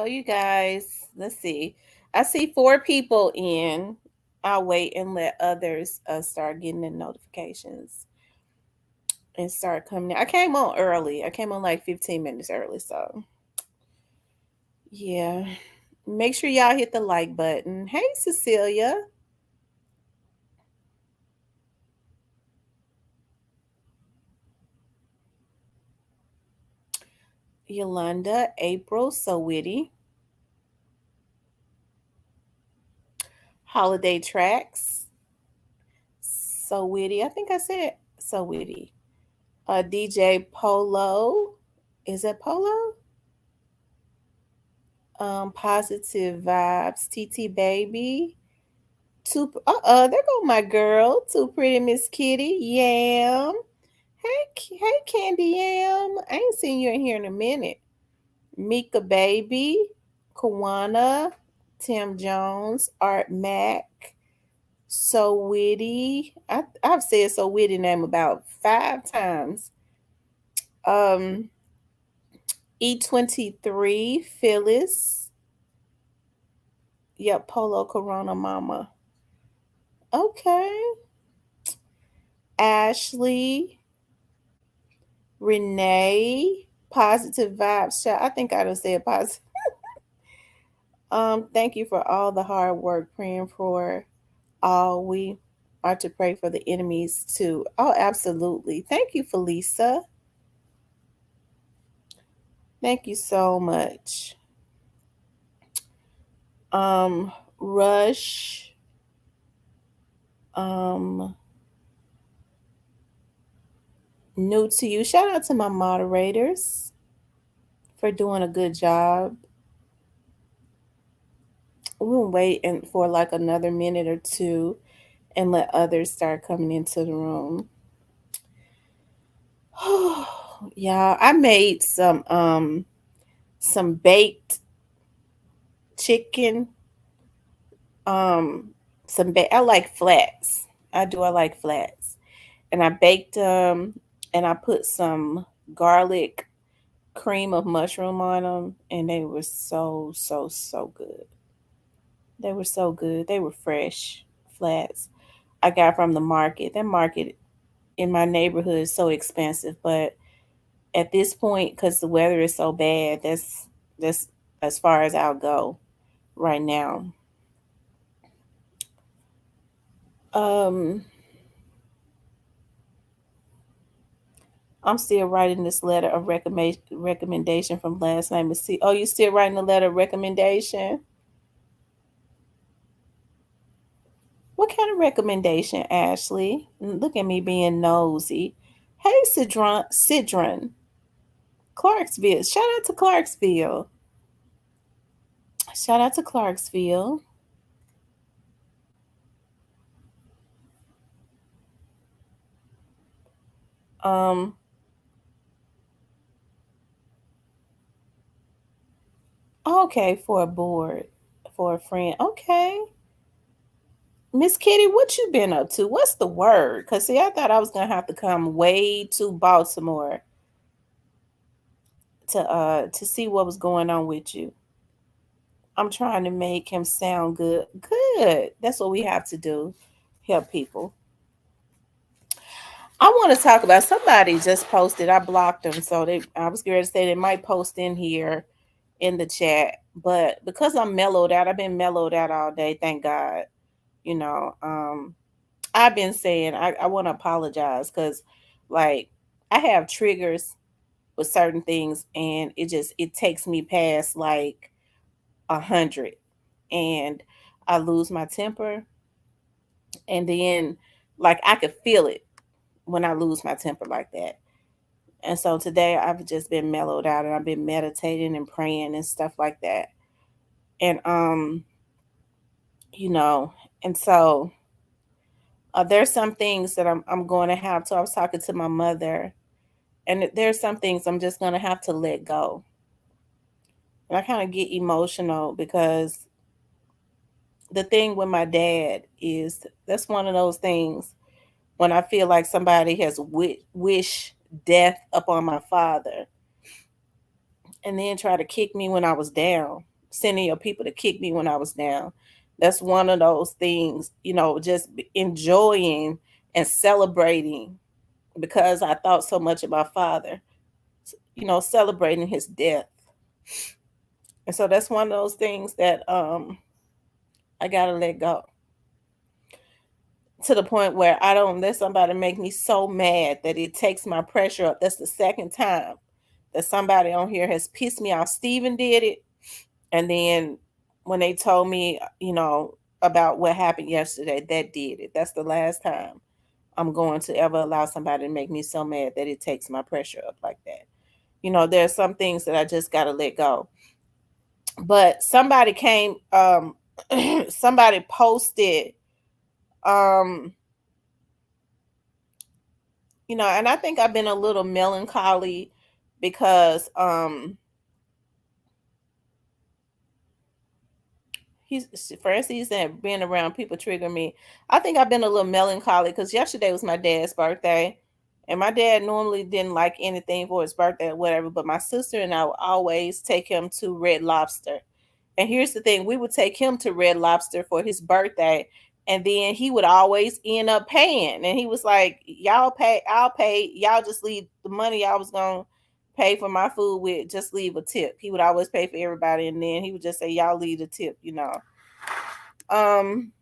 you guys. Let's see. I see 4 people in. I'll wait and let others start getting the notifications and start coming in. I came on early. I came on like 15 minutes early. So, yeah. Make sure y'all hit the like button. Hey, Cecilia. Yolanda. April. So witty. Holiday tracks. So witty. I think I said so witty. DJ Polo. Is that Polo? Positive vibes. TT baby. There go my girl. Too pretty Miss Kitty. Yam. Hey, Candy Yam. I ain't seen you in here in a minute. Mika baby. Kawana. Tim Jones. Art Mac. So witty. I've said so witty name about 5 times. Um, E23, Phyllis. Yep, Polo Corona Mama. Okay. Ashley, Renee, Positive Vibes Chat. I think I done said positive. Thank you for all the hard work praying for all. We are to pray for the enemies too. Oh, absolutely. Thank you, Felisa. Thank you so much. Rush. Um, New to you. Shout out to my moderators for doing a good job. We'll wait for like another minute or two and let others start coming into the room. Yeah, I made some baked chicken. Um I like flats. I like flats. And I baked them and I put some garlic cream of mushroom on them and they were so good. They were so good. They were fresh flats. I got from the market. That market in my neighborhood is so expensive, but at this point, because the weather is so bad, that's as far as I'll go right now. Um, I'm still writing this letter of recommendation from last night. See, oh, you still writing the letter of recommendation? What kind of recommendation, Ashley? Look at me being nosy. Hey, Sidron, Clarksville. Shout out to Clarksville. Shout out to Clarksville. Um, okay, for a board, for a friend. Okay. Miss Kitty, what you been up to? What's the word? Cause see, I thought I was gonna have to come way to Baltimore to see what was going on with you. I'm trying to make him sound good. Good. That's what we have to do. Help people. I want to talk about somebody just posted. I blocked them, so I was scared to say they might post in here in the chat. But because I'm mellowed out, I've been mellowed out all day. Thank God. You know, I've been saying I want to apologize because, like, I have triggers with certain things, and it takes me past like 100, and I lose my temper, and then like I could feel it when I lose my temper like that. And so today I've just been mellowed out, and I've been meditating and praying and stuff like that, and you know, and so there's some things that I'm going to have to. I was talking to my mother, and there's some things I'm just going to have to let go. And I kind of get emotional because the thing with my dad is that's one of those things when I feel like somebody has wish death upon my father and then try to kick me when I was down. sending your people to kick me when I was down. That's one of those things, just enjoying and celebrating because I thought so much about Father, celebrating his death. And so that's one of those things that I gotta let go, to the point where I don't let somebody make me so mad that it takes my pressure up. That's the second time that somebody on here has pissed me off. Steven did it. And then when they told me, about what happened yesterday, that did it. That's the last time I'm going to ever allow somebody to make me so mad that it takes my pressure up like that. There are some things that I just got to let go. But somebody came, somebody posted, um, and I think I've been a little melancholy because he's Francis and being around people trigger me. I think I've been a little melancholy because yesterday was my dad's birthday, and my dad normally didn't like anything for his birthday or whatever. But my sister and I would always take him to Red Lobster. And here's the thing: we would take him to Red Lobster for his birthday, and then he would always end up paying. And he was like, "Y'all pay, I'll pay. Y'all just leave the money I was gonna pay for my food with. Just leave a tip." He would always pay for everybody, and then he would just say, "Y'all leave the tip." Um,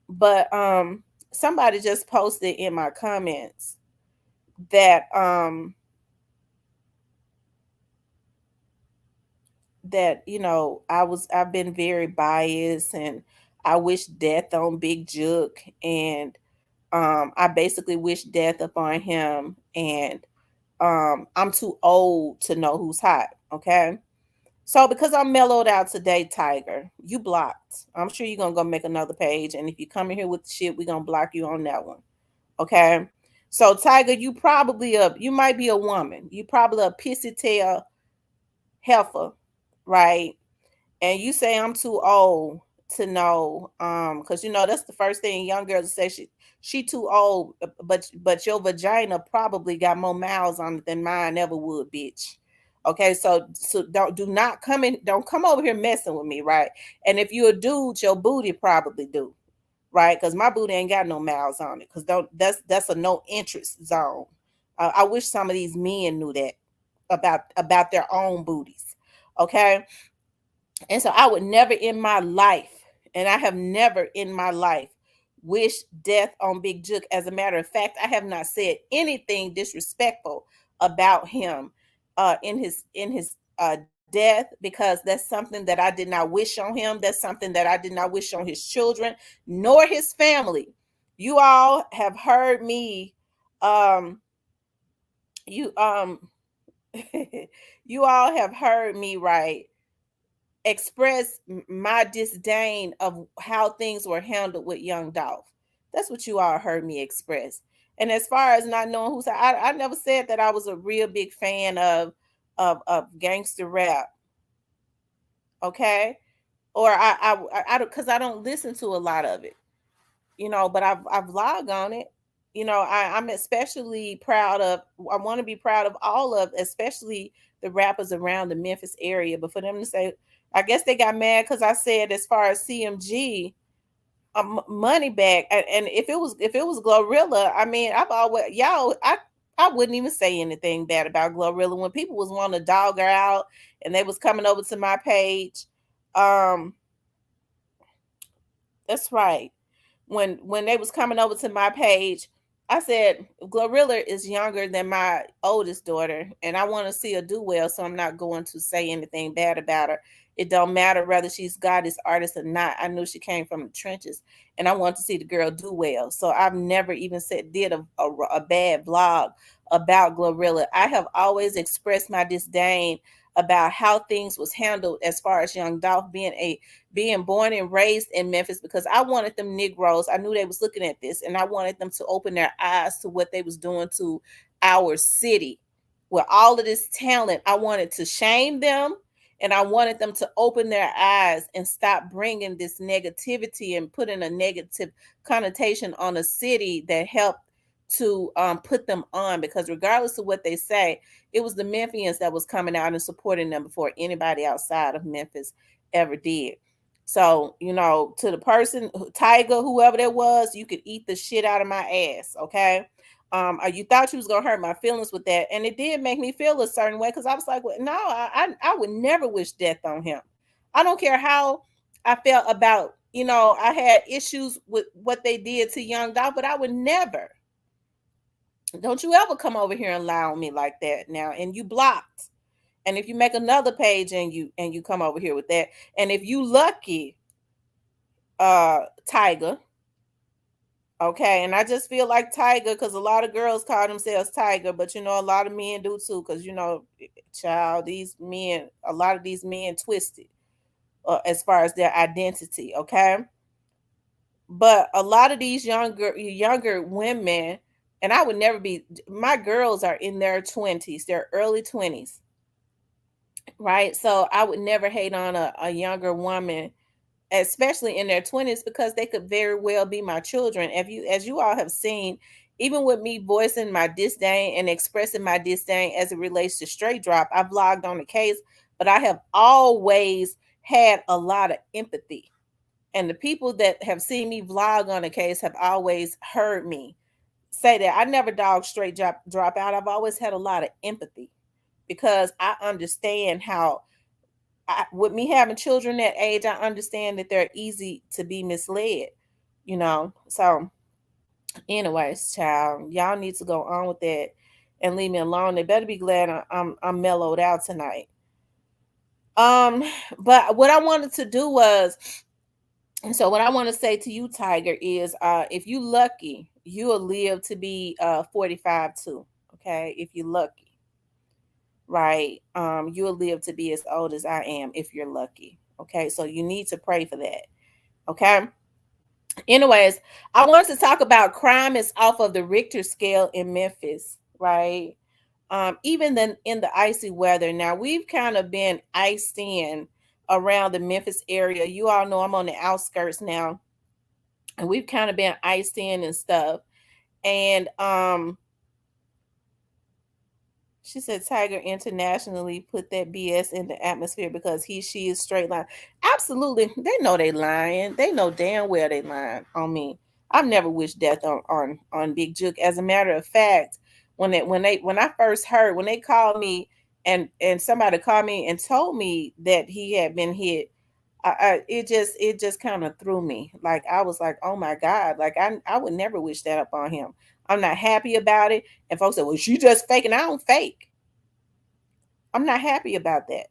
but somebody just posted in my comments that I've been very biased, and I wish death on Big Juk, and I basically wish death upon him, and I'm too old to know who's hot. Okay. So because I'm mellowed out today, Tiger, you blocked. I'm sure you're gonna go make another page, and if you come in here with shit, we're gonna block you on that one. Okay. So Tiger, you might be a woman. You probably a pissy tail heifer, right? And you say I'm too old to know, because that's the first thing young girls say, she too old, but your vagina probably got more miles on it than mine ever would, bitch. Okay, so don't come over here messing with me, right? And if you a dude, your booty probably do, right? Because my booty ain't got no miles on it. Because don't that's a no interest zone. I wish some of these men knew that about their own booties. Okay, and so I would never in my life, and I have never in my life wished death on Big Juk. As a matter of fact, I have not said anything disrespectful about him in his death, because that's something that I did not wish on him. That's something that I did not wish on his children nor his family. You all have heard me you you all have heard me, right, express my disdain of how things were handled with young Dolph. That's what you all heard me express. And as far as not knowing who's, I never said that I was a real big fan of gangster rap. Okay, or I don't, because I don't listen to a lot of it. But I vlog on it. I'm especially proud of. I want to be proud of all of, especially the rappers around the Memphis area. But for them to say, I guess they got mad because I said as far as CMG, money back, and if it was Glorilla, I mean, I've always y'all, I wouldn't even say anything bad about Glorilla when people was wanting to dog her out and they was coming over to my page. Um, that's right. When they was coming over to my page, I said Glorilla is younger than my oldest daughter, and I want to see her do well, so I'm not going to say anything bad about her. It don't matter whether she's Goddess artist or not. I knew she came from the trenches, and I want to see the girl do well. So I've never even did a bad vlog about Glorilla. I have always expressed my disdain about how things was handled as far as young Dolph being born and raised in Memphis, because I wanted them Negroes. I knew they was looking at this, and I wanted them to open their eyes to what they was doing to our city with all of this talent. I wanted to shame them, and I wanted them to open their eyes and stop bringing this negativity and putting a negative connotation on a city that helped to put them on, because regardless of what they say, it was the Memphians that was coming out and supporting them before anybody outside of Memphis ever did. So, to the person, Tiger, whoever that was, you could eat the shit out of my ass, okay? You thought you was gonna hurt my feelings with that, and it did make me feel a certain way, because I was like, well, no, I would never wish death on him. I don't care how I felt about, I had issues with what they did to Young Dog, but I would never. Don't you ever come over here and lie on me like that now. And you blocked. And if you make another page and you come over here with that, and if you lucky, Tiger, okay, and I just feel like Tiger, because a lot of girls call themselves Tiger, but a lot of men do too, because child, these men, a lot of these men twisted as far as their identity, okay. But a lot of these younger women, and I would never be, my girls are in their 20s, their early 20s, right? So I would never hate on a younger woman, especially in their 20s, because they could very well be my children. As you all have seen, even with me voicing my disdain and expressing my disdain as it relates to straight drop, I vlogged on the case, but I have always had a lot of empathy. And the people that have seen me vlog on a case have always heard me say that I never dog straight drop out. I've always had a lot of empathy, because I understand how, with me having children that age, I understand that they're easy to be misled, So, anyways, child, y'all need to go on with that and leave me alone. They better be glad I'm mellowed out tonight. But what I wanted to do was, and so what I want to say to you, Tiger, is if you lucky, you'll live to be 45 too. Okay. If you're lucky, right? You'll live to be as old as I am if you're lucky. Okay. So you need to pray for that. Okay. Anyways, I wanted to talk about crime is off of the Richter scale in Memphis, right? Even then in the icy weather. Now we've kind of been iced in around the Memphis area. You all know I'm on the outskirts now, and we've kind of been iced in and stuff. And she said Tiger internationally put that BS in the atmosphere because she is straight line. Absolutely. They know they lying. They know damn well they lying on me. I've never wished death on Big Juk. As a matter of fact, when I first heard, when they called me and somebody called me and told me that he had been hit, it just kind of threw me. Like I was like, oh my God, like I would never wish that upon him. I'm not happy about it. And folks said, well, she just faking. I don't fake. I'm not happy about that.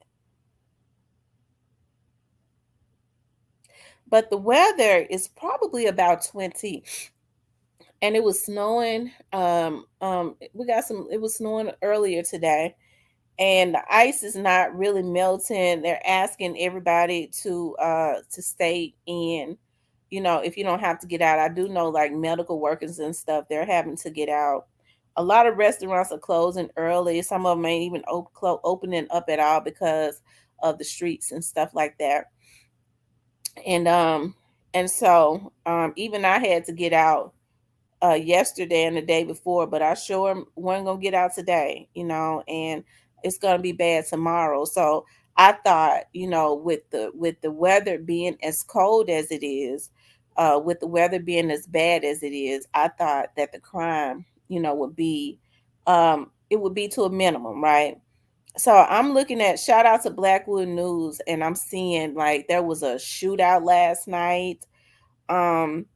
But the weather is probably about 20, and it was snowing. It was snowing earlier today, and the ice is not really melting. They're asking everybody to stay in. If you don't have to get out. I do know, like, medical workers and stuff, they're having to get out. A lot of restaurants are closing early. Some of them ain't even opening up at all because of the streets and stuff like that. And even I had to get out yesterday and the day before, but I sure wasn't gonna get out today, and it's gonna be bad tomorrow. So I thought, with the weather being as cold as it is, with the weather being as bad as it is, I thought that the crime, would be it would be to a minimum, right? So I'm looking at, shout out to Blackwood News, and I'm seeing like there was a shootout last night. Um,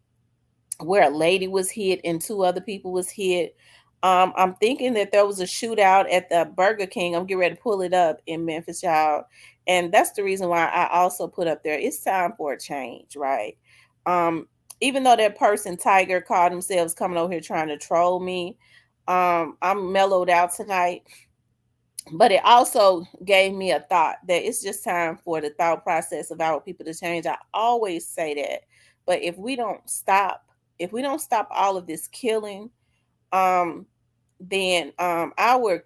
where a lady was hit and two other people was hit. I'm thinking that there was a shootout at the Burger King. I'm getting ready to pull it up in Memphis, y'all. And that's the reason why I also put up there, it's time for a change, right? Um, Even though that person, Tiger, called themselves coming over here trying to troll me, I'm mellowed out tonight. But it also gave me a thought that it's just time for the thought process of our people to change. I always say that. But if we don't stop all of this killing, um, then our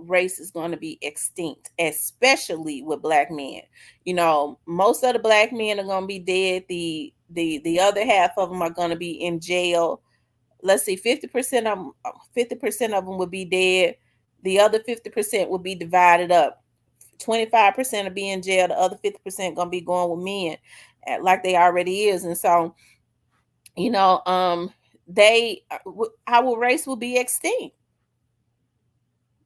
race is going to be extinct, especially with black men. Most of the black men are going to be dead. The other half of them are going to be in jail, let's see, 50% of them would be dead. The other 50% would be divided up. 25% will be in jail. The other 50% gonna be going with men, like they already is. And so, you know, they our race will be extinct.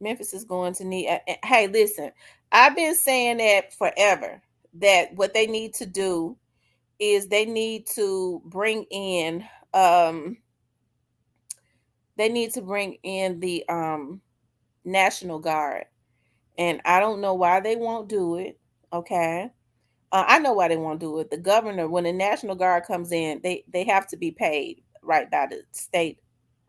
Memphis is going to need. Hey, listen, I've been saying that forever. That what they need to do is they need to bring in um the National Guard. And I don't know why they won't do it. Okay. I know why they won't do it. The governor, when the National Guard comes in, they have to be paid right by the state,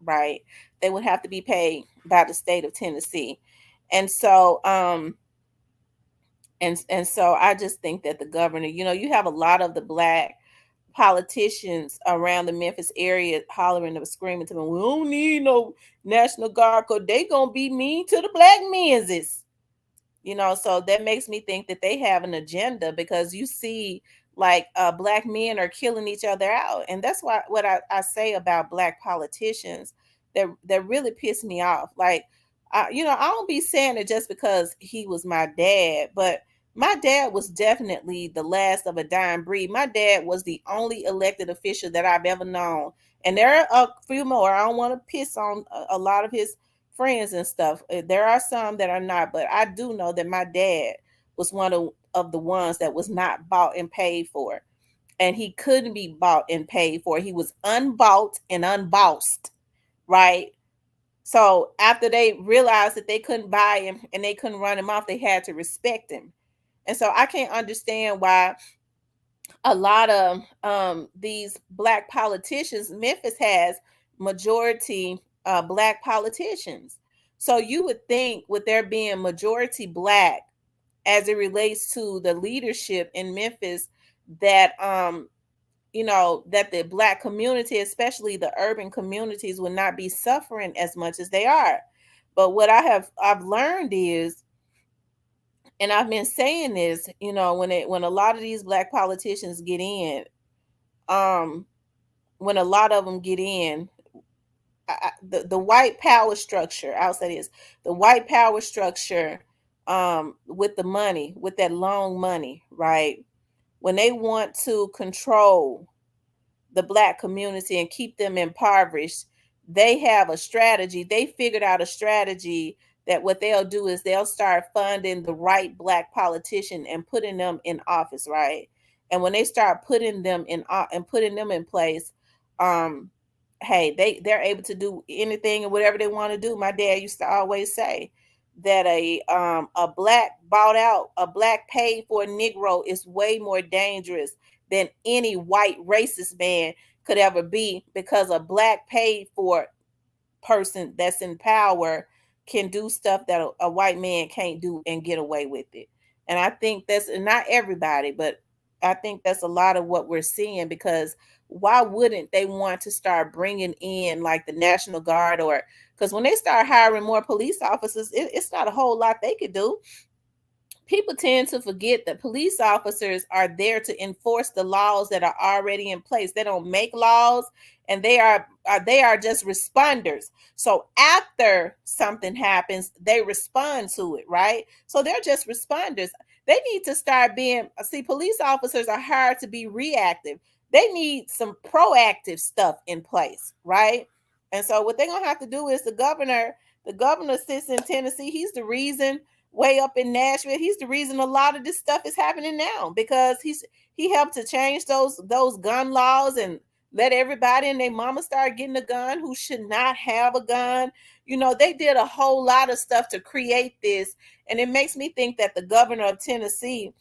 right? They would have to be paid by the state of Tennessee. And so and so I just think that the governor, you have a lot of the black politicians around the Memphis area hollering and screaming to them, we don't need no National Guard because they gonna be mean to the black men's. So that makes me think that they have an agenda, because you see, like, black men are killing each other out. And that's why what I say about black politicians that really piss me off. Like, I don't be saying it just because he was my dad, but my dad was definitely the last of a dying breed. My dad was the only elected official that I've ever known. And there are a few more. I don't want to piss on a lot of his friends and stuff. There are some that are not, but I do know that my dad was one of the ones that was not bought and paid for. And he couldn't be bought and paid for. He was unbought and unbossed, right? So after they realized that they couldn't buy him and they couldn't run him off, they had to respect him. And so I can't understand why a lot of these black politicians, Memphis has majority black politicians. So you would think, with there being majority black as it relates to the leadership in Memphis, that that the black community, especially the urban communities, would not be suffering as much as they are. But what I've learned is, and I've been saying this, when a lot of these black politicians get in, um, when a lot of them get in, the white power structure, I'll say this, the white power structure, with the money, with that long money, right? When they want to control the black community and keep them impoverished, they have a strategy. They figured out a strategy that what they'll do is they'll start funding the right black politician and putting them in office, right? And when they start putting them in and putting them in place, um, hey, they're able to do anything and whatever they want to do. My dad used to always say that a black bought out, a black paid for Negro is way more dangerous than any white racist man could ever be, because a black paid for person that's in power can do stuff that a white man can't do and get away with it. And I think that's not everybody, but I think that's a lot of what we're seeing, because why wouldn't they want to start bringing in like the National Guard? Or because when they start hiring more police officers, it's not a whole lot they could do. People tend to forget that police officers are there to enforce the laws that are already in place. They don't make laws, and they are just responders. So after something happens, they respond to it, right? So they're just responders. They need to start being, see, police officers are hired to be reactive. They need some proactive stuff in place, right? And so what they're gonna have to do is the governor sits in Tennessee. He's the reason, way up in Nashville, he's the reason a lot of this stuff is happening now, because he helped to change those gun laws and let everybody and their mama start getting a gun who should not have a gun. They did a whole lot of stuff to create this. And it makes me think that the governor of Tennessee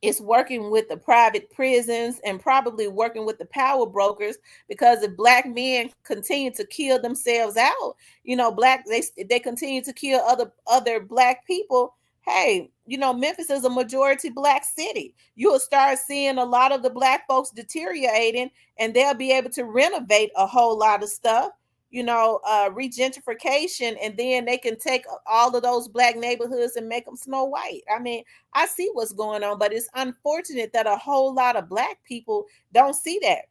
is working with the private prisons and probably working with the power brokers, because if black men continue to kill themselves out, black they continue to kill other black people. Hey, Memphis is a majority black city. You'll start seeing a lot of the black folks deteriorating, and they'll be able to renovate a whole lot of stuff, regentrification, and then they can take all of those black neighborhoods and make them Snow White. I mean, I see what's going on, but it's unfortunate that a whole lot of black people don't see that.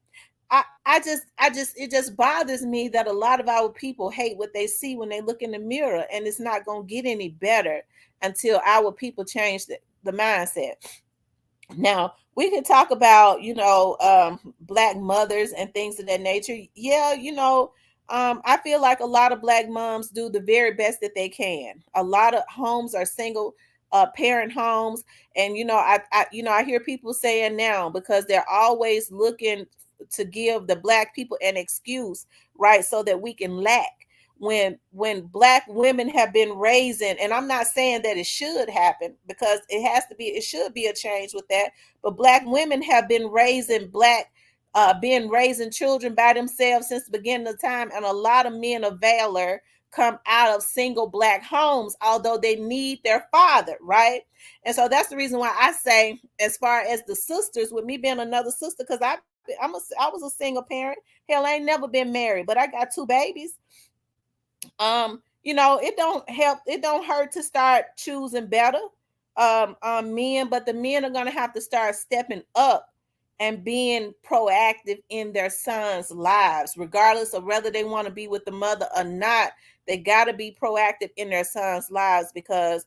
it just bothers me that a lot of our people hate what they see when they look in the mirror, and it's not going to get any better until our people change the mindset. Now, we could talk about, black mothers and things of that nature. Yeah, I feel like a lot of black moms do the very best that they can. A lot of homes are single parent homes, and I hear people saying now, because they're always looking to give the black people an excuse, right, so that we can lack. When black women have been raising, and I'm not saying that it should happen, because it should be a change with that, but black women have been raising children by themselves since the beginning of time, and a lot of men of valor come out of single black homes, although they need their father, right? And so that's the reason why I say, as far as the sisters, with me being another sister, because I was a single parent. Hell, I ain't never been married, but I got two babies. It don't hurt to start choosing better men, but the men are gonna have to start stepping up and being proactive in their sons' lives, regardless of whether they want to be with the mother or not. They got to be proactive in their sons' lives, because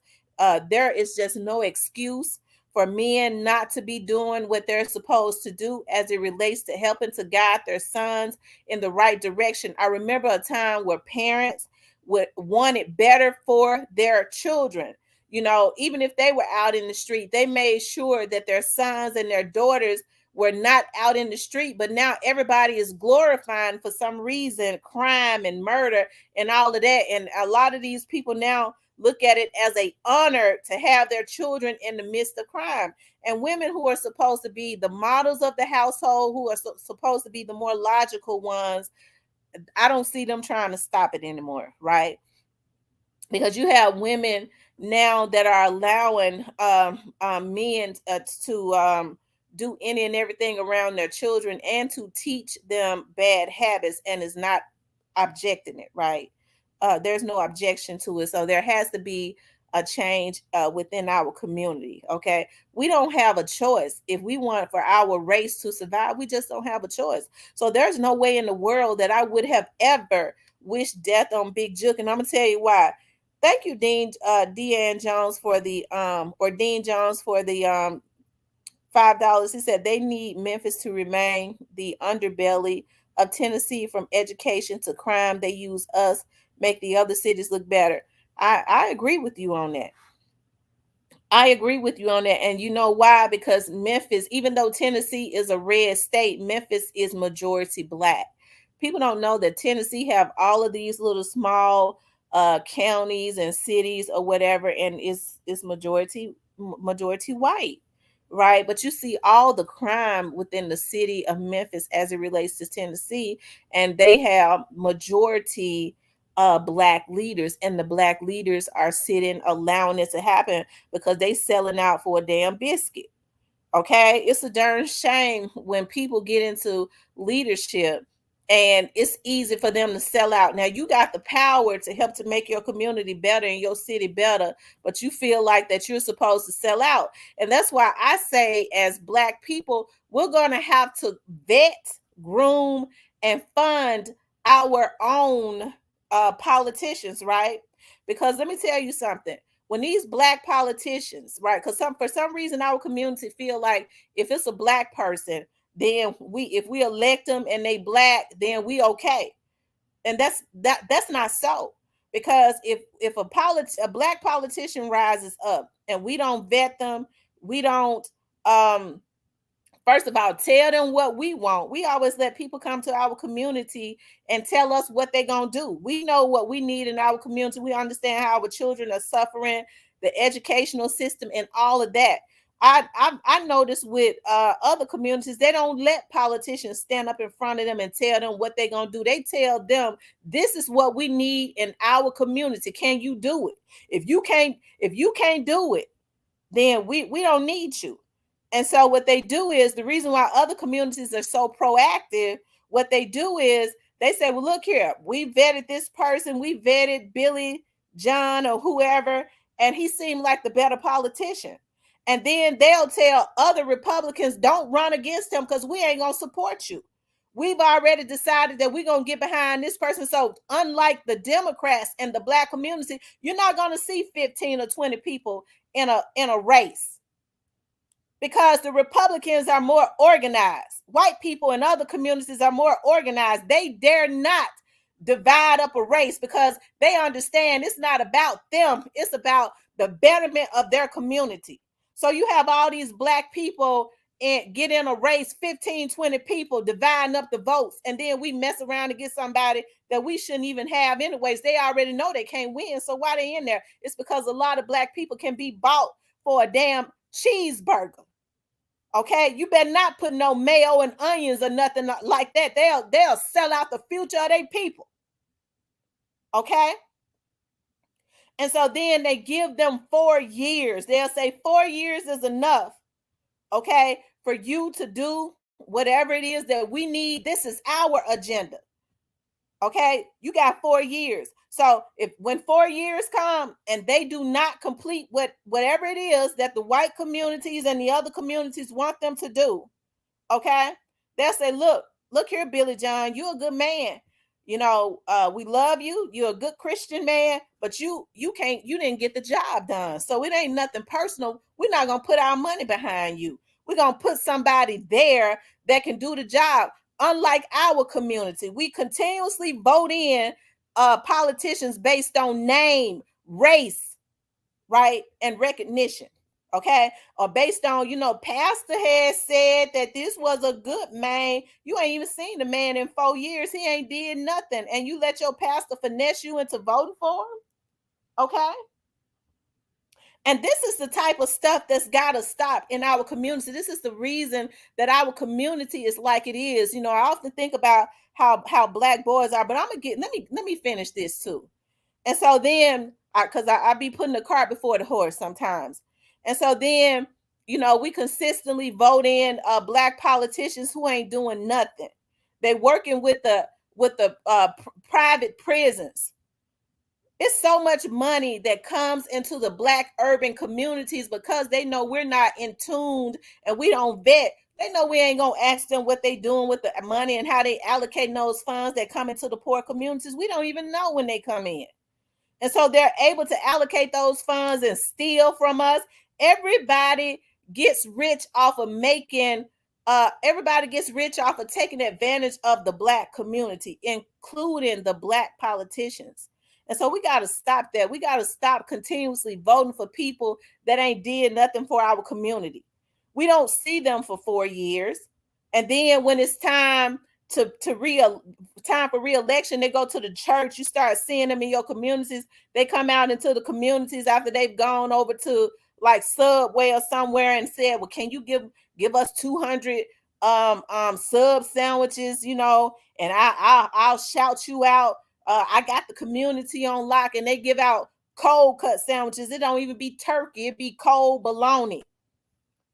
there is just no excuse for men not to be doing what they're supposed to do as it relates to helping to guide their sons in the right direction. I remember a time where parents would want it better for their children. Even if they were out in the street, they made sure that their sons and their daughters were not out in the street. But now everybody is glorifying, for some reason, crime and murder and all of that. And a lot of these people now look at it as an honor to have their children in the midst of crime. And women who are supposed to be the models of the household, who are supposed to be the more logical ones, I don't see them trying to stop it anymore, right? Because you have women now that are allowing men to do any and everything around their children, and to teach them bad habits, and is not objecting it, right? There's no objection to it. So there has to be a change within our community. Okay, we don't have a choice. If we want for our race to survive, we just don't have a choice. So there's no way in the world that I would have ever wished death on Big Juk, and I'm gonna tell you why. Thank you, Deanne Jones, for the or Dean Jones, for the $5. He said they need Memphis to remain the underbelly of Tennessee. From education to crime, they use us, make the other cities look better. I agree with you on that. I agree with you on that. And you know why? Because Memphis, even though Tennessee is a red state, Memphis is majority black. People don't know that Tennessee have all of these little small counties and cities or whatever, and it's majority white, right? But you see all the crime within the city of Memphis as it relates to Tennessee, and they have majority black leaders, and the black leaders are sitting allowing it to happen because they selling out for a damn biscuit. Okay, it's a darn shame when people get into leadership and it's easy for them to sell out. Now you got the power to help to make your community better and your city better, but you feel like that you're supposed to sell out. And that's why I say, as black people, we're going to have to vet, groom, and fund our own politicians, right? Because let me tell you something, when these black politicians, right, because for some reason our community feel like if it's a black person, then if we elect them and they black, then we okay. And that's not so. Because if a black politician rises up and we don't vet them, we don't first of all, tell them what we want. We always let people come to our community and tell us what they're going to do. We know what we need in our community. We understand how our children are suffering, the educational system, and all of that. I noticed with other communities, they don't let politicians stand up in front of them and tell them what they're going to do. They tell them, this is what we need in our community. Can you do it? If you can't do it, then we don't need you. And so what they do is, the reason why other communities are so proactive, what they do is they say, well, look here, we vetted this person, we vetted Billy, John, or whoever, and he seemed like the better politician. And then they'll tell other Republicans, don't run against him because we ain't going to support you. We've already decided that we're going to get behind this person. So unlike the Democrats and the black community, you're not going to see 15 or 20 people in a race, because the Republicans are more organized. White people in other communities are more organized. They dare not divide up a race, because they understand it's not about them. It's about the betterment of their community. So you have all these black people and get in a race, 15, 20 people dividing up the votes. And then we mess around and get somebody that we shouldn't even have anyways. They already know they can't win. So why they in there? It's because a lot of black people can be bought for a damn cheeseburger. Okay, you better not put no mayo and onions or nothing like that. They'll sell out the future of their people. Okay, and so then they give them 4 years. They'll say 4 years is enough. Okay, for you to do whatever it is that we need. This is our agenda. Okay, you got 4 years. So if when 4 years come and they do not complete whatever it is that the white communities and the other communities want them to do, okay, they'll say, look here, Billy John, you're a good man. We love you. You're a good Christian man, but you didn't get the job done. So it ain't nothing personal. We're not gonna put our money behind you. We're gonna put somebody there that can do the job. Unlike our community, we continuously vote in politicians based on name, race, right, and recognition. Okay, or based on, pastor has said that this was a good man. You ain't even seen the man in 4 years. He ain't did nothing, and you let your pastor finesse you into voting for him. Okay, and this is the type of stuff that's got to stop in our community. This is the reason that our community is like it is. I often think about how black boys are, but I'm gonna let me finish this too. And so then, because I be putting the cart before the horse sometimes. And so then, we consistently vote in black politicians who ain't doing nothing. They working with the private prisons. It's so much money that comes into the black urban communities because they know we're not in tuned and we don't vet. They know we ain't gonna ask them what they doing with the money and how they allocate those funds that come into the poor communities. We don't even know when they come in. And so they're able to allocate those funds and steal from us. Everybody gets rich off of taking advantage of the black community, including the black politicians. And so we got to stop that. We got to stop continuously voting for people that ain't did nothing for our community. We don't see them for 4 years. And then when it's time for re-election, they go to the church. You start seeing them in your communities. They come out into the communities after they've gone over to like Subway or somewhere and said, well, can you give us 200 sub sandwiches, and I'll shout you out. I got the community on lock. And they give out cold cut sandwiches. It don't even be turkey. It be cold bologna.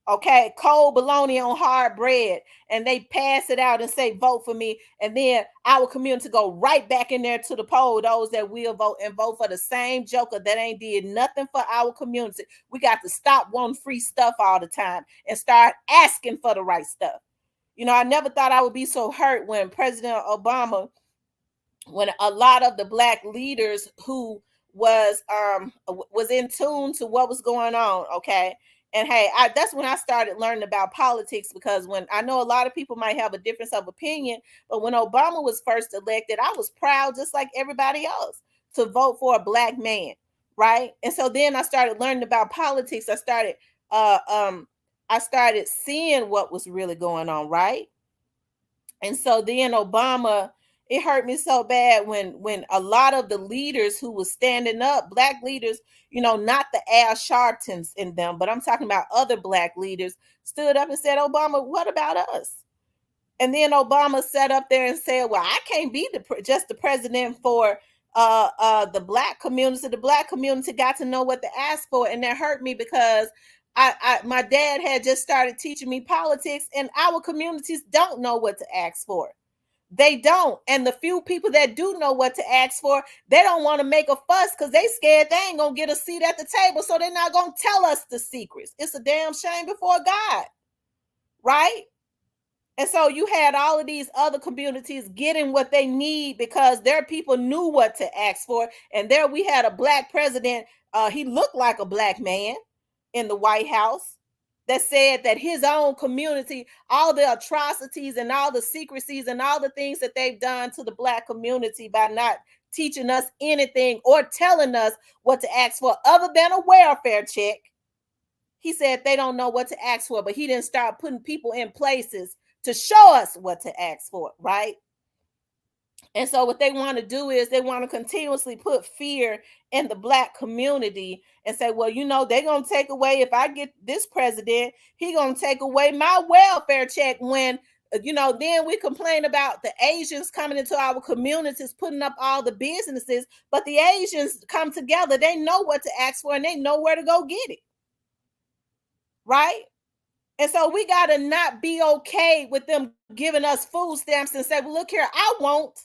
Okay, cold bologna on hard bread, and they pass it out and say, vote for me. And then our community go right back in there to the poll, those that will vote, and vote for the same joker that ain't did nothing for our community. We got to stop wanting free stuff all the time and start asking for the right stuff. I never thought I would be so hurt when President Obama, when a lot of the black leaders who was in tune to what was going on, okay. And hey, that's when I started learning about politics, because when I know a lot of people might have a difference of opinion, but when Obama was first elected, I was proud, just like everybody else, to vote for a black man, right? And so then I started learning about politics. I started seeing what was really going on, right? And so then Obama, it hurt me so bad when a lot of the leaders who was standing up, black leaders, not the Al Sharptons in them, but I'm talking about other black leaders, stood up and said, Obama, what about us? And then Obama sat up there and said, well, I can't be just the president for the black community. The black community got to know what to ask for. And that hurt me because my dad had just started teaching me politics, and our communities don't know what to ask for. They don't. And the few people that do know what to ask for, they don't want to make a fuss because they scared they ain't going to get a seat at the table. So they're not going to tell us the secrets. It's a damn shame before God. Right? And so you had all of these other communities getting what they need because their people knew what to ask for. And there we had a black president. He looked like a black man in the White House that said that his own community, all the atrocities and all the secrecies and all the things that they've done to the black community by not teaching us anything or telling us what to ask for other than a welfare check. He said they don't know what to ask for, but he didn't start putting people in places to show us what to ask for, right? And so what they want to do is they want to continuously put fear in the black community and say, well, they're going to take away, if I get this president, he going to take away my welfare check when, then we complain about the Asians coming into our communities, putting up all the businesses, but the Asians come together. They know what to ask for and they know where to go get it. Right? And so we got to not be okay with them giving us food stamps and say, well, look here, I want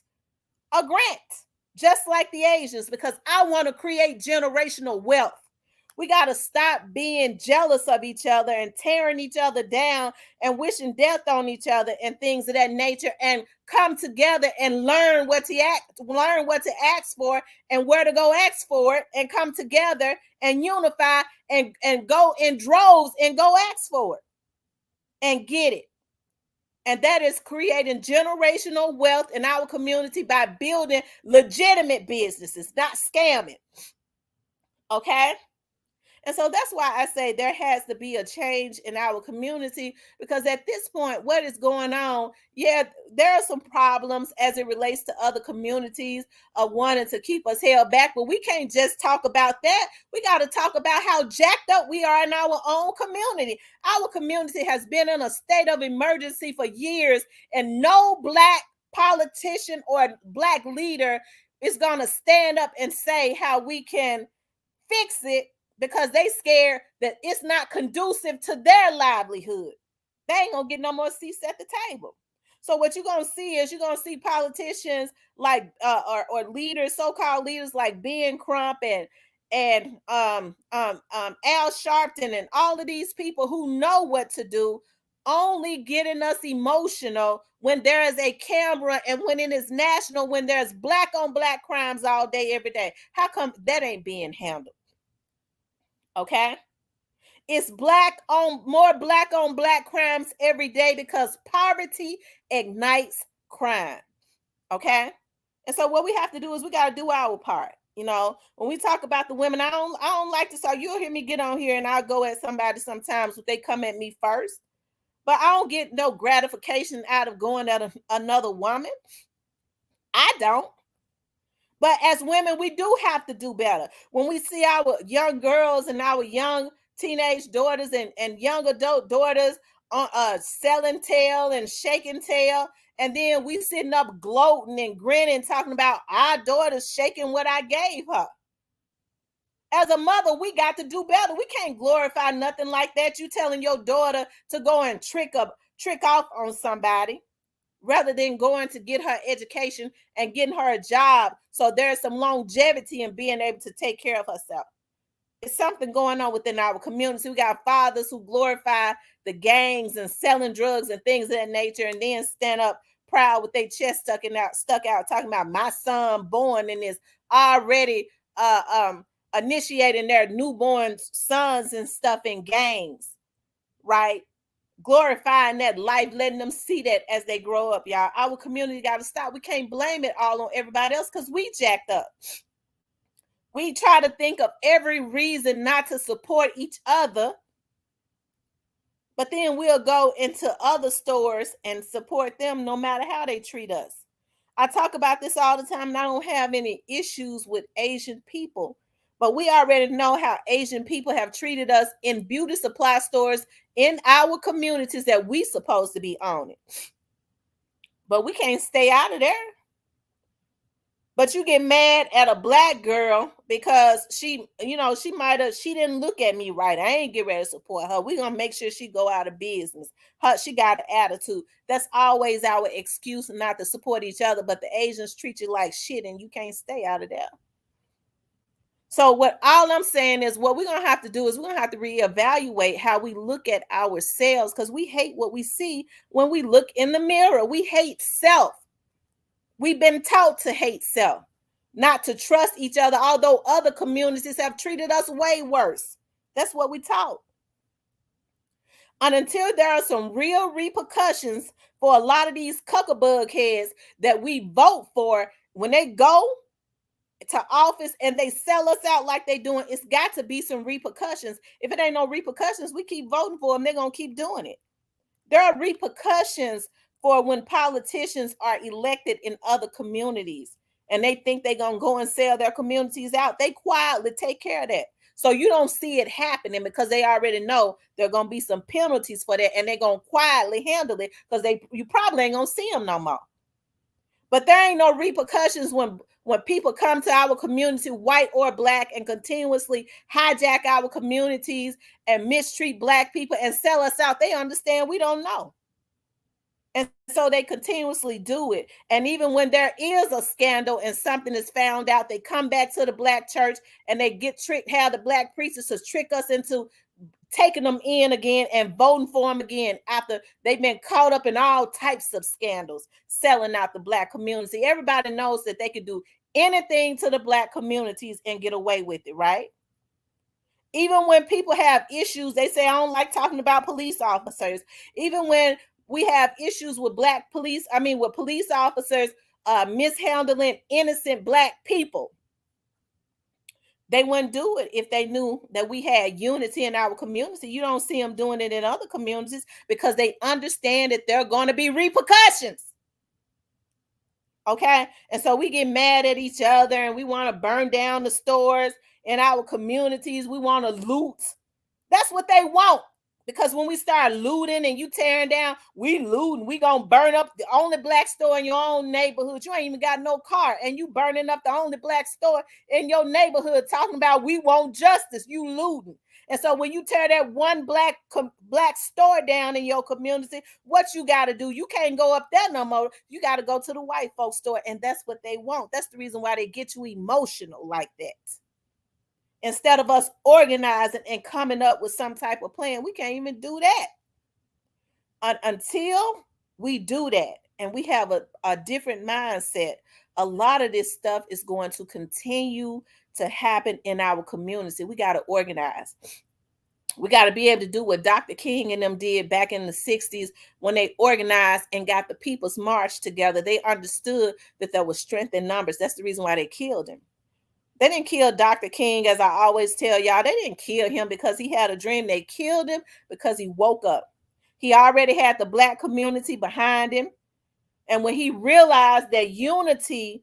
a grant, just like the Asians, because I want to create generational wealth. We got to stop being jealous of each other and tearing each other down and wishing death on each other and things of that nature, and come together and learn what to ask for and where to go ask for it, and come together and unify and go in droves and go ask for it and get it. And that is creating generational wealth in our community by building legitimate businesses, not scamming. Okay? And so that's why I say there has to be a change in our community, because at this point, what is going on? Yeah, there are some problems as it relates to other communities of wanting to keep us held back, but we can't just talk about that. We got to talk about how jacked up we are in our own community. Our community has been in a state of emergency for years, and no black politician or black leader is going to stand up and say how we can fix it, because they scared that it's not conducive to their livelihood. They ain't gonna get no more seats at the table. So what you're gonna see is you're gonna see politicians like or leaders, so-called leaders like Ben Crump and Al Sharpton and all of these people who know what to do, only getting us emotional when there is a camera and when it is national, when there's black on black crimes all day, every day. How come that ain't being handled? Okay, it's more black on black crimes every day because poverty ignites crime. Okay, and so what we have to do is we got to do our part. When we talk about the women, I don't like to. So you'll hear me get on here and I'll go at somebody sometimes if they come at me first, but I don't get no gratification out of going at another woman. I don't. But as women, we do have to do better. When we see our young girls and our young teenage daughters and young adult daughters selling tail and shaking tail, and then we sitting up gloating and grinning, talking about our daughter's shaking what I gave her. As a mother, we got to do better. We can't glorify nothing like that. You telling your daughter to go and trick off on somebody, rather than going to get her education and getting her a job, so there's some longevity in being able to take care of herself. It's something going on within our community. We got fathers who glorify the gangs and selling drugs and things of that nature, and then stand up proud with their chest stuck out, talking about my son born and is already initiating their newborn sons and stuff in gangs, right? Glorifying that life, letting them see that as they grow up, y'all. Our community got to stop. We can't blame it all on everybody else because we jacked up. We try to think of every reason not to support each other, but then we'll go into other stores and support them no matter how they treat us. I talk about this all the time, and I don't have any issues with Asian people, but we already know how Asian people have treated us in beauty supply stores in our communities that we supposed to be owning. But we can't stay out of there. But you get mad at a black girl because she didn't look at me right. I ain't get ready to support her. We're gonna make sure she go out of business. She got an attitude. That's always our excuse not to support each other. But the Asians treat you like shit, and you can't stay out of there. So what all I'm saying is what we're going to have to do is we're going to have to reevaluate how we look at ourselves, because we hate what we see when we look in the mirror. We hate self. We've been taught to hate self, not to trust each other, although other communities have treated us way worse. That's what we taught. And until there are some real repercussions for a lot of these cuckabug heads that we vote for, when they go to office and they sell us out like they doing, it's got to be some repercussions. If it ain't no repercussions, we keep voting for them, they're going to keep doing it. There are repercussions for when politicians are elected in other communities and they think they're going to go and sell their communities out. They quietly take care of that. So you don't see it happening because they already know there are going to be some penalties for that, and they're going to quietly handle it because you probably ain't going to see them no more. But there ain't no repercussions when people come to our community, white or black, and continuously hijack our communities and mistreat black people and sell us out. They understand we don't know. And so they continuously do it. And even when there is a scandal and something is found out, they come back to the black church and they get tricked, have the black preachers to trick us into taking them in again and voting for them again after they've been caught up in all types of scandals, selling out the black community. Everybody knows that they can do anything to the black communities and get away with it, right? Even when people have issues, they say, I don't like talking about police officers. Even when we have issues with with police officers mishandling innocent black people, they wouldn't do it if they knew that we had unity in our community. You don't see them doing it in other communities because they understand that there are going to be repercussions. Okay? And so we get mad at each other and we want to burn down the stores in our communities. We want to loot. That's what they want. Because when we start looting and you tearing down, we looting. We gonna burn up the only black store in your own neighborhood. You ain't even got no car, and you burning up the only black store in your neighborhood, talking about we want justice. You looting. And so when you tear that one black store down in your community, what you got to do? You can't go up there no more. You got to go to the white folks store, and that's what they want. That's the reason why they get you emotional like that. Instead of us organizing and coming up with some type of plan, we can't even do that. Until we do that and we have a different mindset, a lot of this stuff is going to continue to happen in our community. We got to organize. We got to be able to do what Dr. King and them did back in the 60s when they organized and got the People's March together. They understood that there was strength in numbers. That's the reason why they killed him. They didn't kill Dr. King, as I always tell y'all. They didn't kill him because he had a dream. They killed him because he woke up. He already had the black community behind him. And when he realized that unity,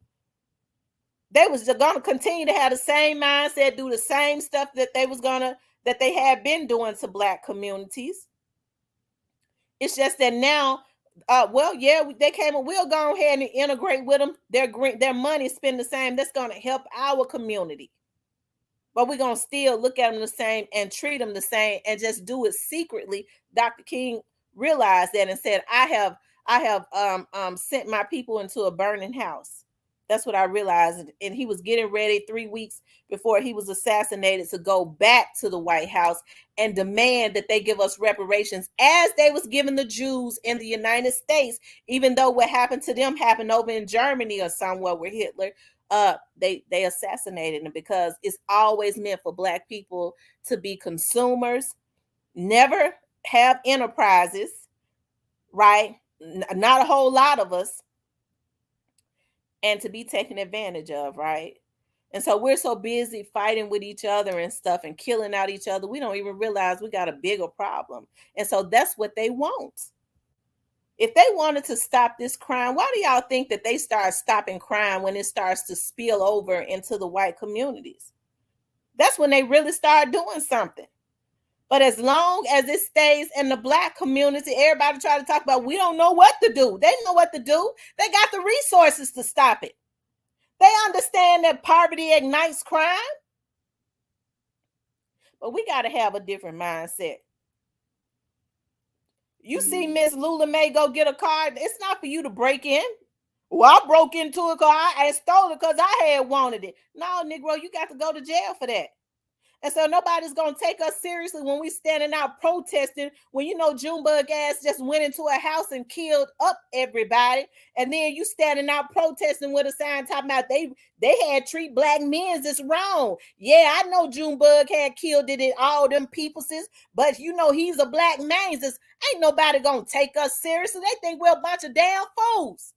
they was going to continue to have the same mindset, do the same stuff that they had been doing to black communities. It's just that now, they came and we'll go ahead and integrate with them. Their money spend the same. That's going to help our community. But we're going to still look at them the same and treat them the same and just do it secretly. Dr. King realized that and said, I have sent my people into a burning house. That's what I realized. And he was getting ready 3 weeks before he was assassinated to go back to the White House and demand that they give us reparations as they was giving the Jews in the United States, even though what happened to them happened over in Germany or somewhere with Hitler. They assassinated him because it's always meant for black people to be consumers, never have enterprises, right? Not a whole lot of us, and to be taken advantage of, right? And so we're so busy fighting with each other and stuff and killing out each other, we don't even realize we got a bigger problem. And so that's what they want. If they wanted to stop this crime, why do y'all think that they start stopping crime when it starts to spill over into the white communities? That's when they really start doing something. But as long as it stays in the black community, everybody try to talk about, we don't know what to do. They know what to do. They got the resources to stop it. They understand that poverty ignites crime. But we got to have a different mindset. You see Miss Lula May go get a car. It's not for you to break in. Well, I broke into it because I stole it because I had wanted it. No, Negro, you got to go to jail for that. And so nobody's going to take us seriously when we standing out protesting, when you know Junebug ass just went into a house and killed up everybody. And then you standing out protesting with a sign talking about they had treat black men as wrong. Yeah, I know Junebug had killed it in all them people's, but you know he's a black man. Ain't nobody going to take us seriously. They think we're a bunch of damn fools.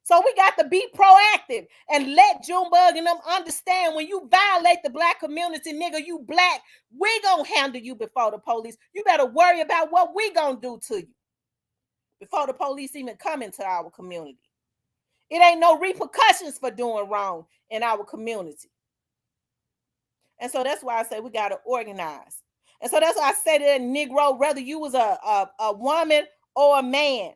So we got to be proactive and let Junebug and them understand when you violate the black community, nigga, you black, we gonna handle you before the police. You better worry about what we gonna do to you before the police even come into our community. It ain't no repercussions for doing wrong in our community. And so that's why I say we got to organize. And so that's why I say to a Negro, whether you was a woman or a man,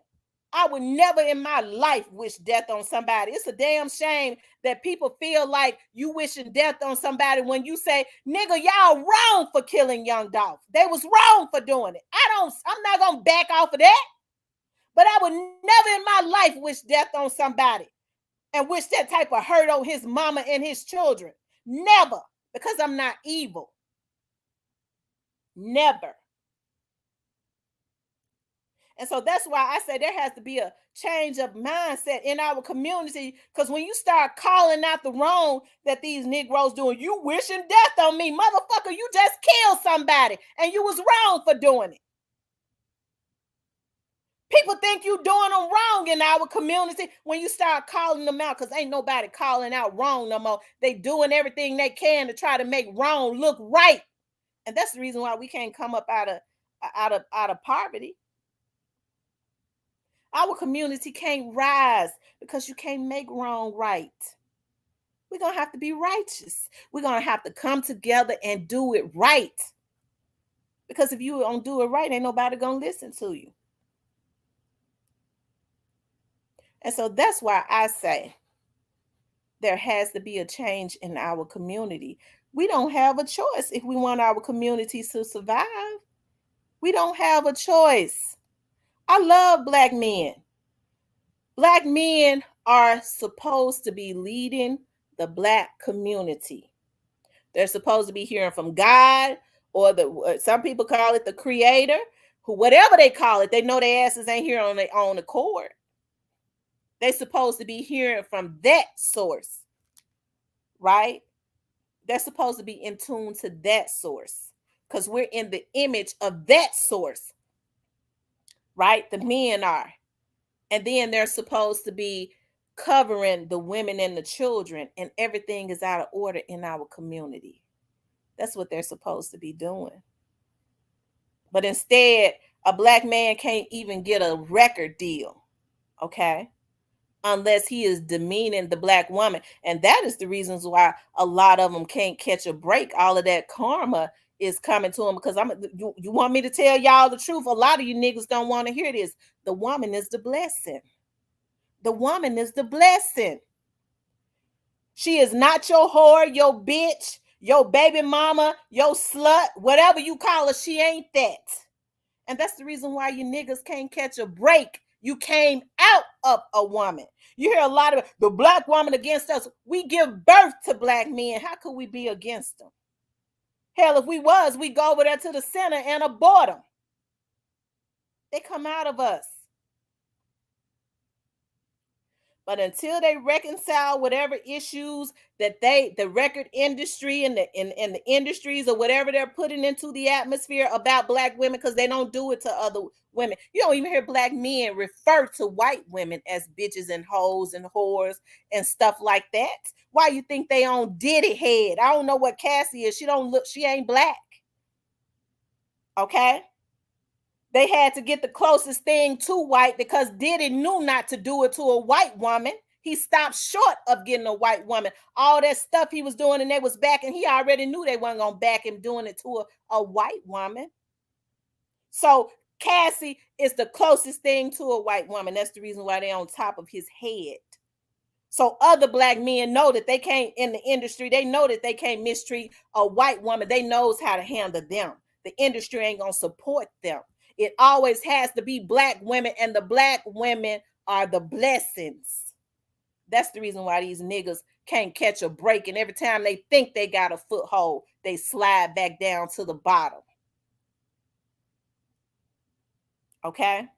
I would never in my life wish death on somebody. It's a damn shame that people feel like you wishing death on somebody when you say, nigga, y'all wrong for killing young Dolph. They was wrong for doing it. I'm not going to back off of that. But I would never in my life wish death on somebody and wish that type of hurt on his mama and his children. Never, because I'm not evil. Never. And so that's why I say there has to be a change of mindset in our community. Because when you start calling out the wrong that these Negroes doing, you wishing death on me. Motherfucker, you just killed somebody and you was wrong for doing it. People think you doing them wrong in our community when you start calling them out, because ain't nobody calling out wrong no more. They doing everything they can to try to make wrong look right. And that's the reason why we can't come up out of poverty. Our community can't rise because you can't make wrong right. We're going to have to be righteous. We're going to have to come together and do it right. Because if you don't do it right, ain't nobody going to listen to you. And so that's why I say there has to be a change in our community. We don't have a choice if we want our communities to survive. We don't have a choice. I love black men. Black men are supposed to be leading the black community. They're supposed to be hearing from God, or some people call it the creator, who whatever they call it, they know their asses ain't here on their own accord. They're supposed to be hearing from that source, right? They're supposed to be in tune to that source because we're in the image of that source, right? The men are. And then they're supposed to be covering the women and the children, and everything is out of order in our community. That's what they're supposed to be doing. But instead, a black man can't even get a record deal, okay? Unless he is demeaning the black woman. And that is the reasons why a lot of them can't catch a break. All of that karma is coming to them because you want me to tell y'all the truth? A lot of you niggas don't want to hear this. The woman is the blessing. The woman is the blessing. She is not your whore, your bitch, your baby mama, your slut, whatever you call her. She ain't that. And that's the reason why you niggas can't catch a break. You came out of a woman. You hear a lot of the black woman against us. We give birth to black men. How could we be against them? Hell, if we was, we go over there to the center and abort them. They come out of us. But until they reconcile whatever issues that the record industry and the industries or whatever they're putting into the atmosphere about black women, because they don't do it to other women. You don't even hear black men refer to white women as bitches and hoes and whores and stuff like that. Why you think they on Diddy head? I don't know what Cassie is. She ain't black. Okay? They had to get the closest thing to white because Diddy knew not to do it to a white woman. He stopped short of getting a white woman. All that stuff he was doing and they was backing, he already knew they weren't going to back him doing it to a white woman. So Cassie is the closest thing to a white woman. That's the reason why they're on top of his head. So other black men know that they can't, in the industry, they know that they can't mistreat a white woman. They knows how to handle them. The industry ain't going to support them. It always has to be black women, and the black women are the blessings. That's the reason why these niggas can't catch a break. And every time they think they got a foothold, they slide back down to the bottom. Okay?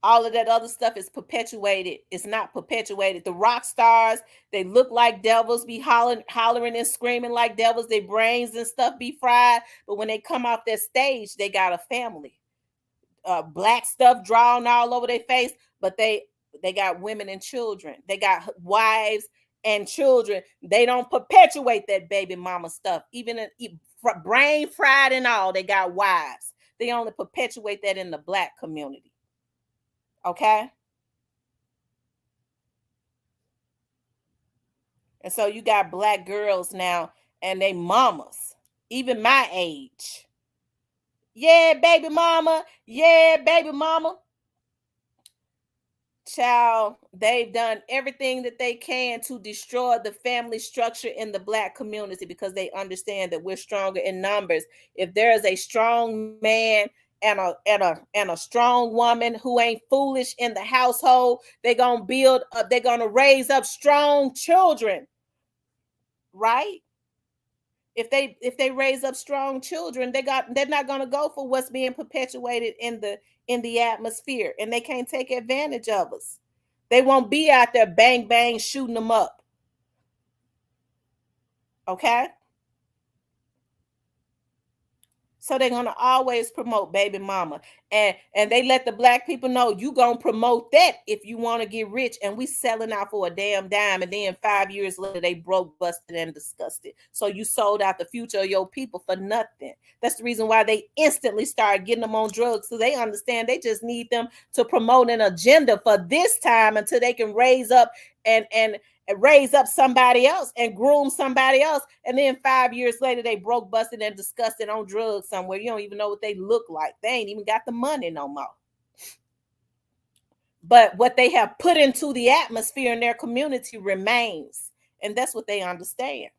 All of that other stuff is perpetuated. It's not perpetuated. The rock stars, they look like devils, be hollering and screaming like devils. Their brains and stuff be fried. But when they come off that stage, they got a family. Black stuff drawn all over their face, but they got women and children. They got wives and children. They don't perpetuate that baby mama stuff. Even brain fried and all, they got wives. They only perpetuate that in the black community. Okay? And so you got black girls now and they mamas, even my age. Yeah, baby mama. Yeah, baby mama. Child, they've done everything that they can to destroy the family structure in the black community because they understand that we're stronger in numbers. If there is a strong man and a strong woman who ain't foolish in the household, they're gonna build up, they're gonna raise up strong children, right? If they raise up strong children, they're not going to go for what's being perpetuated in the atmosphere, and they can't take advantage of us. They won't be out there bang bang shooting them up. Okay? So they're gonna always promote baby mama, and they let the black people know you gonna promote that if you want to get rich. And we selling out for a damn dime, and then 5 years later they broke, busted, and disgusted. So you sold out the future of your people for nothing. That's the reason why they instantly started getting them on drugs, so they understand they just need them to promote an agenda for this time until they can raise up and raise up somebody else and groom somebody else. And then 5 years later, they broke, busted, and disgusted on drugs somewhere. You don't even know what they look like. They ain't even got the money no more. But what they have put into the atmosphere in their community remains. And that's what they understand.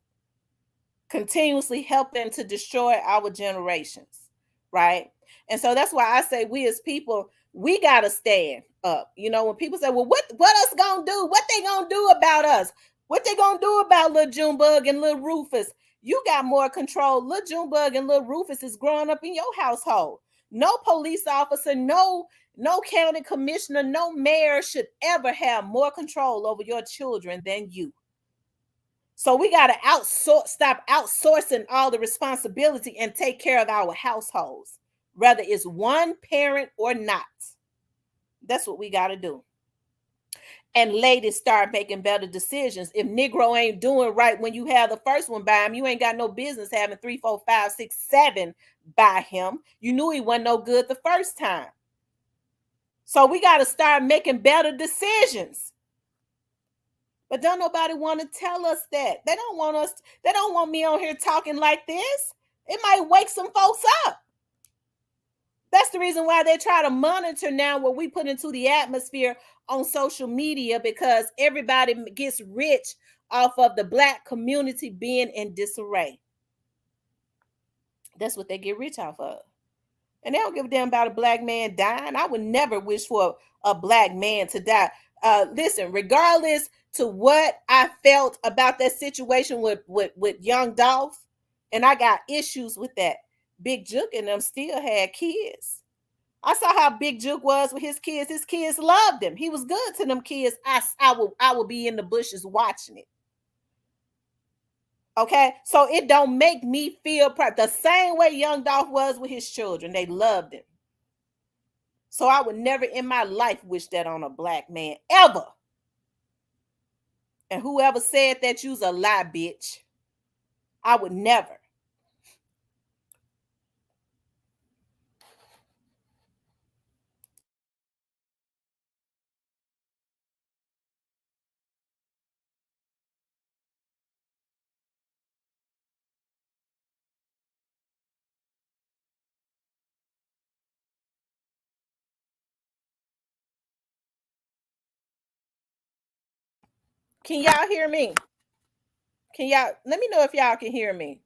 Continuously helping to destroy our generations, right? And so that's why I say we as people, we gotta stand up. You know, when people say, well, what us gonna do? What they gonna do about us? What they gonna do about little Junebug and little Rufus? You got more control. Little Junebug and little Rufus is growing up in your household. No police officer, no county commissioner, no mayor should ever have more control over your children than you. So we got to stop outsourcing all the responsibility and take care of our households, whether it's one parent or not. That's what we got to do. And ladies, start making better decisions. If Negro ain't doing right when you have the first one by him, you ain't got no business having 3, 4, 5, 6, 7 by him. You knew he wasn't no good the first time. So we got to start making better decisions. But don't nobody want to tell us that. They don't want me on here talking like this. It might wake some folks up. That's the reason why they try to monitor now what we put into the atmosphere on social media, because everybody gets rich off of the black community being in disarray. That's what they get rich off of. And they don't give a damn about a black man dying. I would never wish for a black man to die. Listen, regardless to what I felt about that situation with young Dolph, and I got issues with that, Big Juk and them still had kids. I saw how Big Juk was with his kids. His kids loved him. He was good to them kids. I will be in the bushes watching it. Okay, so it don't make me feel proud. The same way young Dolph was with his children. They loved him. So I would never in my life wish that on a black man, ever. And whoever said that, you's a lie, bitch. I would never. Can y'all hear me? Can y'all let me know if y'all can hear me?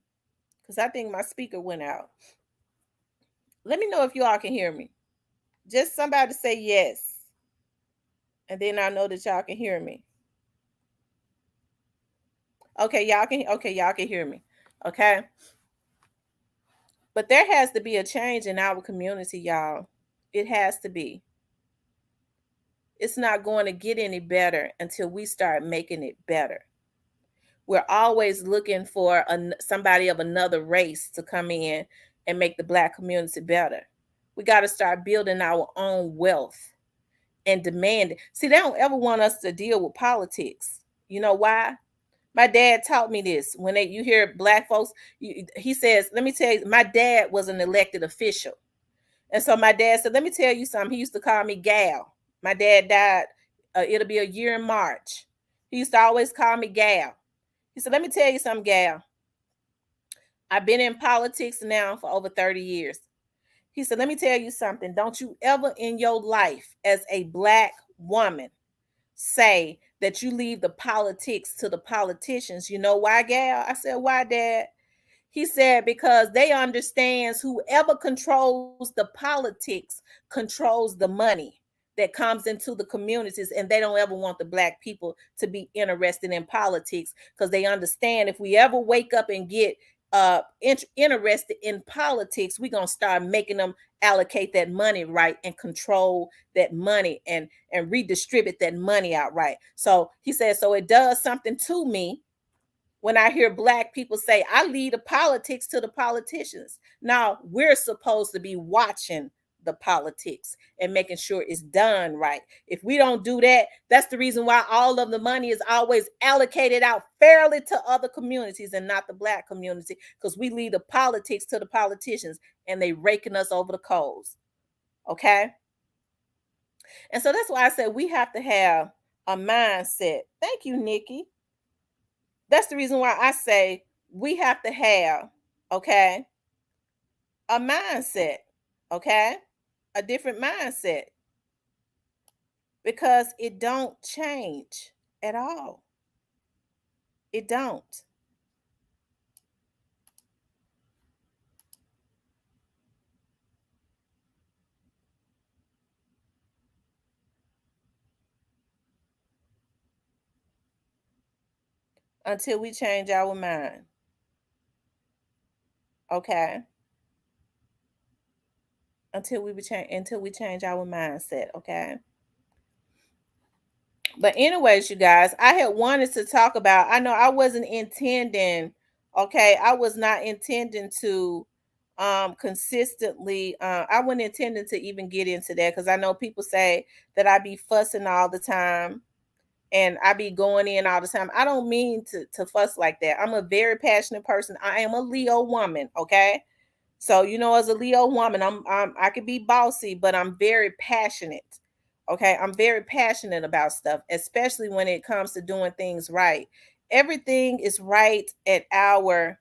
Because I think my speaker went out. Let me know if y'all can hear me. Just somebody say yes. And then I know that y'all can hear me. Y'all can hear me. Okay. But there has to be a change in our community, y'all. It has to be. It's not going to get any better until we start making it better. We're always looking for somebody of another race to come in and make the Black community better. We got to start building our own wealth and demand it. See, they don't ever want us to deal with politics. You know why? My dad taught me this. When you hear Black folks, he says, let me tell you, my dad was an elected official. And so my dad said, let me tell you something. He used to call me Gal. My dad died. It'll be a year in March. He used to always call me Gal. He said, let me tell you something, Gal. I've been in politics now for over 30 years. He said, let me tell you something. Don't you ever in your life as a Black woman say that you leave the politics to the politicians. You know why, Gal? I said, why, Dad? He said, because they understands whoever controls the politics controls the money that comes into the communities, and they don't ever want the Black people to be interested in politics because they understand if we ever wake up and get interested in politics, we're going to start making them allocate that money right and control that money and redistribute that money out right. So he said, so it does something to me when I hear Black people say, I leave the politics to the politicians. Now, we're supposed to be watching the politics and making sure it's done right. If we don't do that, that's the reason why all of the money is always allocated out fairly to other communities and not the Black community, because we leave the politics to the politicians and they raking us over the coals. Okay? And so that's why I said we have to have a mindset. Thank you, Nikki. That's the reason why I say we have to have, okay, a mindset, okay, a different mindset, because it don't change at all. It don't. Until we change our mind, okay. Until we change our mindset, okay. But anyways, you guys, I had wanted to talk about, I know I wasn't intending, okay, I was not intending to consistently I wasn't intending to even get into that, because I know people say that I be fussing all the time and I be going in all the time. I don't mean to fuss like that. I'm a very passionate person. I am a Leo woman, okay? So, as a Leo woman, I could be bossy, but I'm very passionate. Okay, I'm very passionate about stuff, especially when it comes to doing things right. Everything is right at our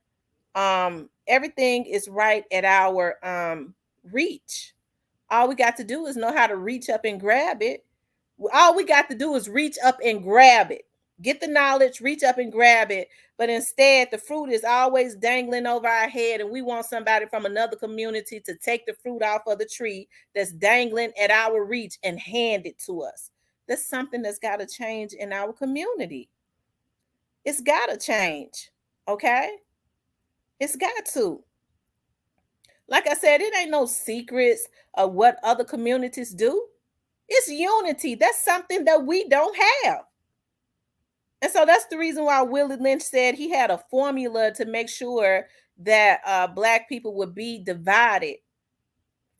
everything is right at our reach. All we got to do is know how to reach up and grab it. All we got to do is reach up and grab it. Get the knowledge, reach up and grab it. But instead, the fruit is always dangling over our head, and we want somebody from another community to take the fruit off of the tree that's dangling at our reach and hand it to us. That's something that's got to change in our community. It's got to change. Okay? It's got to. Like I said, it ain't no secrets of what other communities do. It's unity. That's something that we don't have. And so that's the reason why Willie Lynch said he had a formula to make sure that Black people would be divided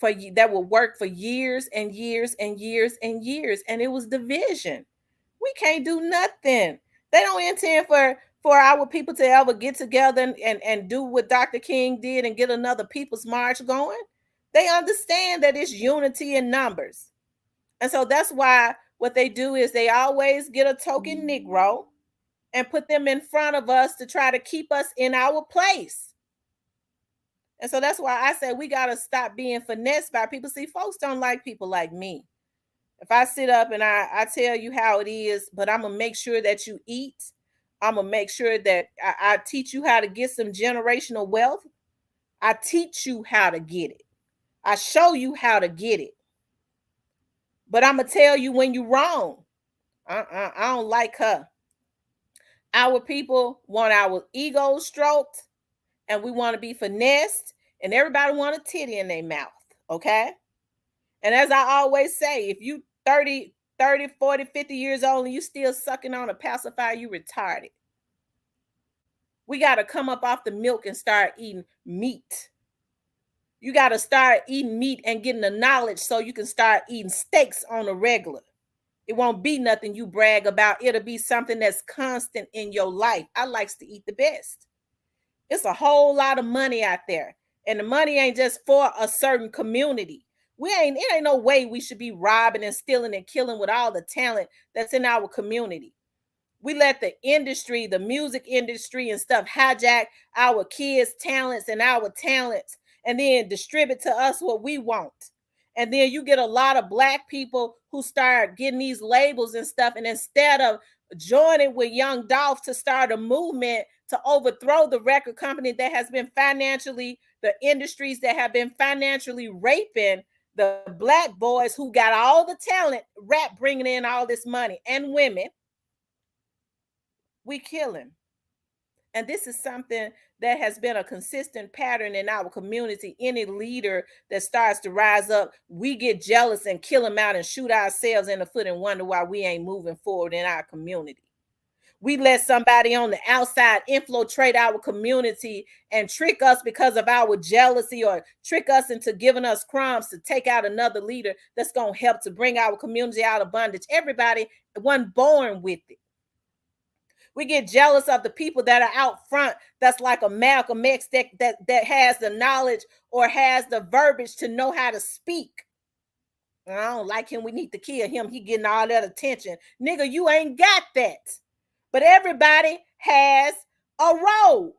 that would work for years and years and years and years. And it was division. We can't do nothing. They don't intend for our people to ever get together and do what Dr. King did and get another People's March going. They understand that it's unity in numbers. And so that's why what they do is they always get a token Negro and put them in front of us to try to keep us in our place. And so that's why I say we got to stop being finessed by people. See, folks don't like people like me. If I sit up and I tell you how it is, but I'm going to make sure that you eat, I'm going to make sure that I teach you how to get some generational wealth. I teach you how to get it. I show you how to get it. But I'm going to tell you when you're wrong. I don't like her. Our people want our egos stroked, and we want to be finessed, and everybody want a titty in their mouth. Okay. And as I always say, if you 40, 50 years old and you still sucking on a pacifier, you retarded. We got to come up off the milk and start eating meat. You got to start eating meat and getting the knowledge so you can start eating steaks on a regular. It won't be nothing you brag about. It'll be something that's constant in your life. I likes to eat the best. It's a whole lot of money out there. And the money ain't just for a certain community. It ain't no way we should be robbing and stealing and killing with all the talent that's in our community. We let the industry, the music industry and stuff hijack our kids' talents and our talents and then distribute to us what we want. And then you get a lot of Black people who start getting these labels and stuff. And instead of joining with Young Dolph to start a movement to overthrow the record company that has been the industries that have been financially raping the Black boys who got all the talent, rap bringing in all this money, and women, we kill him. And this is something that has been a consistent pattern in our community. Any leader that starts to rise up, we get jealous and kill him out and shoot ourselves in the foot and wonder why we ain't moving forward in our community. We let somebody on the outside infiltrate our community and trick us because of our jealousy, or trick us into giving us crumbs to take out another leader that's going to help to bring our community out of bondage. Everybody wasn't born with it. We get jealous of the people that are out front. That's like a Malcolm X that has the knowledge or has the verbiage to know how to speak. And I don't like him. We need to kill him. He getting all that attention. Nigga, you ain't got that. But everybody has a role.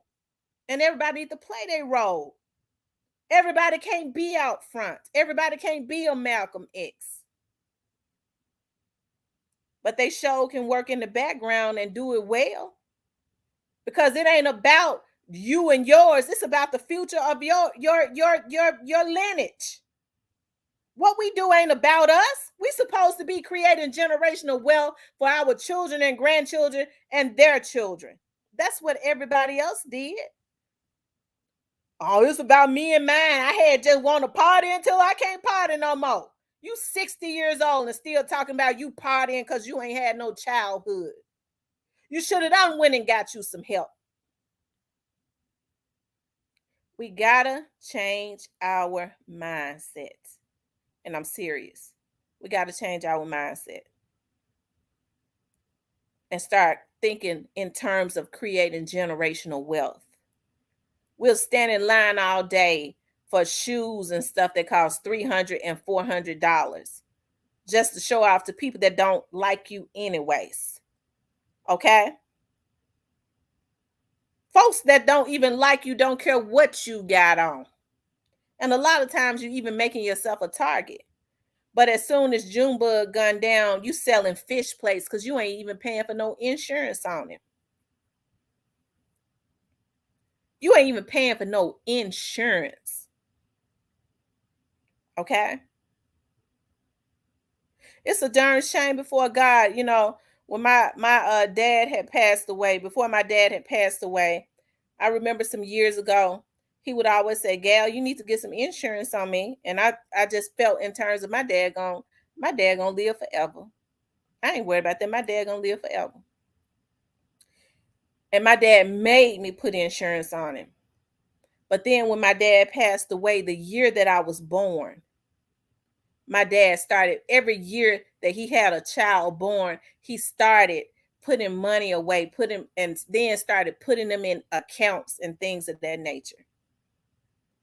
And everybody need to play their role. Everybody can't be out front. Everybody can't be a Malcolm X. But they sure can work in the background and do it well. Because it ain't about you and yours. It's about the future of your lineage. What we do ain't about us. We supposed to be creating generational wealth for our children and grandchildren and their children. That's what everybody else did. Oh, it's about me and mine. I had just want to party until I can't party no more. You 60 years old and still talking about you partying because you ain't had no childhood. You should have done went and got you some help. We gotta change our mindset. And I'm serious. We gotta change our mindset. And start thinking in terms of creating generational wealth. We'll stand in line all day for shoes and stuff that cost $300 and $400 just to show off to people that don't like you anyways. Okay? Folks that don't even like you don't care what you got on. And a lot of times you're even making yourself a target. But as soon as Junebug gunned down, you selling fish plates because you ain't even paying for no insurance on it. You ain't even paying for no insurance. Okay? It's a darn shame before God. You know, when my dad had passed away, before my dad had passed away, I remember some years ago, he would always say, Gal, you need to get some insurance on me. And I just felt in terms of my dad gonna live forever. I ain't worried about that. My dad gonna live forever. And my dad made me put insurance on him. But then when my dad passed away, the year that I was born, my dad started, every year that he had a child born, he started putting money away, and then started putting them in accounts and things of that nature.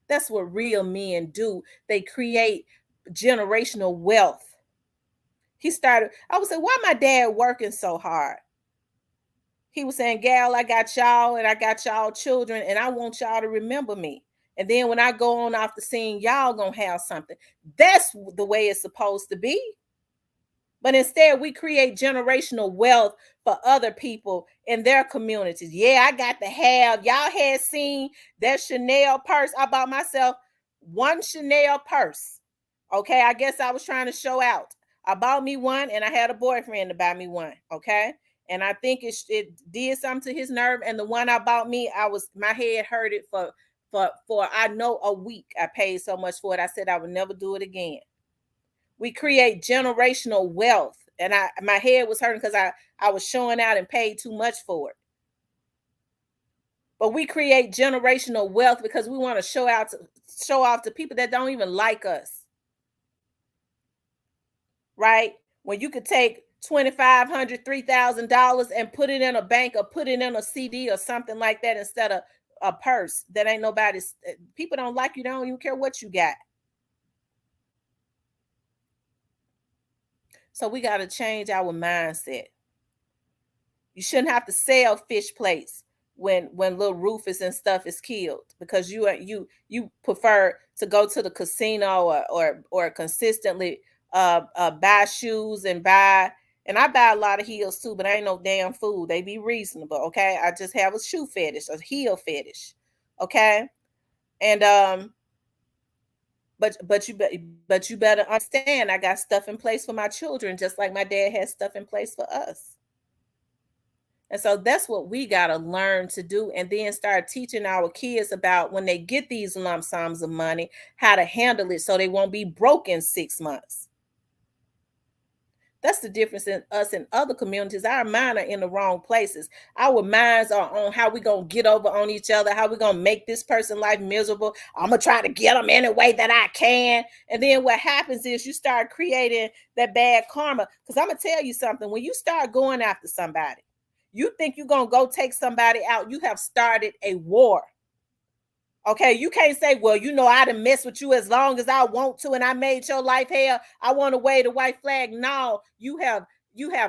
That's what real men do. They create generational wealth. I would say, why my dad working so hard? He was saying, Gal, I got y'all and I got y'all children and I want y'all to remember me. And then when I go on off the scene, y'all gonna have something. That's the way it's supposed to be. But instead, we create generational wealth for other people in their communities. Yeah, I got to have. Y'all had seen that Chanel purse. I bought myself one Chanel purse. Okay, I guess I was trying to show out. I bought me one, and I had a boyfriend to buy me one. Okay. And I think it did something to his nerve. And the one I bought me, my head hurted for I know a week. I paid so much for it. I said I would never do it again. We create generational wealth. And my head was hurting because I was showing out and paid too much for it. But we create generational wealth because we want to show off to people that don't even like us. Right? When you could take $2,500, $3,000 and put it in a bank or put it in a CD or something like that instead of a purse that ain't nobody's. People don't like you. They don't even care what you got. So we got to change our mindset. You shouldn't have to sell fish plates when little Rufus and stuff is killed because you prefer to go to the casino or consistently buy shoes and I buy a lot of heels too, but I ain't no damn fool. They be reasonable, okay? I just have a shoe fetish, a heel fetish, okay? And but you better understand I got stuff in place for my children, just like my dad has stuff in place for us. And so that's what we got to learn to do, and then start teaching our kids about when they get these lump sums of money, how to handle it so they won't be broke in 6 months. That's the difference in us and other communities. Our minds are in the wrong places. Our minds are on how we going to get over on each other, how we going to make this person life miserable. I'm going to try to get them any way that I can. And then what happens is you start creating that bad karma. Because I'm going to tell you something. When you start going after somebody, you think you're going to go take somebody out, you have started a war. Okay, you can't say, well, I done mess with you as long as I want to, and I made your life hell. I want to wave the white flag. No, you have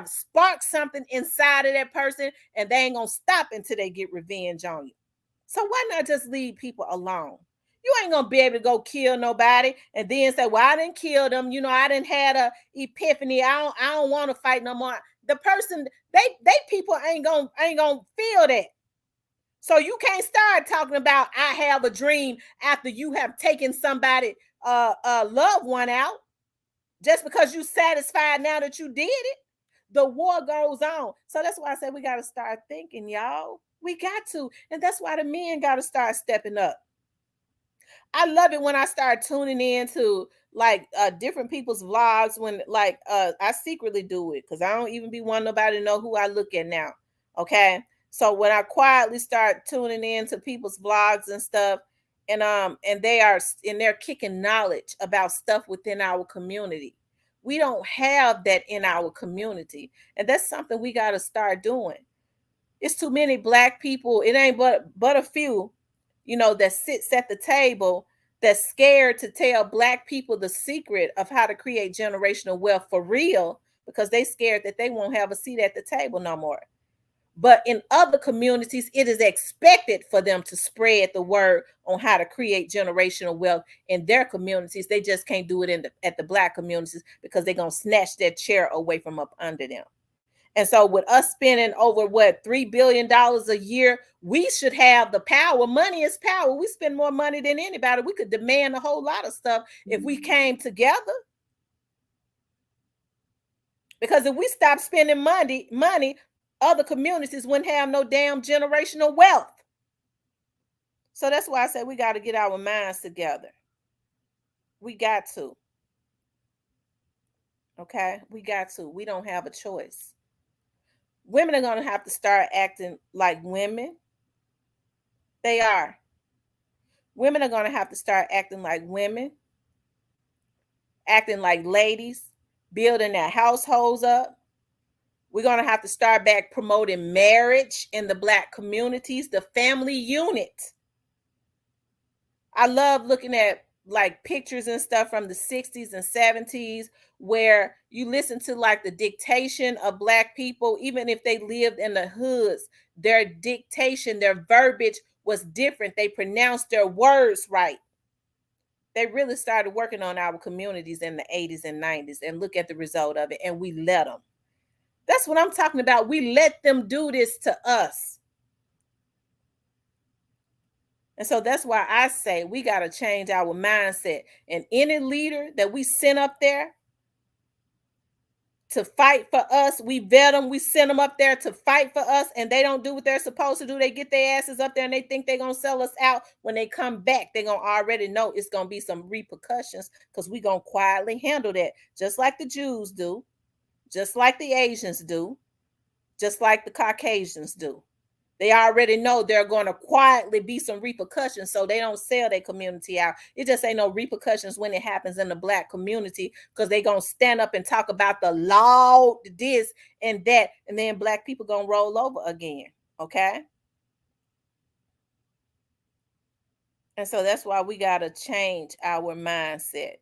sparked something inside of that person, and they ain't gonna stop until they get revenge on you. So why not just leave people alone? You ain't gonna be able to go kill nobody and then say, well, I didn't kill them. I didn't had a epiphany. I don't want to fight no more. The person, they people ain't gonna feel that. So you can't start talking about I have a dream after you have taken somebody loved one out just because you satisfied now that you did it. The war goes on. So that's why I say we got to start thinking, y'all. We got to. And that's why the men got to start stepping up. I love it when I start tuning in to like different people's vlogs when I secretly do it because I don't even be wanting nobody to know who I look at now. Okay. So when I quietly start tuning in to people's vlogs and stuff, and they're kicking knowledge about stuff within our community. We don't have that in our community. And that's something we got to start doing. It's too many Black people. It ain't but a few, that sits at the table that's scared to tell Black people the secret of how to create generational wealth for real because they scared that they won't have a seat at the table no more. But in other communities, it is expected for them to spread the word on how to create generational wealth in their communities. They just can't do it at the Black communities because they're going to snatch that chair away from up under them. And so with us spending over $3 billion a year, we should have the power. Money is power. We spend more money than anybody. We could demand a whole lot of stuff if we came together. Because if we stop spending money, other communities wouldn't have no damn generational wealth. So that's why I say we got to get our minds together. We got to. Okay? We got to. We don't have a choice. Women are going to have to start acting like women. They are. Women are going to have to start acting like women, acting like ladies, building their households up. We're going to have to start back promoting marriage in the Black communities, the family unit. I love looking at like pictures and stuff from the 60s and 70s where you listen to like the dictation of Black people, even if they lived in the hoods, their dictation, their verbiage was different. They pronounced their words right. They really started working on our communities in the 80s and 90s, and look at the result of it. And we let them. That's what I'm talking about. We let them do this to us. And so that's why I say we got to change our mindset. And any leader that we send up there, to fight for us. We vet them. We send them up there to fight for us, and they don't do what they're supposed to do. They get their asses up there and they think they're going to sell us out. When they come back, they're going to already know it's going to be some repercussions because we're going to quietly handle that, just like the Jews do, just like the Asians do, just like the Caucasians do. They already know there are going to quietly be some repercussions, so they don't sell their community out. It just ain't no repercussions when it happens in the Black community, because they going to stand up and talk about the law, this and that, and then Black people going to roll over again, okay? And so that's why we got to change our mindset.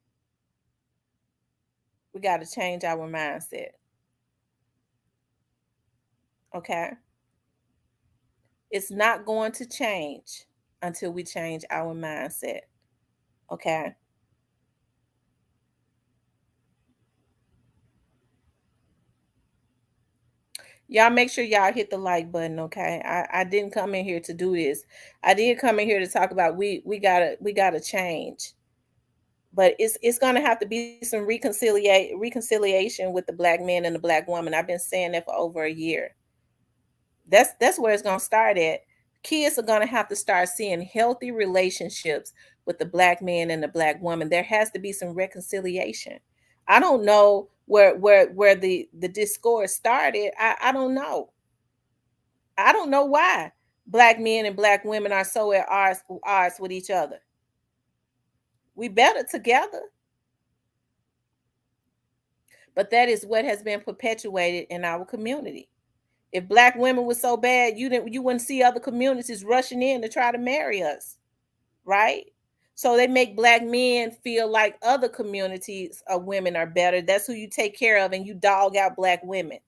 We got to change our mindset, okay? It's not going to change until we change our mindset, okay? Y'all make sure y'all hit the like button, okay? I didn't come in here to do this. I did come in here to talk about we gotta change. But it's gonna have to be some reconciliation with the Black man and the Black woman. I've been saying that for over a year. That's where it's gonna start at. Kids are gonna have to start seeing healthy relationships with the Black man and the Black woman. There has to be some reconciliation. I don't know where the discord started. I don't know. I don't know why Black men and Black women are so at odds with each other. We better together. But that is what has been perpetuated in our community. If Black women were so bad, you wouldn't see other communities rushing in to try to marry us, right? So they make Black men feel like other communities of women are better. That's who you take care of, and you dog out Black women.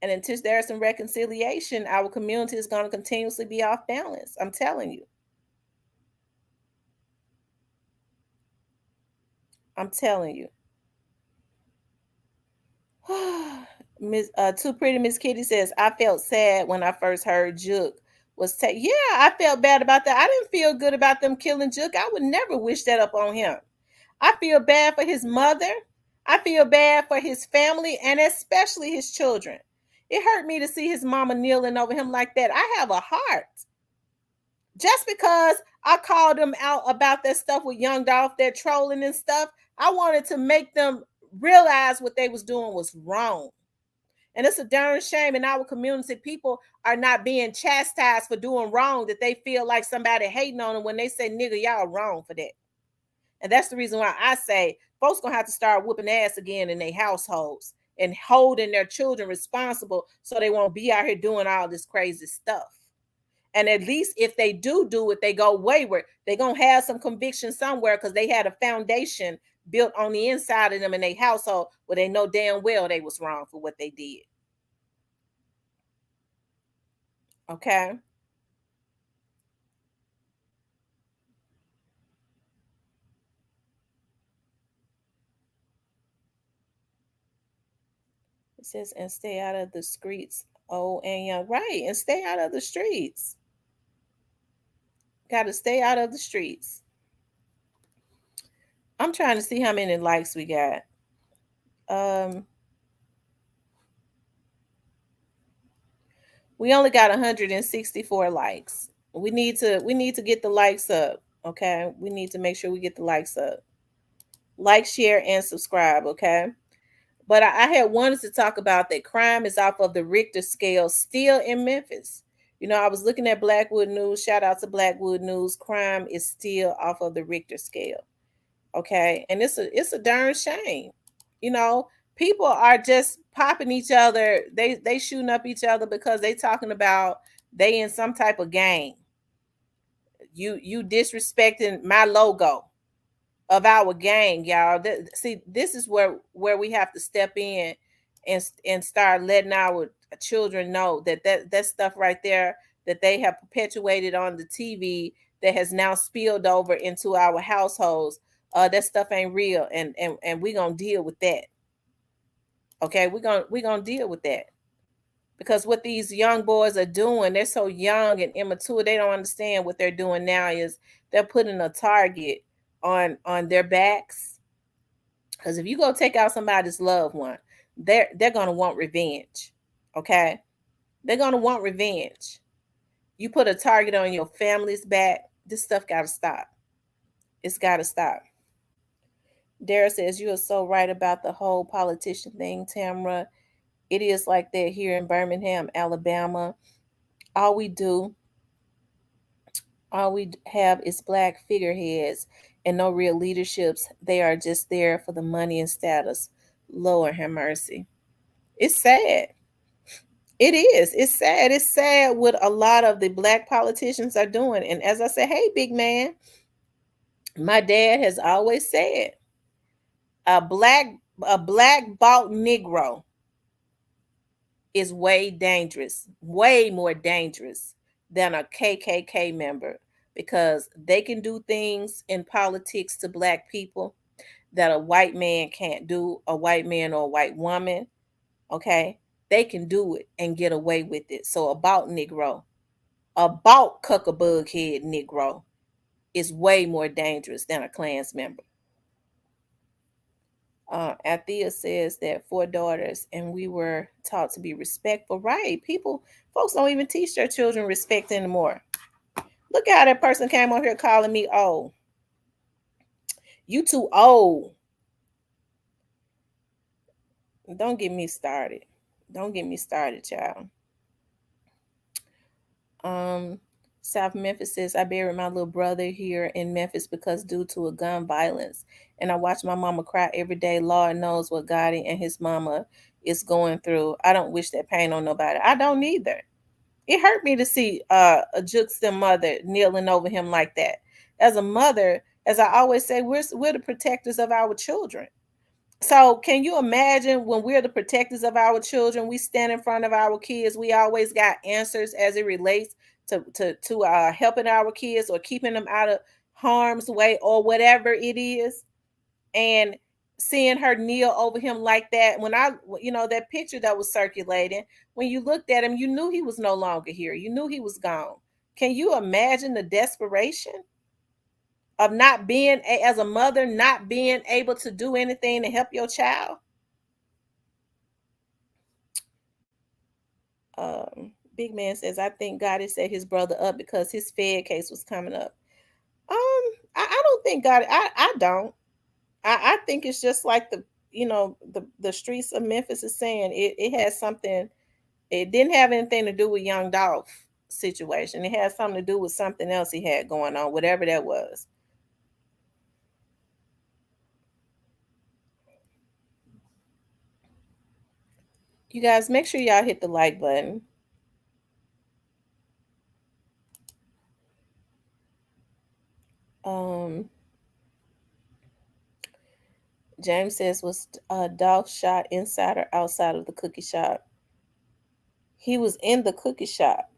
And until there's some reconciliation, our community is going to continuously be off balance. I'm telling you. I'm telling you. Too Pretty Miss Kitty says, I felt sad when I first heard Juk was yeah, I felt bad about that. I didn't feel good about them killing Juk. I would never wish that up on him. I feel bad for his mother. I feel bad for his family, and especially his children. It hurt me to see his mama kneeling over him like that. I have a heart. Just because I called them out about that stuff with Young Dolph, their trolling and stuff, I wanted to make them realize what they was doing was wrong. And it's a darn shame in our community. People are not being chastised for doing wrong, that they feel like somebody hating on them when they say, nigga, y'all wrong for that. And that's the reason why I say folks gonna have to start whooping ass again in their households and holding their children responsible so they won't be out here doing all this crazy stuff. And at least if they do it, they go wayward, they're gonna have some conviction somewhere because they had a foundation built on the inside of them in their household where they know damn well they was wrong for what they did. Okay. It says, and stay out of the streets, old and young. Right. And stay out of the streets. Got to stay out of the streets. I'm trying to see how many likes we got. We only got 164 likes. We need to get the likes up. Okay. We need to make sure we get the likes up. Like, share, and subscribe. Okay. But I had wanted to talk about that crime is off of the Richter scale still in Memphis. You know, I was looking at Blackwood News. Shout out to Blackwood News. Crime is still off of the Richter scale. Okay. And it's a darn shame. You know, people are just popping each other. They shooting up each other because they talking about they in some type of gang. You disrespecting my logo of our gang, y'all. See, this is where we have to step in and start letting our children know that stuff right there that they have perpetuated on the TV that has now spilled over into our households. That stuff ain't real, and we're gonna deal with that. Okay, we're gonna deal with that. Because what these young boys are doing, they're so young and immature, they don't understand what they're doing now is they're putting a target on their backs, Because if you go take out somebody's loved one, they're gonna want revenge. Okay? They're gonna want revenge. You put a target on your family's back. This stuff gotta stop. It's gotta stop. Dara says you are so right about the whole politician thing, Tamra. It is like that here in Birmingham, Alabama. All we do, all we have is black figureheads and no real leaderships. They are just there for the money and status. Lord have mercy. It's sad. It is. It's sad. It's sad what a lot of the black politicians are doing. And as I say, hey, big man, my dad has always said a black a black bought Negro is way more dangerous than a KKK member because they can do things in politics to black people that a white man can't do, a white man or a white woman, okay? They can do it and get away with it. So about Negro, about cuckabug head Negro is way more dangerous than a Klans member. Althea says that 4 daughters, and we were taught to be respectful. Right? Folks don't even teach their children respect anymore. Look how that person came on here calling me old. You too old. Don't get me started. Don't get me started, child. South Memphis says I buried my little brother here in Memphis because due to a gun violence, and I watch my mama cry every day. Lord knows what Gotti and his mama is going through. I don't wish that pain on nobody. I don't either. It hurt me to see a Juk's mother kneeling over him like that. As a mother, as I always say, we're the protectors of our children. So can you imagine when we're the protectors of our children, we stand in front of our kids, we always got answers as it relates to helping our kids or keeping them out of harm's way or whatever it is. And seeing her kneel over him like that, that picture that was circulating, when you looked at him, you knew he was no longer here. You knew he was gone. Can you imagine the desperation of not being as a mother, not being able to do anything to help your child? Big man says, I think God has set his brother up because his Fed case was coming up. I don't think God, I don't. I think it's just like the streets of Memphis is saying it has something, it didn't have anything to do with Young Dolph situation. It had something to do with something else he had going on, whatever that was. You guys make sure y'all hit the like button. James says, was Dolph shot inside or outside of the cookie shop? He was in the cookie shop.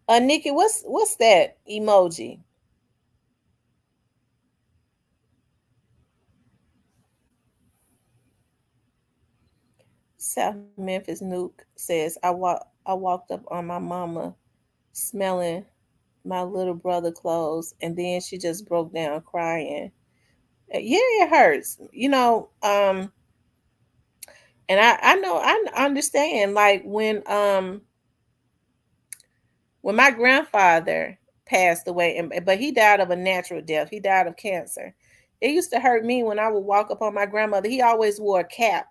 Nikki, what's that emoji? South Memphis Nuke says, I walked up on my mama smelling my little brother clothes, and then she just broke down crying. Yeah, it hurts. And I know I understand, like when my grandfather passed away, but he died of a natural death. He died of cancer. It used to hurt me when I would walk up on my grandmother. He always wore a cap.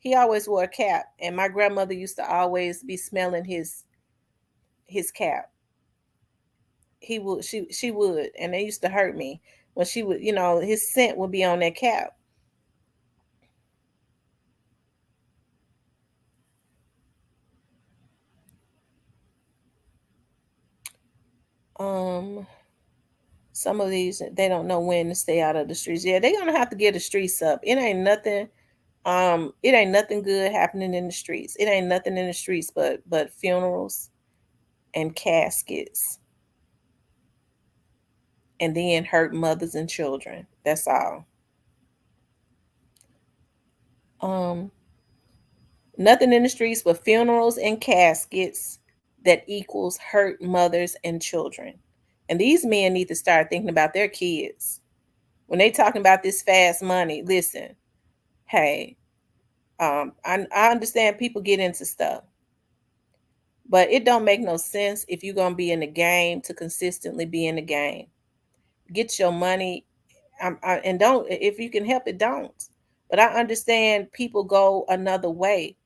And my grandmother used to always be smelling his cap. She would, and it used to hurt me when she would, his scent would be on that cap. Some of these, they don't know when to stay out of the streets. Yeah, they're gonna have to get the streets up. It ain't nothing good happening in the streets. It ain't nothing in the streets but funerals and caskets, and then hurt mothers and children. That's all. Nothing in the streets but funerals and caskets, that equals hurt mothers and children. And these men need to start thinking about their kids. When they talking about this fast money, listen, hey, I understand people get into stuff, but it don't make no sense if you're gonna be in the game to consistently be in the game. Get your money, and don't, if you can help it, don't. But I understand people go another way.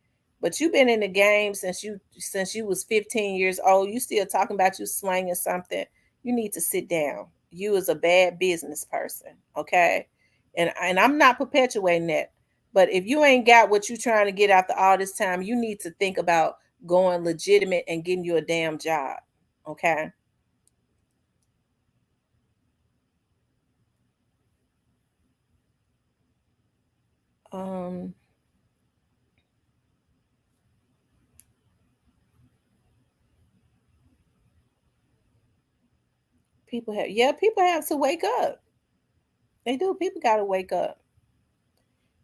But you've been in the game since you was 15 years old. You still talking about you slanging something. You need to sit down. You is a bad business person, okay? And I'm not perpetuating that. But if you ain't got what you trying to get after all this time, you need to think about going legitimate and getting you a damn job, okay? Um, people have to wake up. They do. People got to wake up.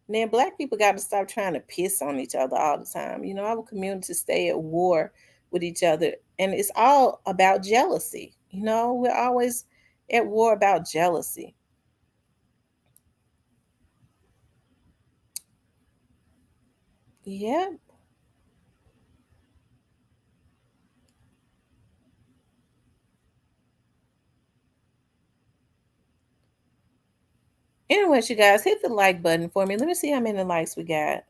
And then black people got to stop trying to piss on each other all the time. Our community stay at war with each other, and it's all about jealousy. We're always at war about jealousy. Yeah. Anyways, you guys, hit the like button for me. Let me see how many likes we got.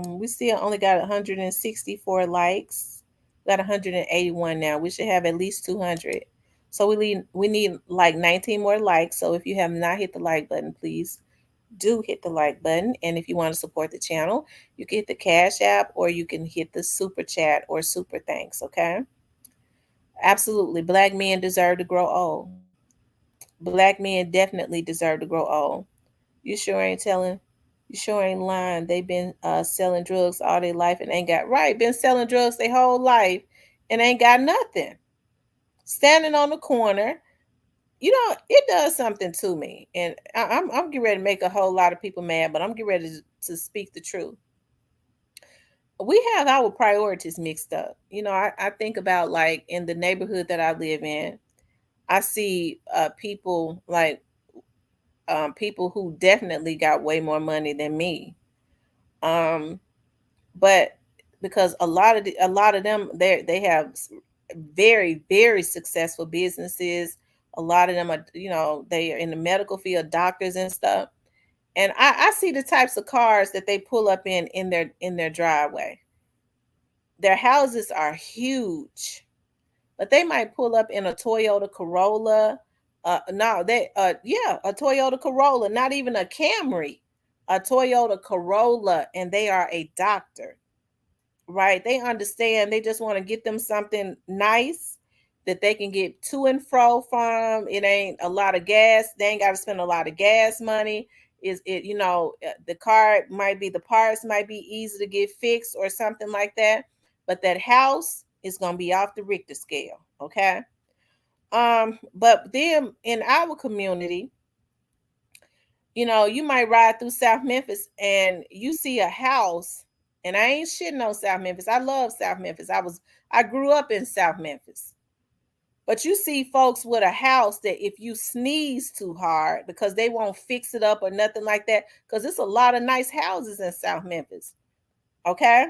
We still only got 164 likes. We got 181 now. We should have at least 200. So we need like 19 more likes. So if you have not hit the like button, please do hit the like button. And if you want to support the channel, you can hit the Cash App, or you can hit the super chat or super thanks. Okay. Absolutely. Black men deserve to grow old. Black men definitely deserve to grow old. You sure ain't telling. You sure ain't lying. They've been selling drugs all their life and ain't got right. Been selling drugs their whole life and ain't got nothing. Standing on the corner, it does something to me. And I'm getting ready to make a whole lot of people mad, but I'm getting ready to speak the truth. We have our priorities mixed up. I think about, like, in the neighborhood that I live in, I see people, like, people who definitely got way more money than me. Um, but because a lot of them, they have very, very successful businesses. A lot of them are, they are in the medical field, doctors and stuff. And I see the types of cars that they pull up in their driveway. Their houses are huge, but they might pull up in a Toyota Corolla. No, yeah, a Toyota Corolla, not even a Camry, a Toyota Corolla, and they are a doctor, right? They understand. They just want to get them something nice that they can get to and fro from. It ain't a lot of gas. They ain't got to spend a lot of gas money. Is it, the car might be, the parts might be easy to get fixed or something like that. But that house is gonna be off the Richter scale. Okay. But then in our community, you might ride through South Memphis and you see a house, and I ain't shitting on South Memphis. I love South Memphis. I grew up in South Memphis. But you see folks with a house that if you sneeze too hard, because they won't fix it up or nothing like that, because it's a lot of nice houses in South Memphis. Okay.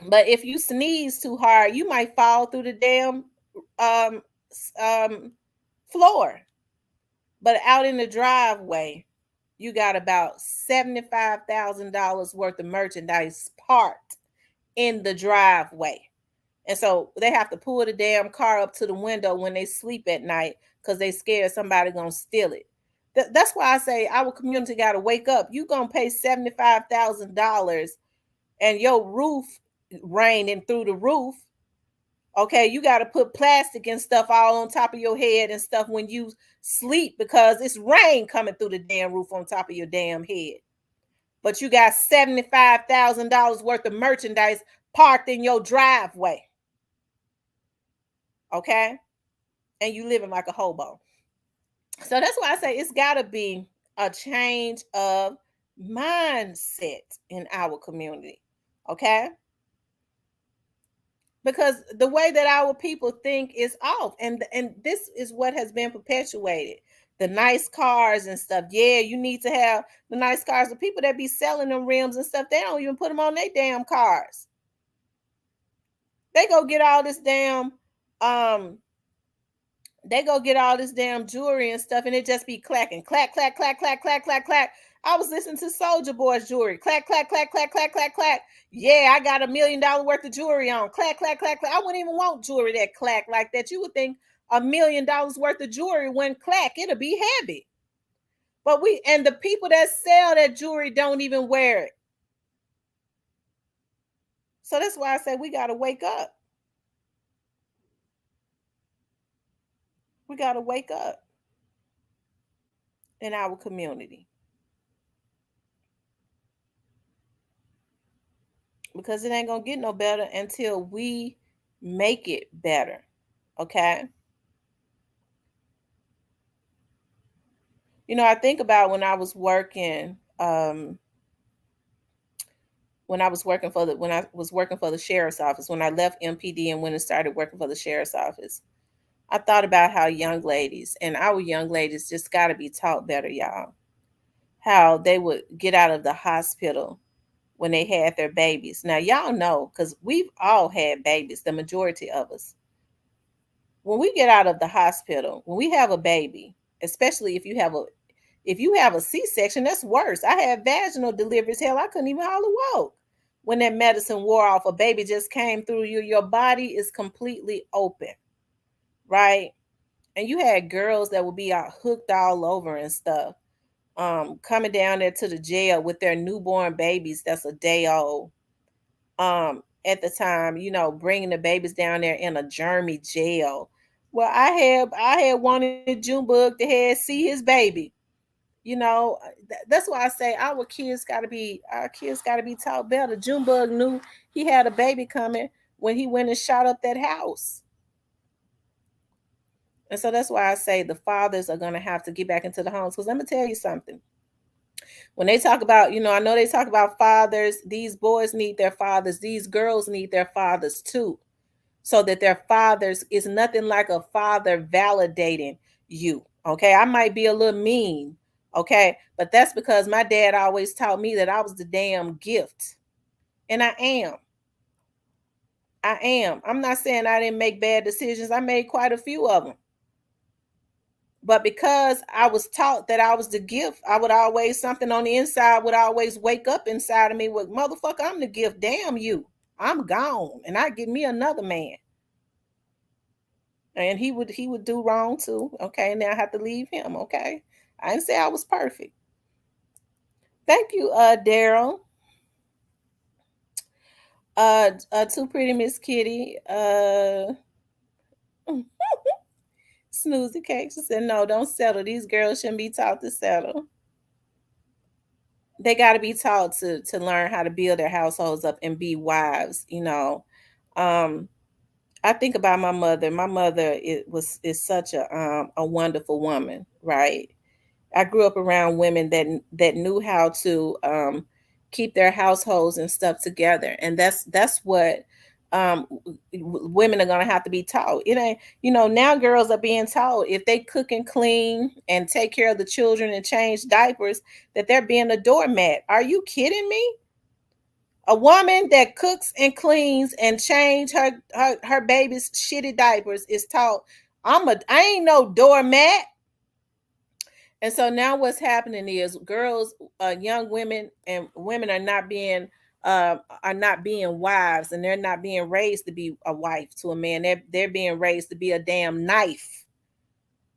But if you sneeze too hard, you might fall through the damn um, floor. But out in the driveway, you got about $75,000 worth of merchandise parked in the driveway. And so they have to pull the damn car up to the window when they sleep at night because they scared somebody gonna steal it. That's why I say our community got to wake up. You gonna pay $75,000 and your roof raining through the roof. Okay, you got to put plastic and stuff all on top of your head and stuff when you sleep because it's rain coming through the damn roof on top of your damn head. But you got $75,000 worth of merchandise parked in your driveway. Okay, and you living like a hobo. So that's why I say it's got to be a change of mindset in our community. Okay. because the way that our people think is off, and this is what has been perpetuated. The nice cars and stuff. Yeah, you need to have the nice cars. The people that be selling them rims and stuff, they don't even put them on their damn cars. They go get all this damn um they go get all this damn jewelry and stuff, and it just be clacking, clack, clack, clack, clack, clack, clack, clack. I was listening to Soldier Boy's jewelry, clack, clack, clack, clack, clack, clack, clack. Yeah, I got $1 million worth of jewelry on, clack, clack, clack, clack. I wouldn't even want jewelry that clack like that. You would think $1 million worth of jewelry wouldn't clack; it'll be heavy. But the people that sell that jewelry don't even wear it. So that's why I say we got to wake up. We got to wake up in our community, because it ain't gonna get no better until we make it better. Okay. I think about when I was working for the sheriff's office, when I left MPD and went and started working for the sheriff's office. I thought about how young ladies, and our young ladies, just got to be taught better, y'all. How they would get out of the hospital when they had their babies. Now, y'all know, because we've all had babies, the majority of us. When we get out of the hospital, when we have a baby, especially if you have a C-section, that's worse. I had vaginal deliveries. Hell, I couldn't even hardly walk. When that medicine wore off, a baby just came through you. Your body is completely open, right? And you had girls that would be out hooked all over and stuff, coming down there to the jail with their newborn babies that's a day old. At the time, bringing the babies down there in a germy jail. Well, I had wanted Junebug to have see his baby. That's why I say our kids got to be taught better. Junebug knew he had a baby coming when he went and shot up that house. And so that's why I say the fathers are going to have to get back into the homes. Because let me tell you something. When they talk about, I know they talk about fathers, these boys need their fathers, these girls need their fathers too. So that their fathers is nothing like a father validating you. Okay. I might be a little mean. Okay. But that's because my dad always taught me that I was the damn gift. And I am. I am. I'm not saying I didn't make bad decisions. I made quite a few of them. But because I was taught that I was the gift, I would always, something on the inside would always wake up inside of me with, motherfucker, I'm the gift. Damn you. I'm gone. And I get me another man. And he would do wrong too. Okay. Now I have to leave him. Okay. I didn't say I was perfect. Thank you, Daryl. Too pretty Miss Kitty. Snoozy Cake. She said, no, don't settle. These girls shouldn't be taught to settle. They got to be taught to learn how to build their households up and be wives. um I think about my mother. My mother is such a wonderful woman, right? I grew up around women that knew how to keep their households and stuff together, and that's what women are gonna have to be taught. It ain't, now girls are being taught if they cook and clean and take care of the children and change diapers, that they're being a doormat. Are you kidding me? A woman that cooks and cleans and change her baby's shitty diapers is taught, I ain't no doormat. And so now what's happening is girls, young women and women are not being wives, and they're not being raised to be a wife to a man. They're being raised to be a damn knife.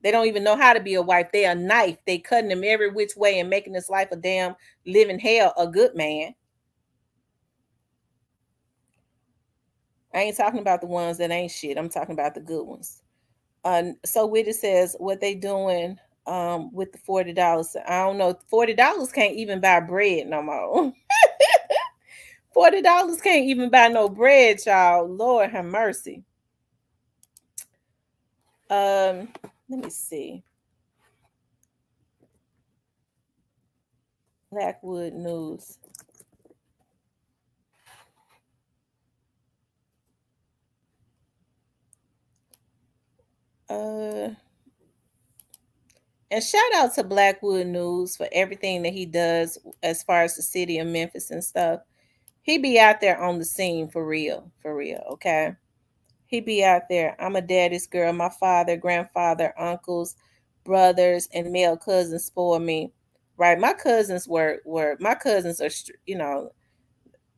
They don't even know how to be a wife. They a knife. They cutting them every which way and making this life a damn living hell. A good man. I ain't talking about the ones that ain't shit. I'm talking about the good ones. So Witty says, what they doing with the $40? I don't know. $40 can't even buy bread no more. $40 can't even buy no bread, y'all. Lord have mercy. Let me see. Blackwood News. And shout out to Blackwood News for everything that he does as far as the city of Memphis and stuff. He be out there on the scene for real, okay? He be out there. I'm a daddy's girl. My father, grandfather, uncles, brothers, and male cousins spoil me. Right? My cousins were my cousins are, you know,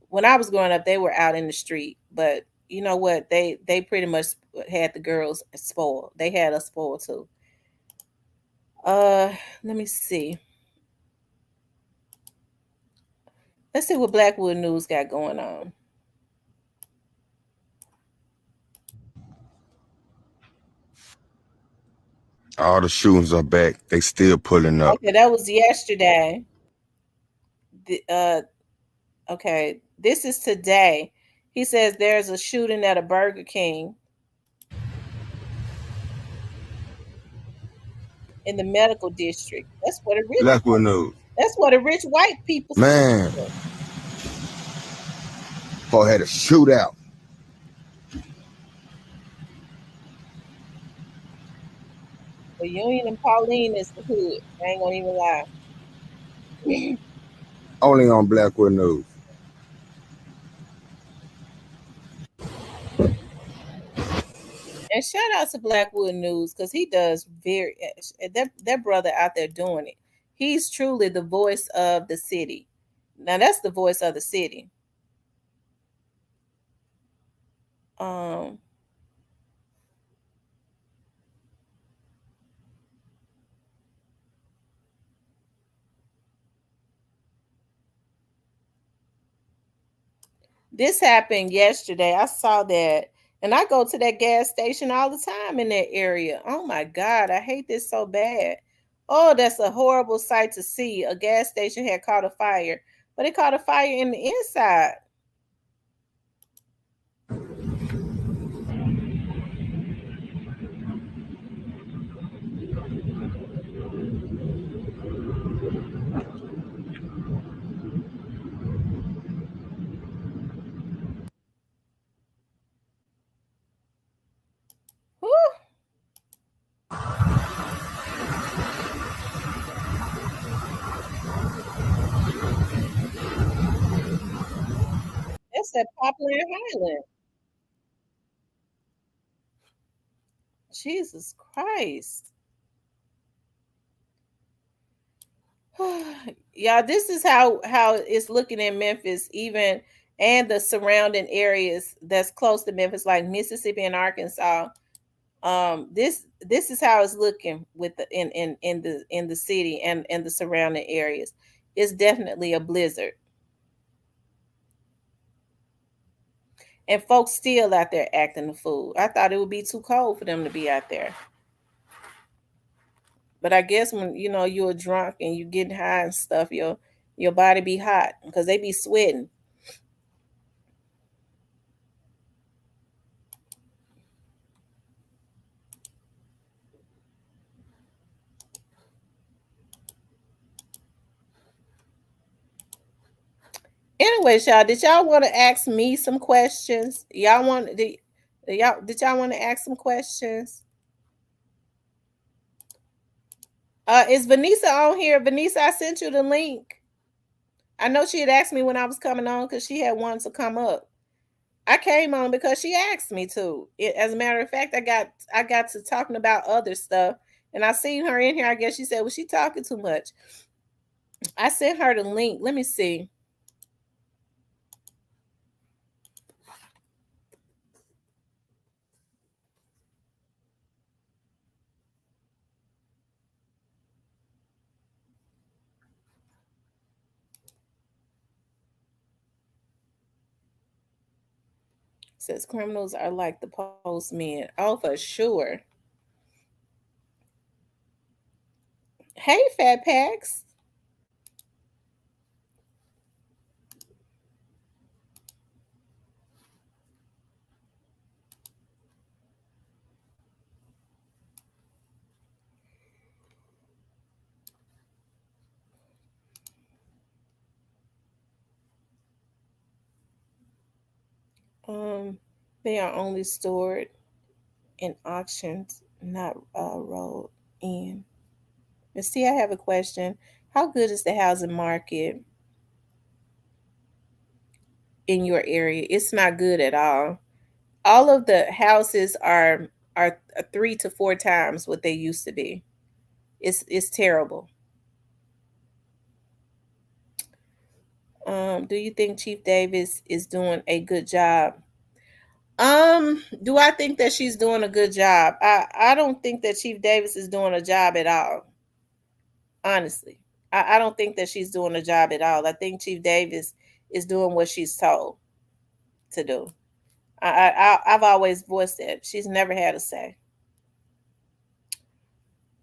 when I was growing up, they were out in the street, but you know what? They pretty much had the girls spoiled. They had us spoiled too. Uh, let me see. Let's see what Blackwood News got going on. All the shootings are back. They still pulling up. Okay, that was yesterday. The, okay, this is today. He says there's a shooting at a Burger King in the medical district. Blackwood News. That's where the rich white people Man, stay. Paul had a shootout. The Union and Pauline is the hood. I ain't gonna even lie. Only on Blackwood News. And shout out to Blackwood News because he does that brother out there doing it. He's truly the voice of the city. Now that's the voice of the city. Um, this happened yesterday. I saw that, and I go to that gas station all the time in that area. Oh my God, I hate this so bad. Oh, that's a horrible sight to see. A gas station had caught a fire, but it caught a fire in the inside. Whew, that's that Poplar Highland. Jesus Christ. Yeah, this is how it's looking in Memphis, even and the surrounding areas that's close to Memphis, like Mississippi and Arkansas. This is how it's looking with the in the city and the surrounding areas. It's definitely a blizzard, and folks still out there acting the fool. I thought it would be too cold for them to be out there, but I guess when you're drunk and you getting high and stuff, your body be hot because they be sweating. Anyways, y'all, did y'all want to ask me some questions? Did y'all want to ask some questions? Is Vanessa on here? Vanessa, I sent you the link. I know she had asked me when I was coming on because she had wanted to come up. I came on because she asked me to. As a matter of fact, I got to talking about other stuff, and I seen her in here. I guess she said, "Was she talking too much?" I sent her the link. Let me see. Says criminals are like the postmen. Oh, for sure. Hey, Fat Packs. Um, they are only stored in auctions, not rolled in. And see, I have a question. How good is the housing market in your area? It's not good at all. All of the houses are 3 to 4 times what they used to be. It's terrible. Do you think Chief Davis is doing a good job? Do I think that she's doing a good job? I don't think that Chief Davis is doing a job at all. Honestly, I don't think that she's doing a job at all. I think Chief Davis is doing what she's told to do. I've always voiced that. She's never had a say.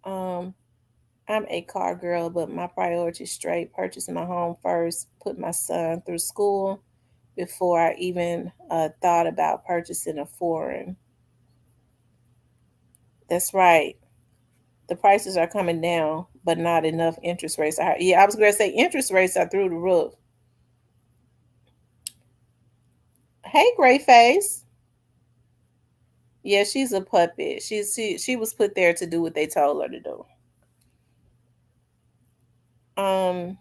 Um, I'm a car girl, but my priority is straight purchasing my home first, put my son through school before I even thought about purchasing a foreign. That's right. The prices are coming down, but not enough. Interest rates are high. Yeah, I was going to say interest rates are through the roof. Hey, Gray Face. Yeah, she's a puppet. She was put there to do what they told her to do. Um,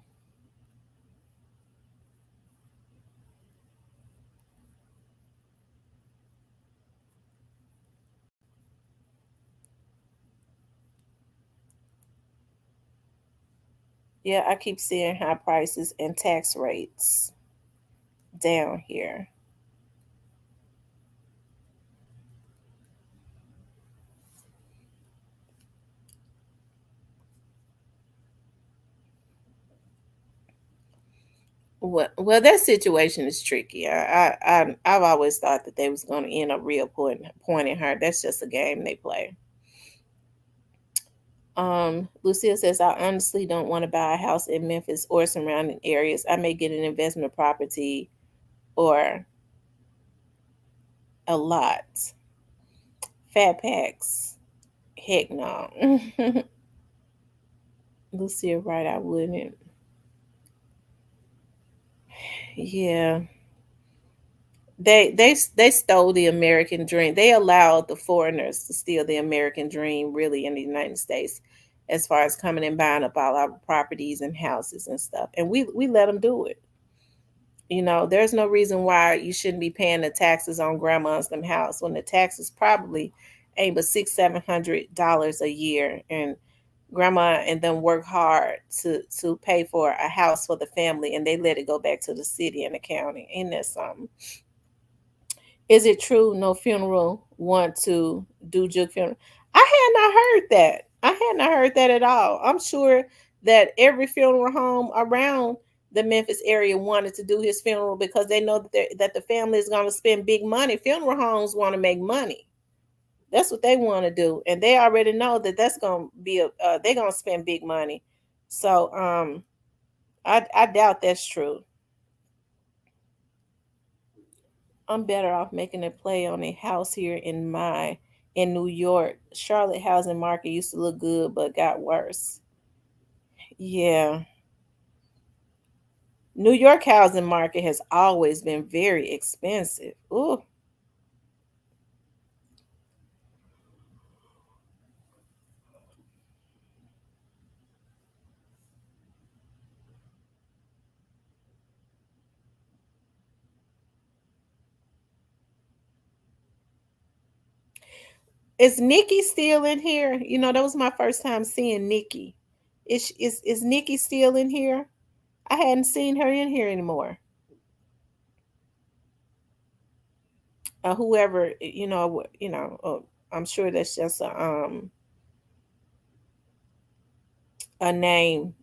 yeah, I keep seeing high prices and tax rates down here. Well, that situation is tricky. I've always thought that they was going to end up real pointing her. That's just a game they play. Lucille says, I honestly don't want to buy a house in Memphis or surrounding areas. I may get an investment property or a lot. Fat packs. Heck no. Lucille, right? I wouldn't. Yeah. They stole the American dream. They allowed the foreigners to steal the American dream really in the United States as far as coming and buying up all our properties and houses and stuff. And we let them do it. There's no reason why you shouldn't be paying the taxes on grandma's them house when the taxes probably ain't but $600-700 a year, and grandma and them work hard to pay for a house for the family, and they let it go back to the city and the county. Ain't that something? Is it true no funeral want to do Juk funeral? I had not heard that. I had not heard that at all. I'm sure that every funeral home around the Memphis area wanted to do his funeral because they know that the family is going to spend big money. Funeral homes want to make money. That's what they want to do, and they already know that that's going to be they're going to spend big money. So I doubt that's true. I'm better off making a play on a house here in New York. Charlotte housing market used to look good but got worse. Yeah. New York housing market has always been very expensive. Ooh. Is Nikki still in here? That was my first time seeing Nikki. Is Nikki still in here? I hadn't seen her in here anymore. Whoever, I'm sure that's just a name,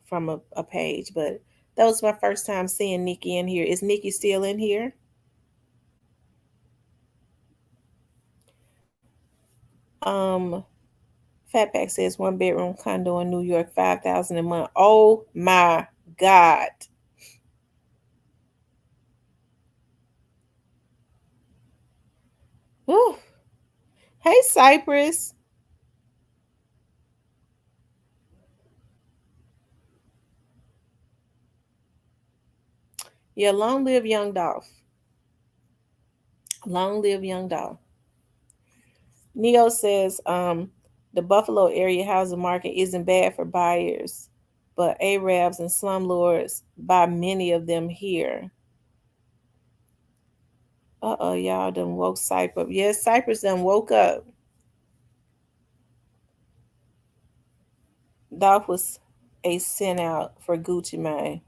from a page. But that was my first time seeing Nikki in here. Is Nikki still in here? Um, Fatback says 1 bedroom condo in New York, 5,000 a month. Oh my God. Whew. Hey Cypress. Yeah, long live young Dolph. Long live young Dolph. Neo says, The Buffalo area housing market isn't bad for buyers, but Arabs and slumlords buy many of them here. Y'all done woke Cypress up. Yes, Cypress done woke up. Dolph was a sent out for Gucci Mane.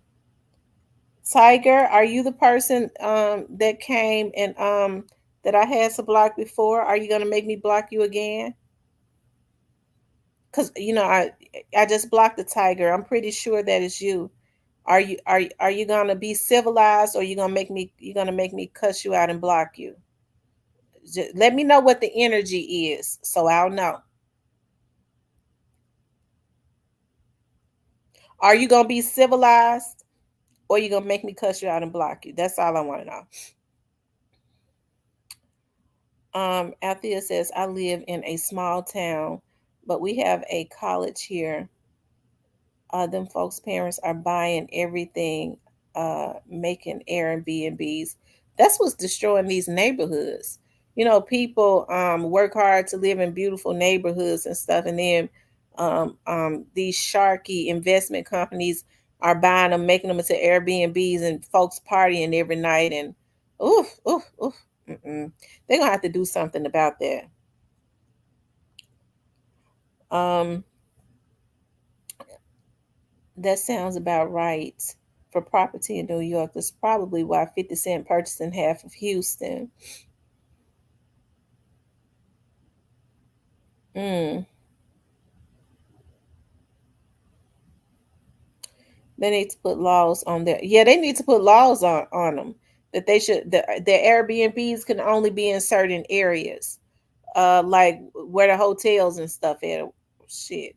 Tiger, are you the person that came and that I had to block before? Are you gonna make me block you again? Cause I just blocked the Tiger. I'm pretty sure that is you. Are you gonna be civilized, or you gonna make me cuss you out and block you? Just let me know what the energy is, so I'll know. Are you gonna be civilized, or you gonna make me cuss you out and block you? That's all I want to know. Althea says, I live in a small town, but we have a college here. Them folks' parents are buying everything, making Airbnbs. That's what's destroying these neighborhoods. People work hard to live in beautiful neighborhoods and stuff, and then these sharky investment companies are buying them, making them into Airbnbs, and folks partying every night. And oof, oof, oof. They're gonna have to do something about that. Um, that sounds about right. For property in New York, that's probably why 50 Cent purchasing half of Houston. Mm. They need to put laws on there. Yeah, they need to put laws on them that they should the Airbnbs can only be in certain areas, like where the hotels and stuff at. Shit.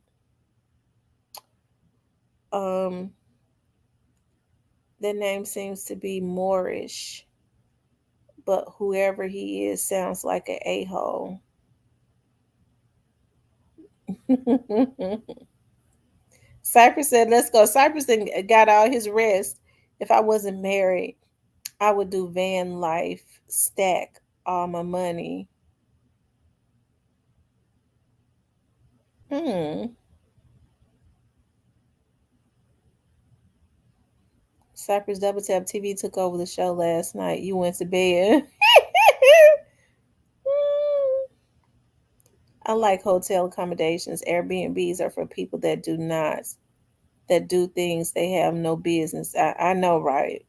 Um, their name seems to be Moorish, but whoever he is sounds like an a-hole. Cypress said, "Let's go." Cypress got all his rest. If I wasn't married, I would do van life, stack all my money. Hmm. Cypress Double Tap TV took over the show last night. You went to bed. I like hotel accommodations. Airbnbs are for people that do not, that do things they have no business. I know, right?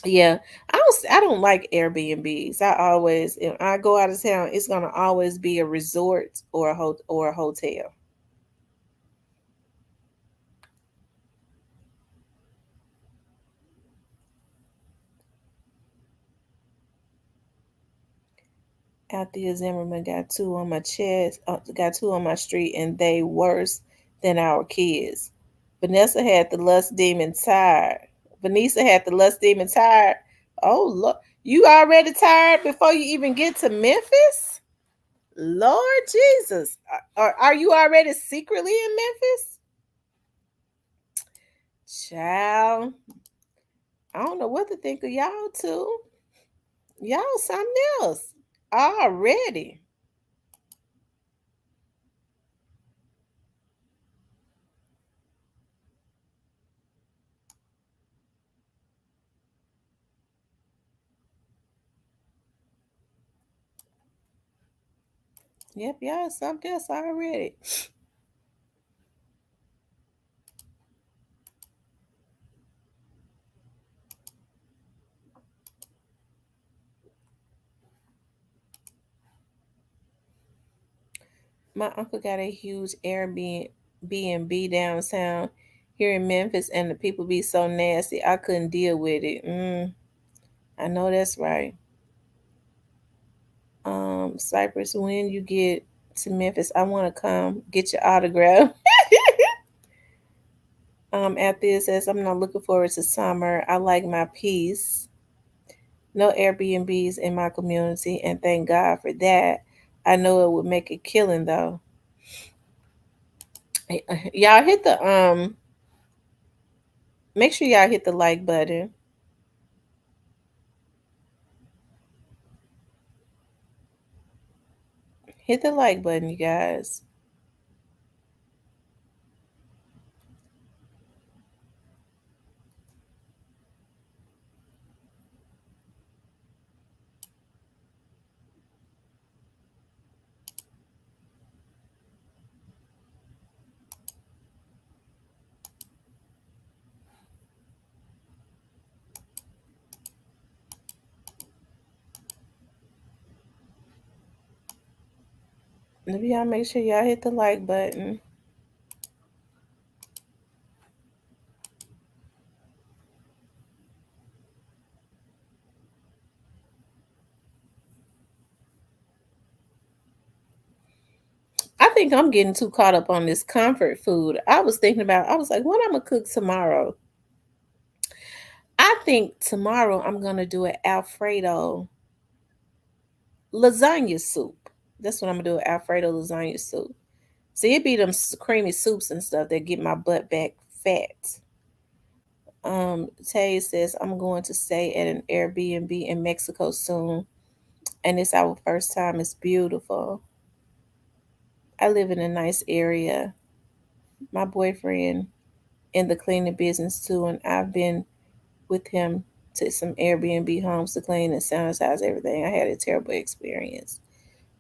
Yeah, I don't like Airbnbs. I always, if I go out of town, it's gonna always be a resort or a hotel. Althea Zimmerman got two on my chest, got two on my street, and they worse than our kids. Vanessa had the lust demon tired. Vanessa had the lust demon tired. Oh look, you already tired before you even get to Memphis? Lord Jesus, are you already secretly in Memphis? Child, I don't know what to think of y'all two. Y'all something else already. Yep, y'all something else already. My uncle got a huge Airbnb downtown here in Memphis, and the people be so nasty. I couldn't deal with it. I know that's right. Cypress, when you get to Memphis, I want to come get your autograph. After it says, I'm not looking forward to summer. I like my peace. No Airbnbs in my community, and thank God for that. I know it would make a killing though. Y'all hit the make sure y'all hit the like button. Hit the like button, you guys. If y'all make sure y'all hit the like button. I think I'm getting too caught up on this comfort food. I was like, what I'm gonna cook tomorrow? I think tomorrow I'm gonna do an Alfredo lasagna soup. That's what I'm gonna do, an Alfredo lasagna soup. See, it be them creamy soups and stuff that get my butt back fat. Tay says I'm going to stay at an Airbnb in Mexico soon, and it's our first time. It's beautiful. I live in a nice area. My boyfriend in the cleaning business too, and I've been with him to some Airbnb homes to clean and sanitize everything. I had a terrible experience.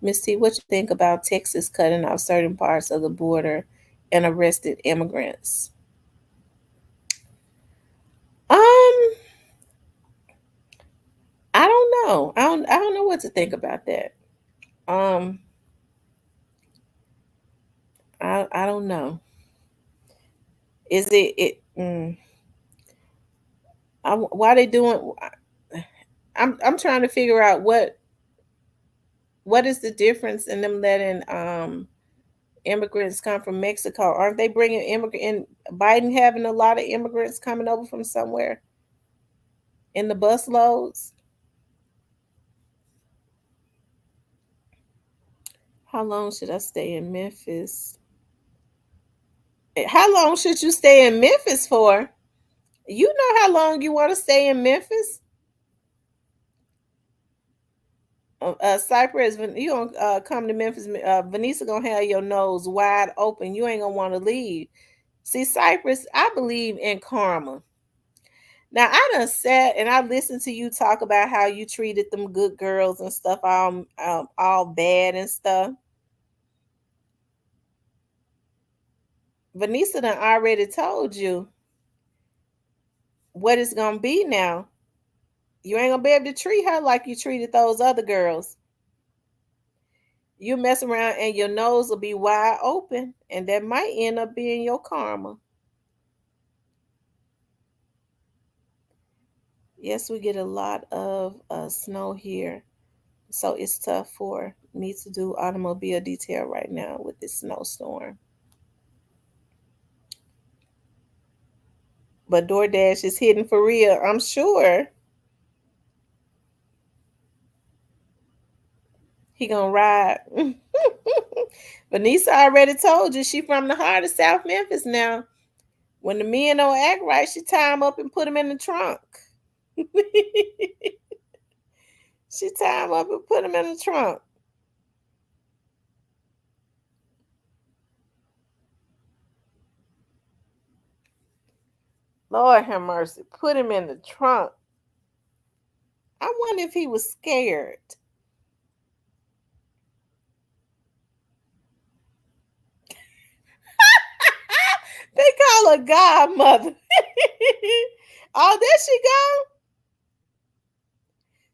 Miss T, what you think about Texas cutting off certain parts of the border and arrested immigrants? Um, I don't know. I don't know what to think about that. Um, I don't know. Is why they doing? I'm trying to figure out what is the difference in them letting immigrants come from Mexico? Aren't they bringing immigrant? In Biden having a lot of immigrants coming over from somewhere in the bus loads? How long should I stay in Memphis? How long should you stay in Memphis for? You know how long you want to stay in Memphis? Cypress, when you gonna come to Memphis, Vanessa gonna have your nose wide open. You ain't gonna want to leave. See, Cypress, I believe in karma. Now I done sat and I listened to you talk about how you treated them good girls and stuff, all bad and stuff. Vanessa done already told you what it's gonna be now. You ain't gonna be able to treat her like you treated those other girls. You mess around and your nose will be wide open, and that might end up being your karma. Yes, we get a lot of snow here, so it's tough for me to do automobile detail right now with this snowstorm. But DoorDash is hidden for real, I'm sure. He gonna ride. Vanessa already told you she from the heart of South Memphis now. When the men don't act right, she tie him up and put him in the trunk. She tie him up and put him in the trunk. Lord have mercy. Put him in the trunk. I wonder if he was scared. They call her godmother. Oh, there she go.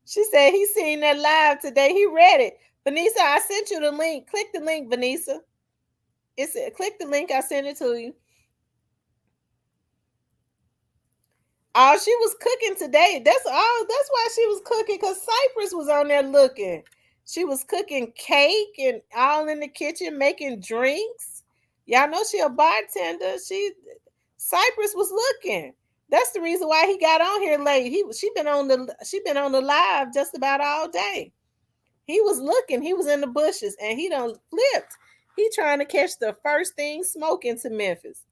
She said he seen that live today. He read it. Vanessa, I sent you the link. Click the link, Vanessa. Click the link. I sent it to you. Oh, she was cooking today. That's all. That's why she was cooking, because Cypress was on there looking. She was cooking cake and all in the kitchen making drinks. Y'all know she a bartender. Cypress was looking. That's the reason why he got on here late. She been on the live just about all day. He was looking. He was in the bushes and he done flipped. He trying to catch the first thing smoking to Memphis.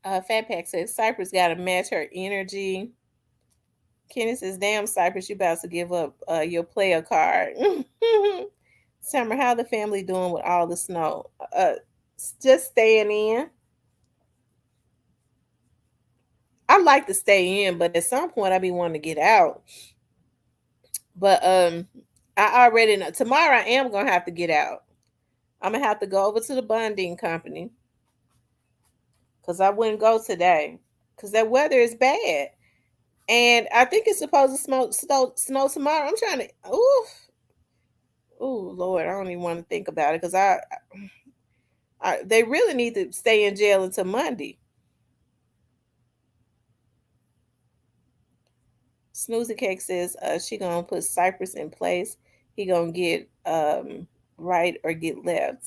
Fat Pack says Cypress got to match her energy. Kenny says, "Damn, Cypress, you about to give up your player card." Summer, how the family doing with all the snow? Just staying in. I like to stay in, but at some point I be wanting to get out. But I already know tomorrow I am gonna have to get out. I'm gonna have to go over to the bonding company because I wouldn't go today because that weather is bad, and I think it's supposed to snow tomorrow. I'm trying to. Ooh, Lord, I don't even want to think about it because they really need to stay in jail until Monday. Snoozy Cake says she gonna put Cypress in place. He gonna get right or get left.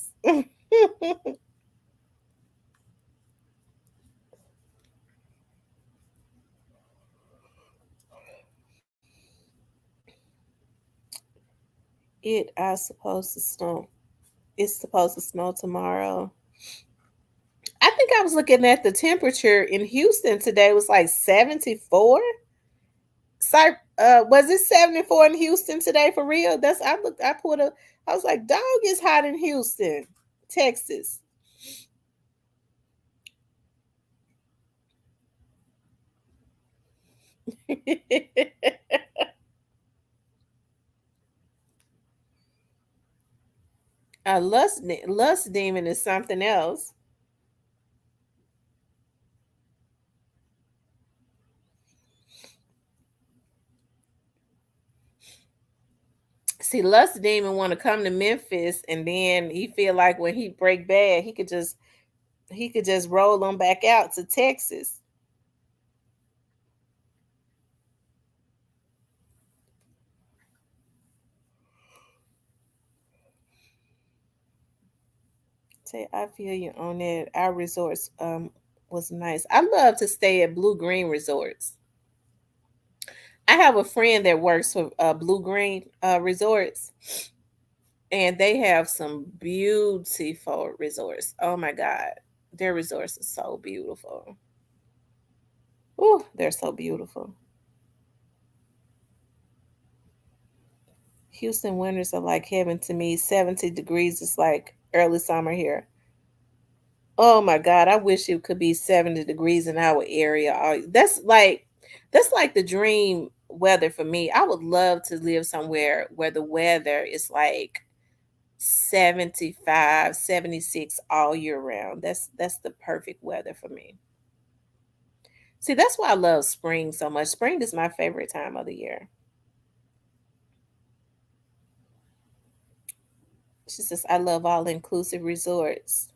It I supposed to snow. It's supposed to snow tomorrow. I think I was looking at the temperature in Houston today was like 74. Was it 74 in Houston today for real? That's I looked. I was like, dog, it's hot in Houston, Texas. A lust demon is something else. See, lust demon want to come to Memphis, and then he feel like when he break bad, he could just roll them back out to Texas. Say, I feel you on that. Our resorts was nice. I love to stay at Blue Green Resorts. I have a friend that works for Blue Green Resorts, and they have some beautiful resorts. Oh my God, their resorts are so beautiful. Oh, they're so beautiful. Houston winters are like heaven to me. 70 degrees is like early summer here. Oh my God, I wish it could be 70 degrees in our area. That's like the dream weather for me. I would love to live somewhere where the weather is like 75, 76 all year round. That's the perfect weather for me. See, that's why I love spring so much. Spring is my favorite time of the year. She says, I love all inclusive resorts.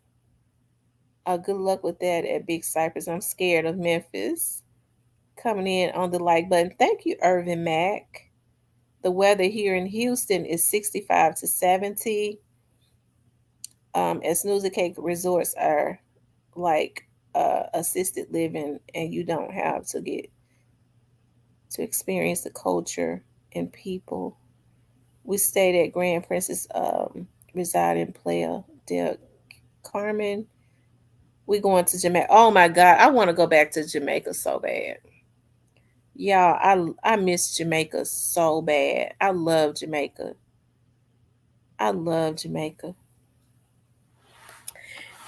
Good luck with that at Big Cypress. I'm scared of Memphis. Coming in on the like button. Thank you, Irvin Mack. The weather here in Houston is 65 to 70. At Snoozer Cake resorts are like assisted living, and you don't have to get to experience the culture and people. We stayed at Grand Princess, reside in Playa del Carmen. We going to Jamaica. Oh my God, I want to go back to Jamaica so bad. Yeah, I miss Jamaica so bad. I love Jamaica. I love Jamaica.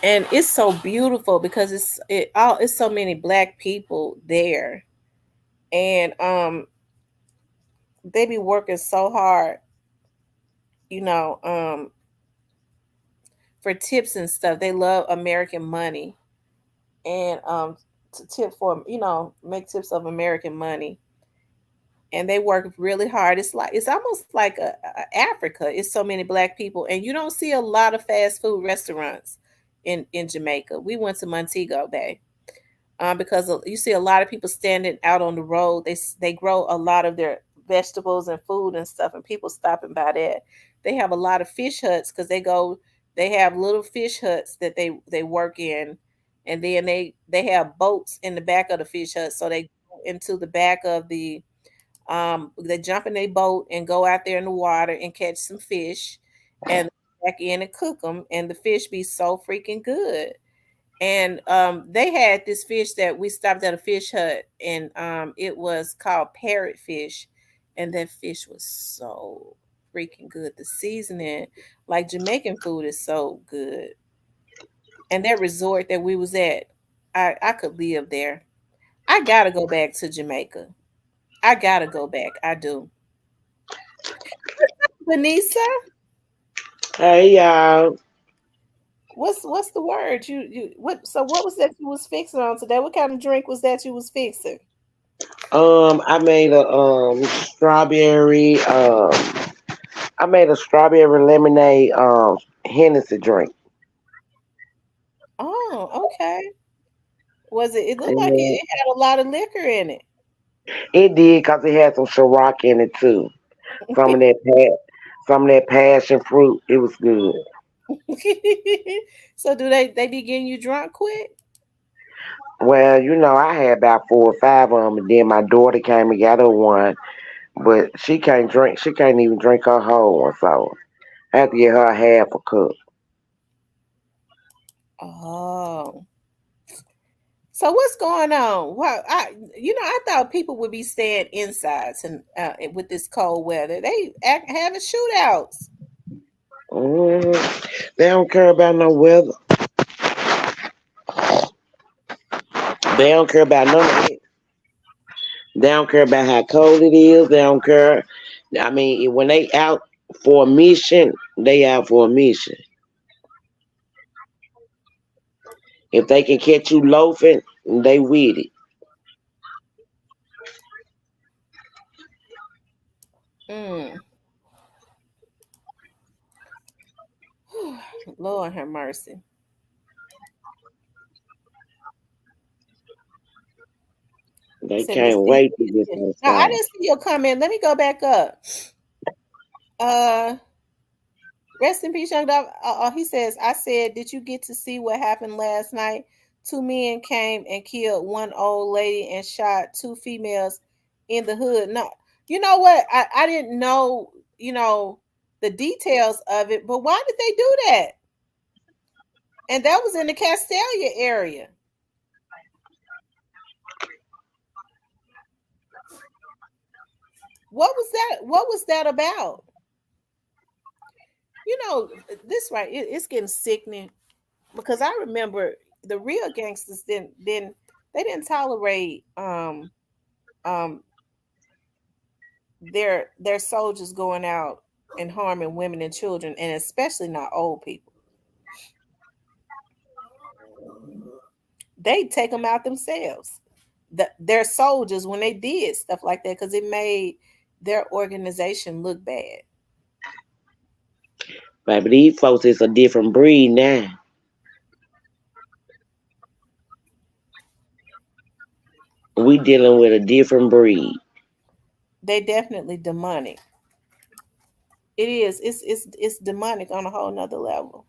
And it's so beautiful because it's so many black people there. And they be working so hard, you know, for tips and stuff. They love American money and to tip for, make tips of American money. And they work really hard. It's almost like Africa. It's so many black people, and you don't see a lot of fast food restaurants in Jamaica. We went to Montego Bay because you see a lot of people standing out on the road. They grow a lot of their vegetables and food and stuff, and people stopping by that. They have a lot of fish huts because they have little fish huts that they work in, and then they have boats in the back of the fish hut, so they go into the back of the they jump in their boat and go out there in the water and catch some fish and back in and cook them, and the fish be so freaking good. And they had this fish that we stopped at a fish hut, and it was called parrotfish, and that fish was so freaking good. The seasoning, like Jamaican food, is so good. And that resort that we was at, I could live there. I gotta go back to Jamaica. I gotta go back. I do. Vanessa, Hey y'all. what's the word? You what? So what was that you was fixing on today? What kind of drink was that you was fixing? I made a strawberry I made a strawberry lemonade Hennessy drink. Oh, okay. Was it? It looked like And it had a lot of liquor in it. it did because it had some Ciroc in it too. Some of that some of that passion fruit. It was good. So do they be getting you drunk quick? Well, I had about 4 or 5 of them, and then my daughter came and got her one, but she can't drink. She can't even drink her whole one, so I had to get her half a cup. Oh. So what's going on? Well, I thought people would be staying inside and with this cold weather. Having shootouts. They don't care about no weather. They don't care about none of it. They don't care about how cold it is. They don't care. I mean, when they out for a mission, they out for a mission. If they can catch you loafing, they with it. Mm. Lord have mercy. They Said can't Miss D. wait to get Now I outside. didn't see your comment. Let me go back up. Uh, Rest in peace, young dog. He says, I said, did you get to see what happened last night? Two men came and killed one old lady and shot two females in the hood. No, you know what? I didn't know, the details of it, but why did they do that? And that was in the Castalia area. What was that? What was that about? You know, this right, it's getting sickening because I remember the real gangsters didn't they didn't tolerate um their soldiers going out and harming women and children, and especially not old people. They take them out themselves. Their soldiers when they did stuff like that because it made their organization look bad. Baby, these folks is a different breed now. We dealing with a different breed. They definitely demonic. It is. It's demonic on a whole nother level.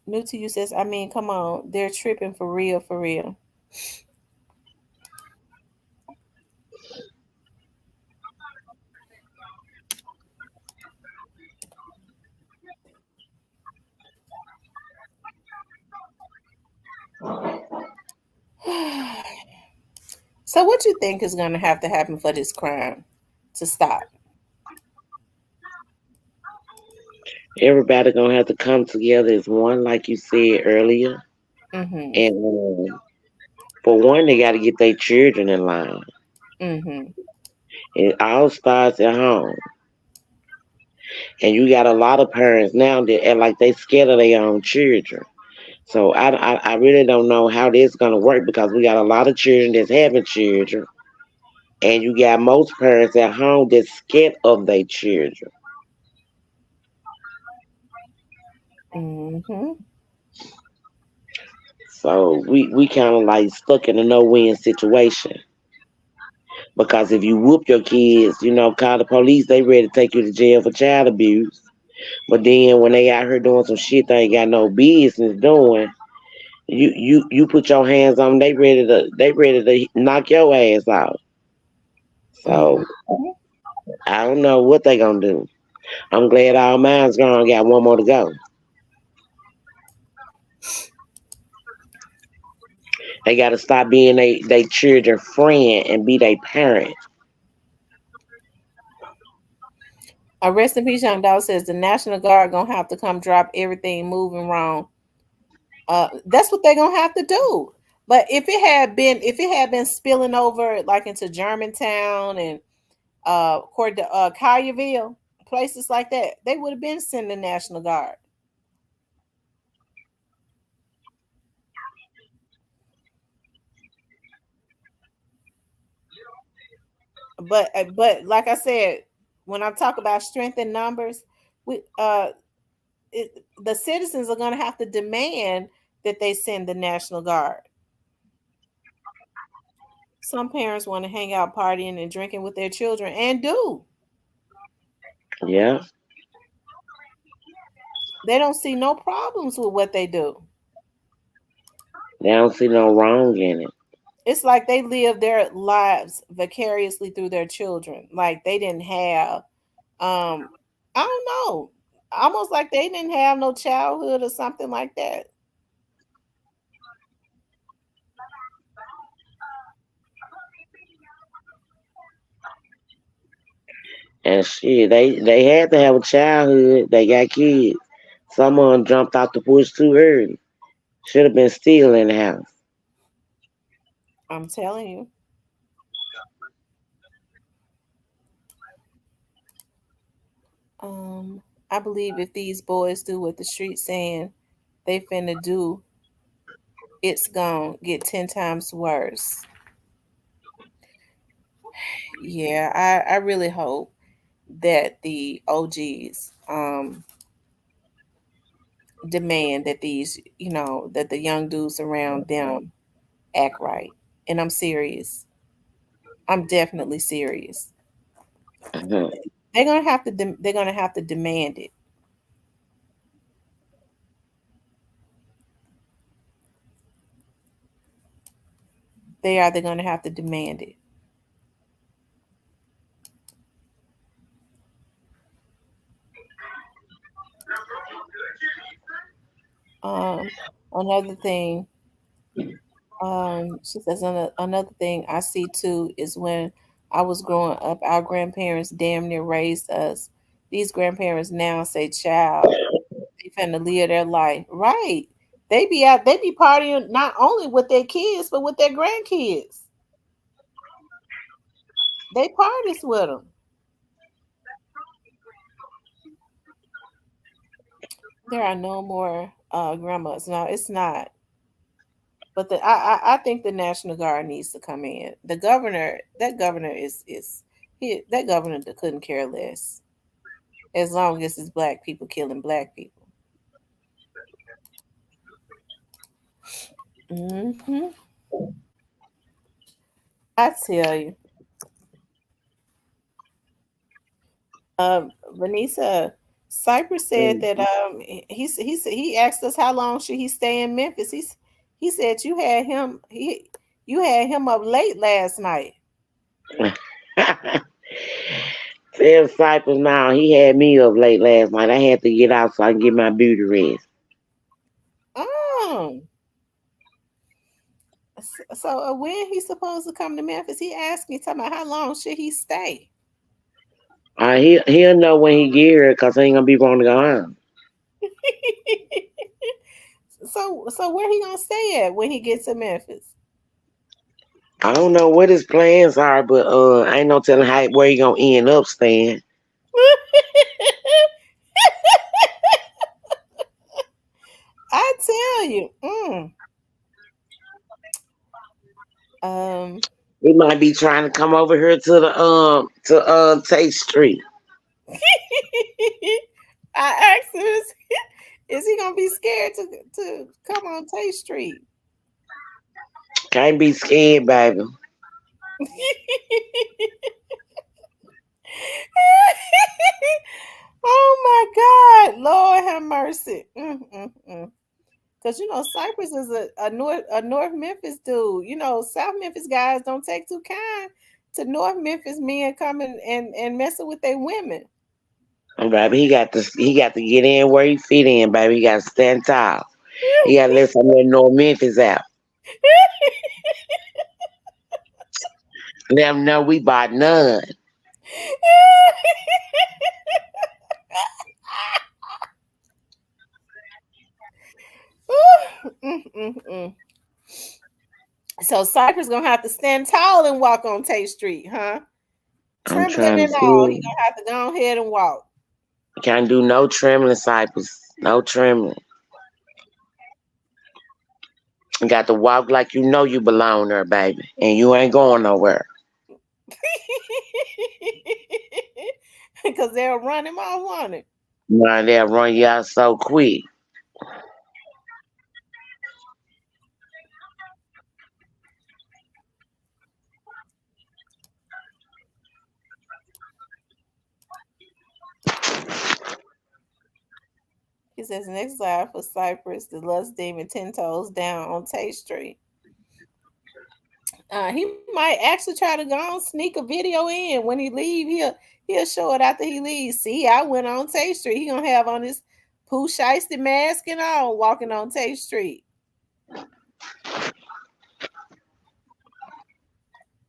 New to you says, I mean, come on, they're tripping for real, for real. So, what you think is going to have to happen for this crime to stop? Everybody gonna have to come together as one, like you said earlier. Mm-hmm. And for one, they got to get their children in line. Mm-hmm. It all starts at home. And you got a lot of parents now that act like they scared of their own children. So I really don't know how this gonna work because we got a lot of children that's having children, and you got most parents at home that's scared of their children. Mm-hmm. So we kind of like stuck in a no win situation because if you whoop your kids, call the police, they ready to take you to jail for child abuse. But then when they out here doing some shit they ain't got no business doing, you put your hands on them, they ready to knock your ass out. So Mm-hmm. I don't know what they gonna do. I'm glad all mine's gone. Got one more to go. They got to stop being they children friend and be their parent. Rest in peace, young dog says the National Guard gonna have to come drop everything moving wrong. That's what they're gonna have to do. But if it had been spilling over like into Germantown and Collierville, places like that, they would have been sending the National Guard. But like I said, when I talk about strength in numbers, we the citizens are going to have to demand that they send the National Guard. Some parents want to hang out partying and drinking with their children and do. Yeah, They don't see no problems with what they do. they don't see no wrong in it. It's like they live their lives vicariously through their children. Like they didn't have I don't know. Almost like they didn't have no childhood or something like that. And shit, they had to have a childhood. They got kids. Someone jumped out the bush too early. Should have been still in the house. I'm telling you. I believe if these boys do what the street's saying they finna do, it's gonna get 10 times worse. Yeah, I really hope that the OGs demand that these, that the young dudes around them act right. And I'm serious. I'm definitely serious. Mhm. They're gonna have to demand it. They're gonna have to demand it. Um, Another thing, she says another thing I see too is when I was growing up, our grandparents damn near raised us. These grandparents now say, "Child, they finna live their life." Right. They be partying not only with their kids, but with their grandkids. They parties with them. There are no more grandmas. No, it's not. But I think the National Guard needs to come in. That governor that governor that couldn't care less as long as it's black people killing black people. Hmm. I tell you, Vanessa, Cypress said that he asked us how long should he stay in Memphis. He said you had him up late last night. Tell Cypress now he had me up late last night. I had to get out so I can get my beauty rest. Oh, so when he's supposed to come to Memphis? He asked me, talking about how long should he stay? He'll know when he get here because he ain't gonna be wanting to go home. So where he gonna stay at when he gets to Memphis? I don't know what his plans are, but I ain't no telling where he gonna end up staying. I tell you, um, He might be trying to come over here to the Tate Street. I asked him, is he gonna be scared to come on Tate Street? Can't be scared, baby. Oh my God, Lord have mercy. Because Cypress is a North Memphis dude. South Memphis guys don't take too kind to North Memphis men coming and messing with their women. And baby, he got to get in where he fit in, baby. He got to stand tall. He got to let some of that North Memphis out. Let them know we bought none. Mm-mm-mm. So Cypress gonna have to stand tall and walk on Tate Street, huh? I'm Trembling trying to and all, he see. gonna have to go ahead and walk. Can't do no trembling, Cypress. No trembling. You got to walk like you know you belong there, baby. And you ain't going nowhere. Because they'll run him off on it. Nah, they'll run you out so quick. He says next slide for Cypress, the lust demon 10 toes down on Tate Street. He might actually try to go and sneak a video in when he leave. He'll show it after he leaves. See, I went on Tate Street. He gonna have on his Pooh Shiesty mask and all, walking on Tate Street.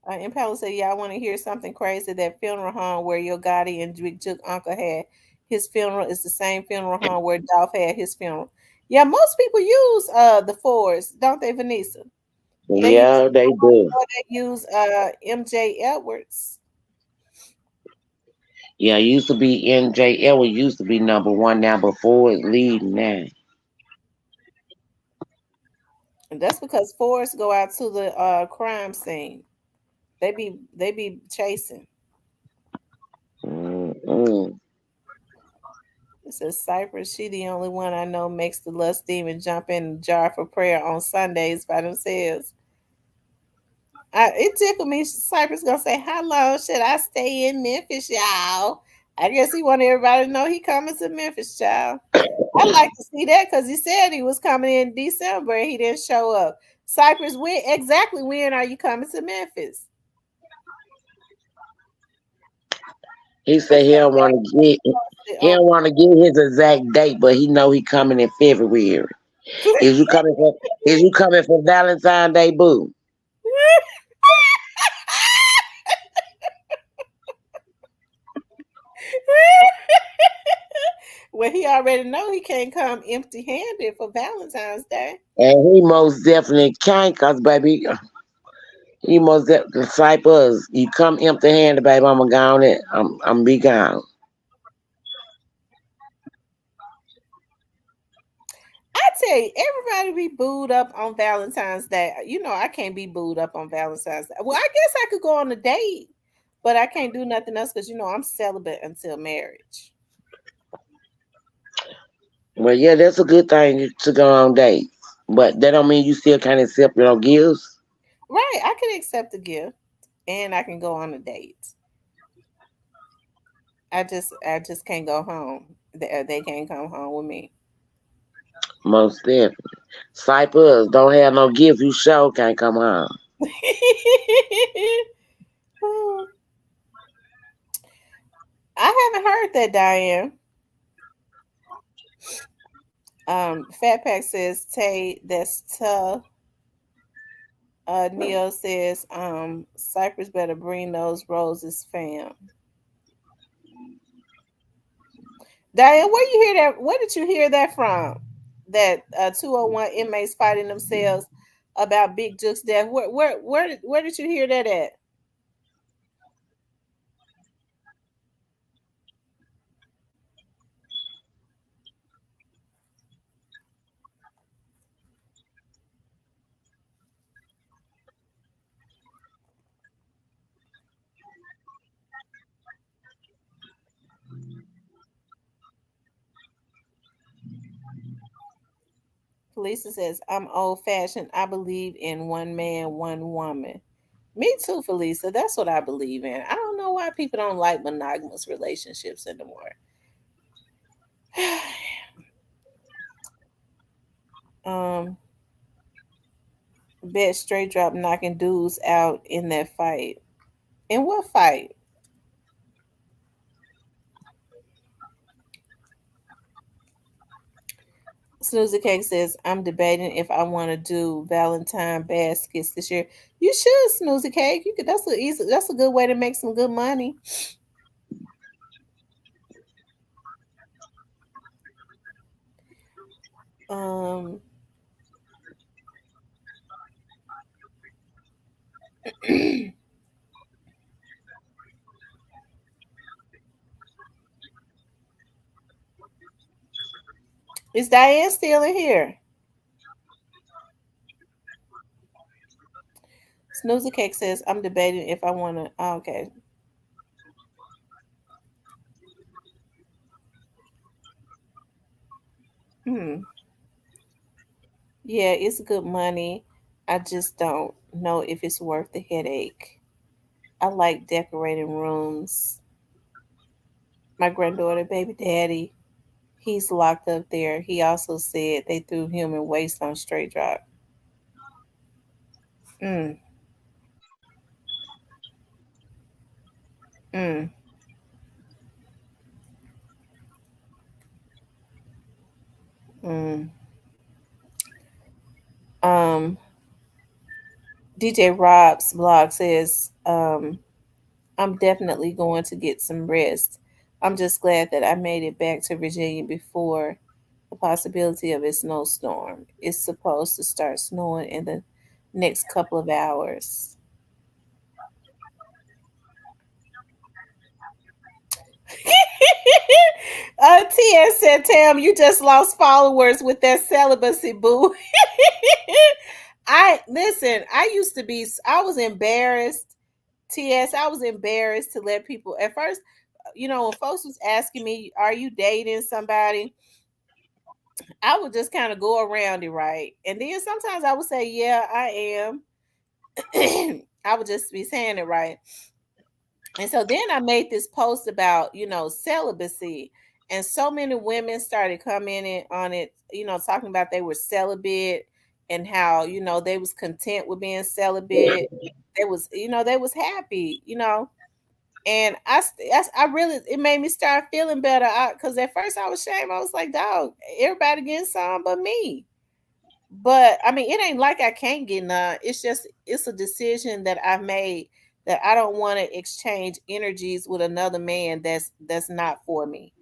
Impala said, "Yeah, I want to hear something crazy. That funeral home where your Gotti and Big Juk uncle had his funeral is the same funeral home where Dolph had his funeral. Yeah, most people use the Fords, don't they, Vanessa? They use Yeah, they do. they use MJ Edwards. Yeah, it used to be NJL. It used to be number one now before it leading now. And that's because Fords go out to the crime scene. They be chasing. Mm-mm. It says Cypress, she the only one I know makes the lust demon jump in the jar for prayer on Sundays by themselves. It tickled me. Cypress gonna say, "How long should I stay in Memphis, y'all?" I guess he wanted everybody to know he coming to Memphis, child. I like to see that because he said he was coming in December and he didn't show up. Cypress, when are you coming to Memphis? He What's said he that don't want to get date he don't want to get his exact date, but he know he coming in February. Is you coming for Valentine's Day, boo? Well, he already know he can't come empty-handed for Valentine's Day. And he most definitely can't, cause baby, he most definitely Cypress. You come empty handed, baby. I'm gone. I'm be gone. I tell you, everybody be booed up on Valentine's Day. You know, I can't be booed up on Valentine's Day. Well, I guess I could go on a date, but I can't do nothing else because I'm celibate until marriage. Well, yeah, that's a good thing to go on dates, but that don't mean you still can't accept your gifts. Right. I can accept a gift and I can go on a date. I just can't go home. They can't come home with me. Most definitely. Cypress don't have no gift. You sure can't come home. I haven't heard that, Diane. Fat Pack says, Tay, that's tough. Neo says, Cypress better bring those roses, fam. Diane, where you hear that? Where did you hear that from? That 201 inmates fighting themselves about Big Juk's death. Where did you hear that at? Felisa says, I'm old fashioned. I believe in one man, one woman. Me too, Felisa. That's what I believe in. I don't know why people don't like monogamous relationships anymore. um, Bet straight drop knocking dudes out in that fight. In what fight? Snoozy Cake says, I'm debating if I want to do Valentine baskets this year. You should, Snoozy Cake. You could. That's a good way to make some good money. Um, is Diane still in here? Snoozy Cake says, I'm debating if I want to. Oh, okay. Hmm. Yeah, it's good money. I just don't know if it's worth the headache. I like decorating rooms. My granddaughter, baby daddy, he's locked up there. He also said they threw human waste on Straight Drop. Mm, mm, mm. Um, DJ Rob's blog says, I'm definitely going to get some rest. I'm just glad that I made it back to Virginia before the possibility of a snowstorm. It's supposed to start snowing in the next couple of hours. TS said, Tam, you just lost followers with that celibacy, boo. I listen, I was embarrassed. TS, I was embarrassed to let people at first, when folks was asking me, are you dating somebody? I would just kind of go around it, right? And then sometimes I would say, yeah, I am. I would just be saying it right. And so then I made this post about, celibacy. And so many women started commenting on it, talking about they were celibate and how, they was content with being celibate. They was happy. And I really, it made me start feeling better. Because at first I was ashamed. I was like, dog, everybody getting some but me. But I mean, it ain't like I can't get none. It's a decision that I've made that I don't want to exchange energies with another man that's not for me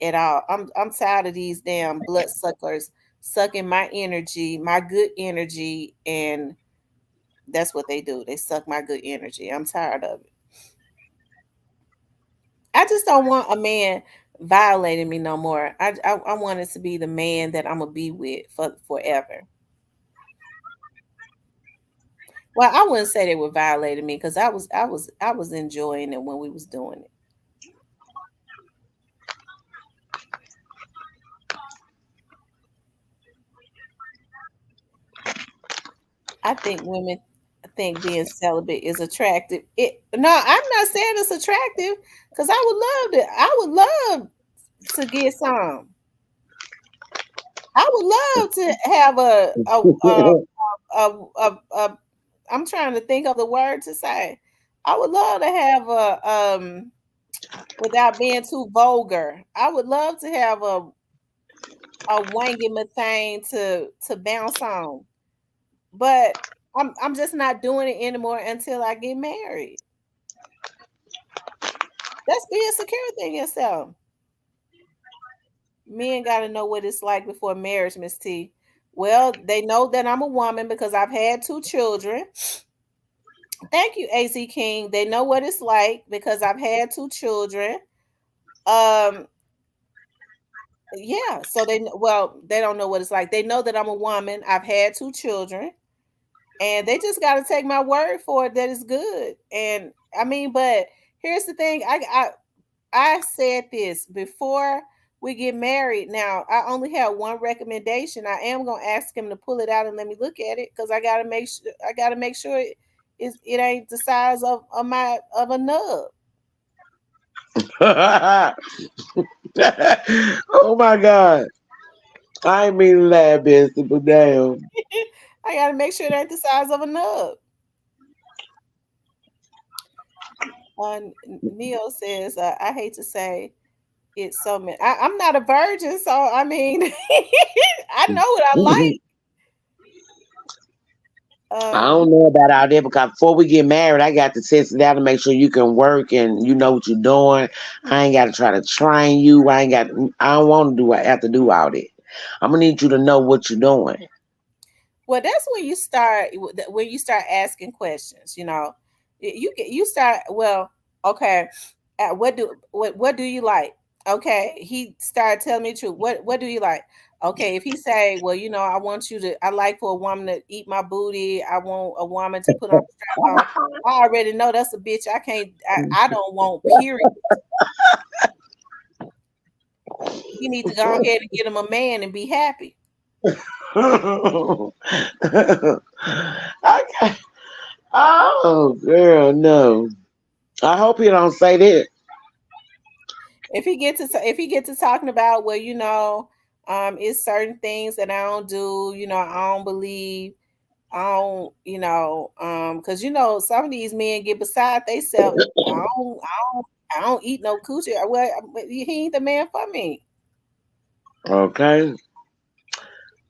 at all. I'm tired of these damn blood suckers sucking my energy, my good energy, and that's what they do. They suck my good energy. I'm tired of it. I just don't want a man violating me no more. I want it to be the man that I'm gonna be with for forever. Well, I wouldn't say they were violating me because I was enjoying it when we was doing it. I think women think being celibate is attractive. No, I'm not saying it's attractive because I would love to get some. I would love to have a I'm trying to think of the word to say. I would love to have without being too vulgar. I would love to have a wangy thing to bounce on. But I'm just not doing it anymore until I get married. That's being secure in yourself. Men gotta know what it's like before marriage, Miss T. Well, they know that I'm a woman because I've had 2 children. Thank you, AZ King. They know what it's like because I've had 2 children. Um, yeah, so they don't know what it's like. They know that I'm a woman. I've had 2 children. And they just got to take my word for it that it's good. And I mean, but here's the thing: I said this before we get married. Now I only have one recommendation. I am gonna ask him to pull it out and let me look at it because I gotta make sure it ain't the size of a nub. Oh my God. I ain't mean to laugh, Bessie, but damn. I gotta make sure it ain't the size of a nub. Neo says, I hate to say It's so many. I'm not a virgin, so I mean, I know what I like. I don't know about all that because before we get married, I got to test it out to make sure you can work and you know what you're doing. I ain't got to try to train you. I don't want to do. I have to do all that. I'm gonna need you to know what you're doing. Well, that's when you start asking questions. You know, you start. Well, okay. What do you like? Okay, he started telling me the truth. What do you like? Okay, if he say, well, you know, I like for a woman to eat my booty. I want a woman to put on a strap on. I already know that's a bitch. I can't. I don't want. Period. He need to go ahead and get him a man and be happy. Okay. Oh, girl, no. I hope you don't say that. If he get to talking about, well, you know, it's certain things that I don't do, you know, I don't believe, I don't, you know, because you know some of these men get beside themselves. I don't eat no coochie. Well, he ain't the man for me. Okay.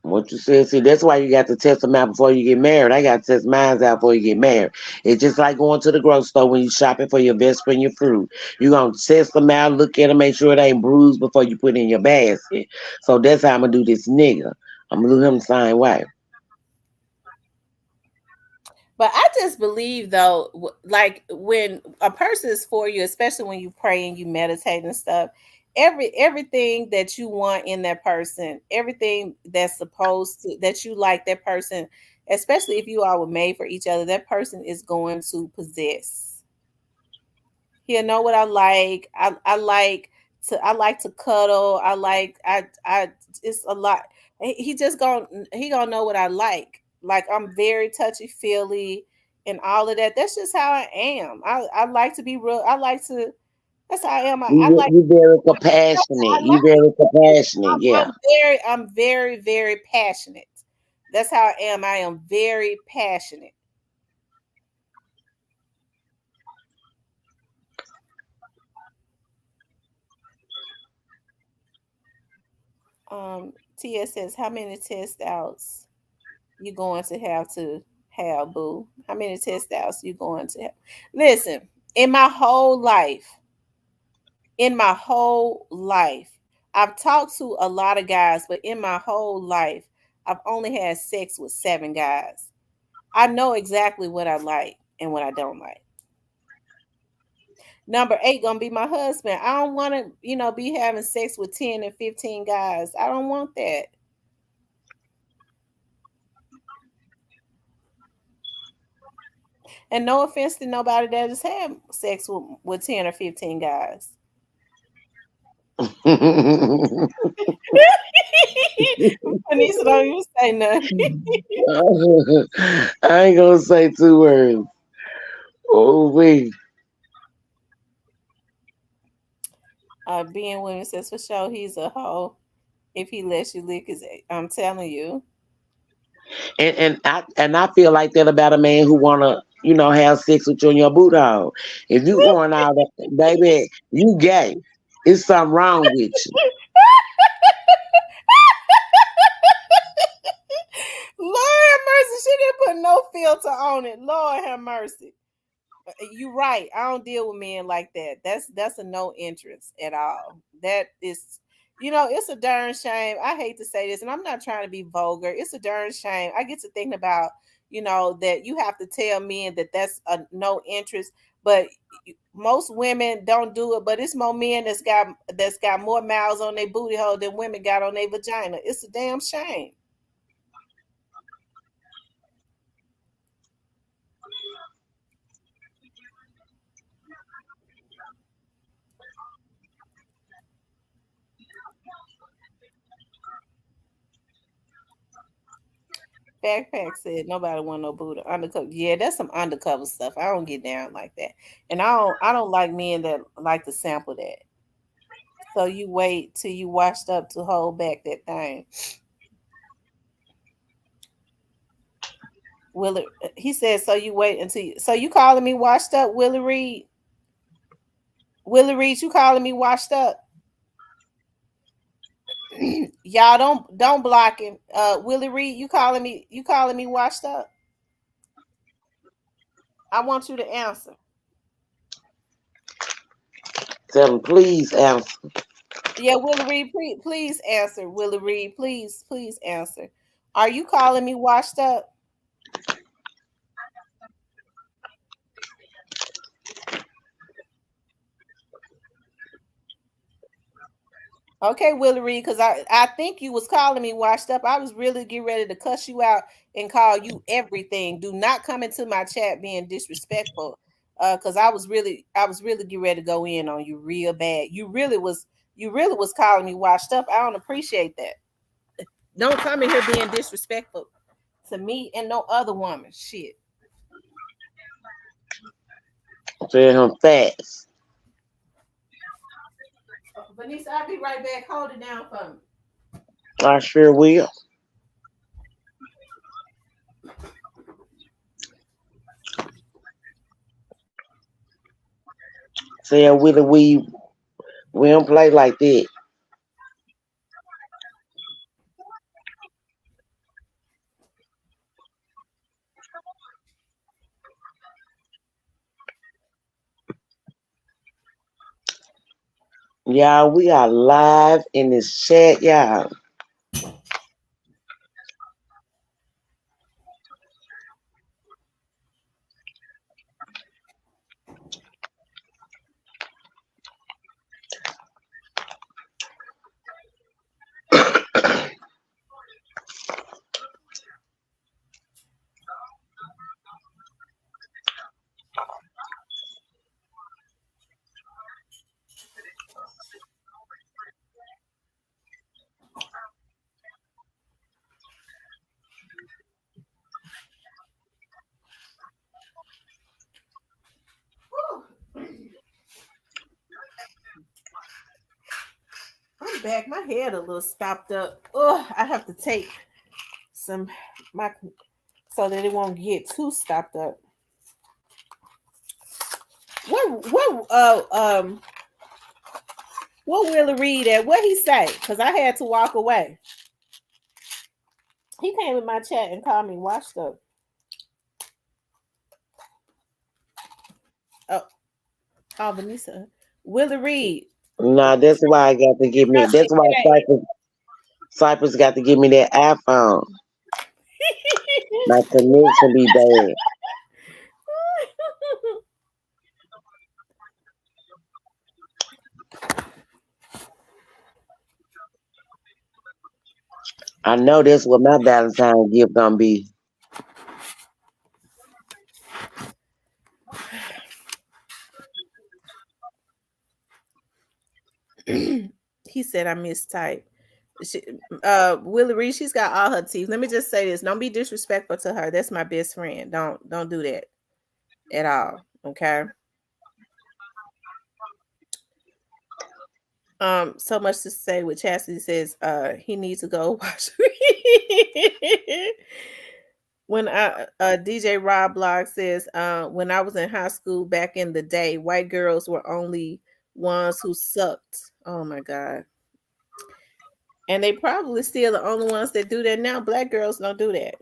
What you said, see, that's why you got to test them out before you get married. I got to test mine out before you get married. It's just like going to the grocery store when you shopping for your best friend, your fruit. You gonna test them out, look at them, make sure it ain't bruised before you put it in your basket. So that's how I'm gonna do this nigga. I'm gonna do him the same way. But I just believe though, like when a person is for you, especially when you pray and you meditate and stuff, everything that you want in that person, everything that's supposed to that you like that person, especially if you all were made for each other, that person is going to possess. He'll know what I like. I like to cuddle. I it's a lot. He gonna know what I like. Like I'm very touchy feely and all of that. That's just how I am. I like to be real. I like to that's how I am. I like You very I compassionate. You like very compassionate. Yeah. I'm very, very passionate. That's how I am. I am very passionate. TS says, how many test outs you going to have, boo? How many test outs you going to have? Listen, in my whole life, in my whole life, I've talked to a lot of guys, but in my whole life, I've only had sex with 7 guys. I know exactly what I like and what I don't like. Number 8 gonna be my husband. I don't want to, you know, be having sex with 10 and 15 guys. I don't want that. And no offense to nobody that has had sex with 10 or 15 guys. Anissa, don't you say nothing. I ain't gonna say 2 words. Oh wait. Being women says for sure he's a hoe if he lets you lick his. I'm telling you. And I feel like that about a man who wanna, have sex with you in your boot hole. If you going out there, baby, you gay. It's something wrong with you. Lord have mercy. She didn't put no filter on it. Lord have mercy. You're right. I don't deal with men like that. That's a no interest at all. That is, you know, it's a darn shame. I hate to say this, and I'm not trying to be vulgar. It's a darn shame. I get to thinking about, you know, that you have to tell men that that's a no interest, but most women don't do it. But it's more men that's got more mouths on their booty hole than women got on their vagina. It's a damn shame. Backpack said nobody want no Buddha undercover. Yeah, that's some undercover stuff. I don't get down like that, and I don't like men that like to sample that. So you wait till you washed up to hold back that thing. Willie, he said. So you wait until. So you calling me washed up, Willie Reed? Willie Reed, you calling me washed up? Y'all don't block him. Willie Reed, you calling me washed up? I want you to answer. Tell him, please answer. Yeah, Willie Reed, please answer. Willie Reed, please answer. Are you calling me washed up? Okay, Willie Reed, because I think you was calling me washed up. I was really getting ready to cuss you out and call you everything. Do not come into my chat being disrespectful. Because I was really getting ready to go in on you real bad. You really was calling me washed up. I don't appreciate that. Don't come in here being disrespectful to me and no other woman. Shit. Tell him fast. Vanessa, I'll be right back. Hold it down for me. I sure will. Tell Willie we don't play like that. Y'all, we are live in this chat, y'all. I'm back. My head a little stopped up. Oh, I have to take some so that it won't get too stopped up. What Willie Reed at? What he say? Because I had to walk away. He came in my chat and called me washed up. Oh, Vanessa. Willie Reed. Nah, that's why I got to give me. That's why Cypress got to give me that iPhone. My connection be bad. I know that's what my Valentine's gift gonna be. He said I mistyped. Willie Reed, she's got all her teeth. Let me just say this: don't be disrespectful to her. That's my best friend. Don't do that at all. Okay. So much to say with Chastity says he needs to go watch. When DJ Rob Blog says when I was in high school back in the day, white girls were only ones who sucked. Oh my god. And they probably still the only ones that do that now. Black girls don't do that.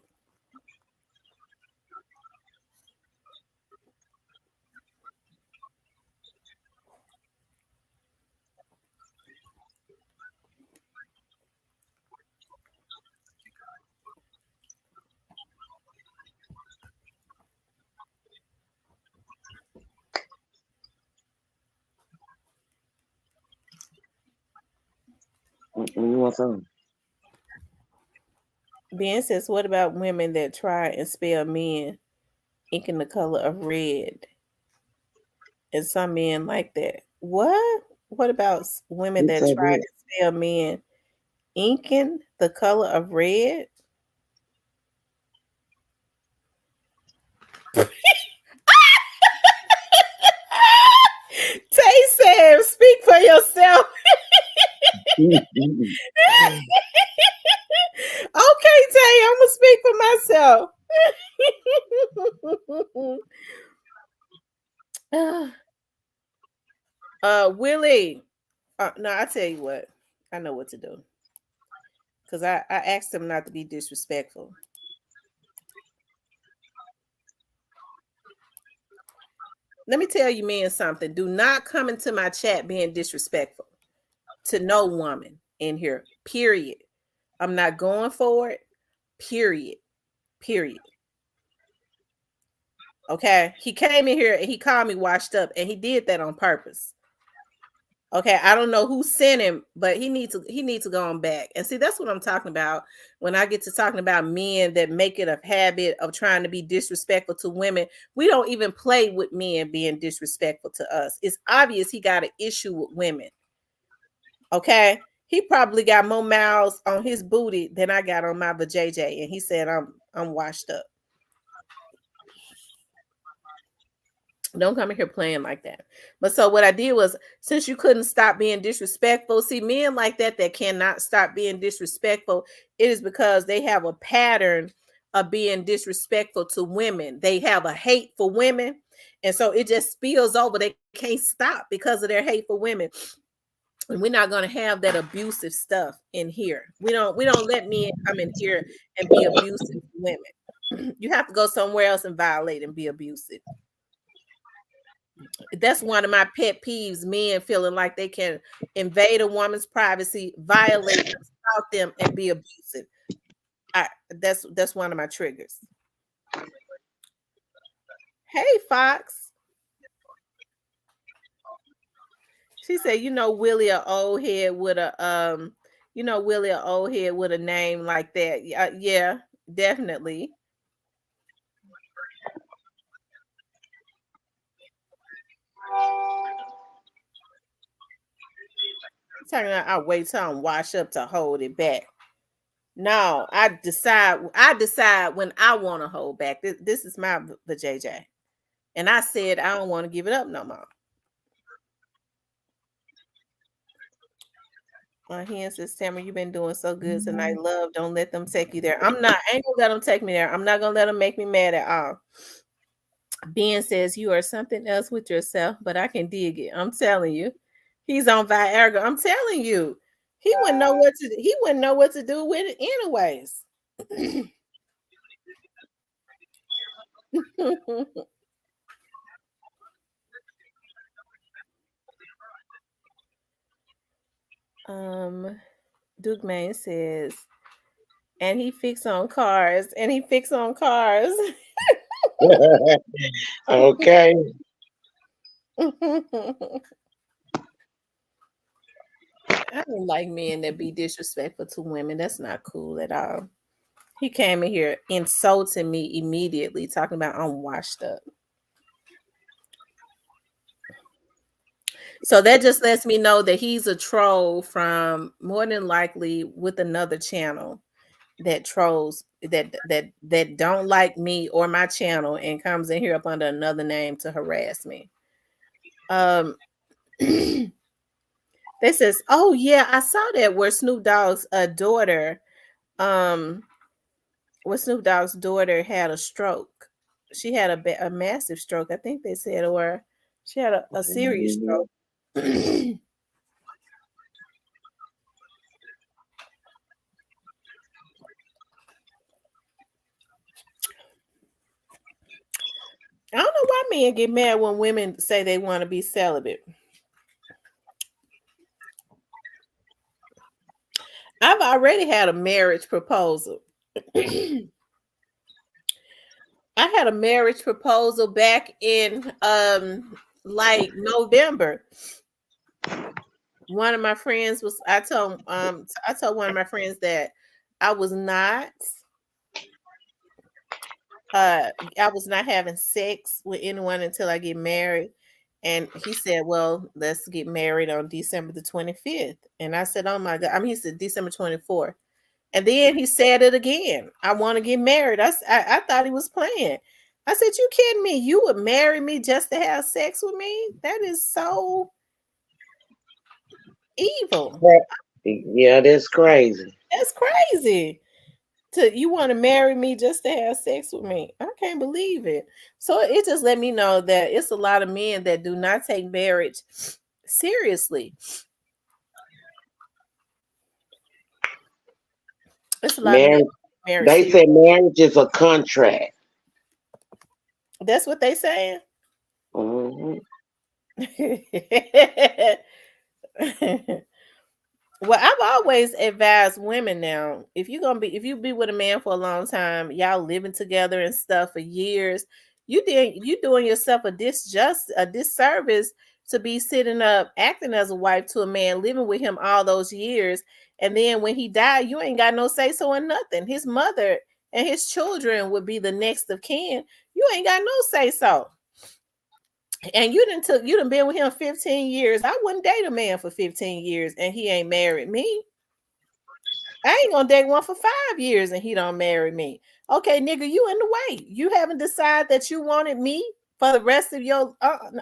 You want something? Ben says, what about women that try and spell men inking the color of red? And some men like that. What? What about women You that said try that. to spell men inking the color of red? Tay said, speak for yourself. Okay, Tay, I'm gonna speak for myself. Willie. No, I tell you what. I know what to do. because I asked him not to be disrespectful. Let me tell you men something. Do not come into my chat being disrespectful to no woman in here. Period. I'm not going for it. Period. Period. Okay. He came in here and he called me washed up, and he did that on purpose. Okay, I don't know who sent him, but he needs to go on back. And see, that's what I'm talking about when I get to talking about men that make it a habit of trying to be disrespectful to women. We don't even play with men being disrespectful to us. It's obvious he got an issue with women. Okay, he probably got more miles on his booty than I got on my vajayjay, and he said I'm washed up. Don't come in here playing like that. But so what I did was, since you couldn't stop being disrespectful, see, men like that cannot stop being disrespectful, it is because they have a pattern of being disrespectful to women. They have a hate for women, and so it just spills over. They can't stop because of their hate for women. And we're not going to have that abusive stuff in here. We don't let men come in here and be abusive to women. You have to go somewhere else and violate and be abusive. That's one of my pet peeves, men feeling like they can invade a woman's privacy, violate them, stalk them, and be abusive. That's one of my triggers. Hey, Fox. She said, Willie a old head with a Willie a old head with a name like that. Yeah, definitely. Talking about I wait till I'm washed up to hold it back. No, I decide when I want to hold back. This is my vajayjay. And I said I don't want to give it up no more. My hand says, Tamara, you've been doing so good tonight. Love, don't let them take you there. I ain't gonna let them take me there. I'm not gonna let them make me mad at all. Ben says you are something else with yourself, but I can dig it. I'm telling you. He's on Viagra. I'm telling you. He wouldn't know what to do with it anyways. Duke Main says, and he fix on cars. Okay. I don't like men that be disrespectful to women. That's not cool at all. He came in here insulting me immediately, talking about I'm washed up. So that just lets me know that he's a troll from more than likely with another channel that trolls that don't like me or my channel and comes in here up under another name to harass me. They says, oh yeah, I saw that where Snoop Dogg's daughter had a stroke. She had a massive stroke, I think they said, or she had a serious stroke. I don't know why men get mad when women say they want to be celibate. I've already had a marriage proposal. I had a marriage proposal back in like November. One of my friends was I told one of my friends that I was not having sex with anyone until I get married. And he said, well, let's get married on December the 25th. And I said, oh my God. I mean, he said December 24th. And then he said it again. I want to get married. I thought he was playing. I said, you kidding me? You would marry me just to have sex with me? That is so evil. Yeah, that's crazy. That's crazy. You want to marry me just to have sex with me? I can't believe it. So it just let me know that it's a lot of men that do not take marriage seriously. It's a lot of men Marriage. married They serious. say marriage is a contract. That's what they saying. Hmm. Well, I've always advised women now, if you be with a man for a long time, y'all living together and stuff for years, you doing yourself a disservice to be sitting up acting as a wife to a man, living with him all those years, and then when he died, you ain't got no say so in nothing. His mother and his children would be the next of kin. You ain't got no say so. And you done been with him 15 years. I wouldn't date a man for 15 years and he ain't married me. I ain't gonna date one for 5 years and he don't marry me. Okay, nigga, you in the way. You haven't decided that you wanted me for the rest of your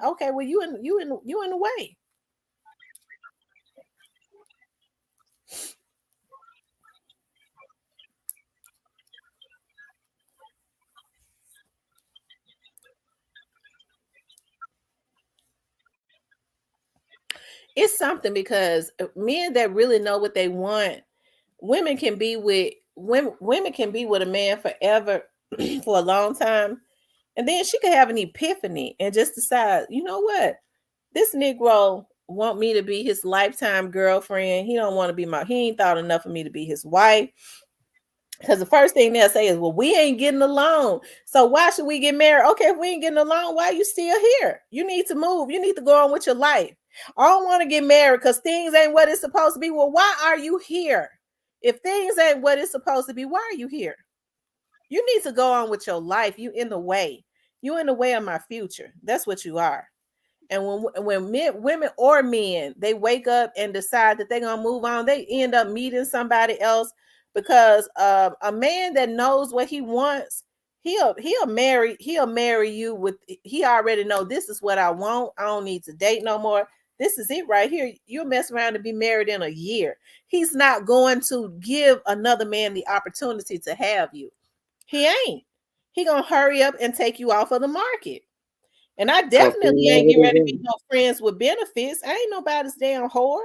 okay, well you in the way. It's something because men that really know what they want, women can be with women can be with a man forever for a long time. And then she could have an epiphany and just decide, you know what? This Negro want me to be his lifetime girlfriend. He don't want to be he ain't thought enough of me to be his wife. Because the first thing they'll say is, well, we ain't getting along. So why should we get married? Okay, if we ain't getting along, why are you still here? You need to move. You need to go on with your life. I don't want to get married because things ain't what it's supposed to be. Well, why are you here? If things ain't what it's supposed to be, why are you here? You need to go on with your life. You in the way. You in the way of my future. That's what you are. And when women or men, they wake up and decide that they're gonna move on, they end up meeting somebody else because a man that knows what he wants, he'll marry you with he already know this is what I want. I don't need to date no more. This is it right here. You'll mess around and be married in a year. He's not going to give another man the opportunity to have you. He ain't. He gonna hurry up and take you off of the market. And I Cause he definitely know ain't what getting it ready to be is. no friends with benefits. I ain't nobody's damn whore.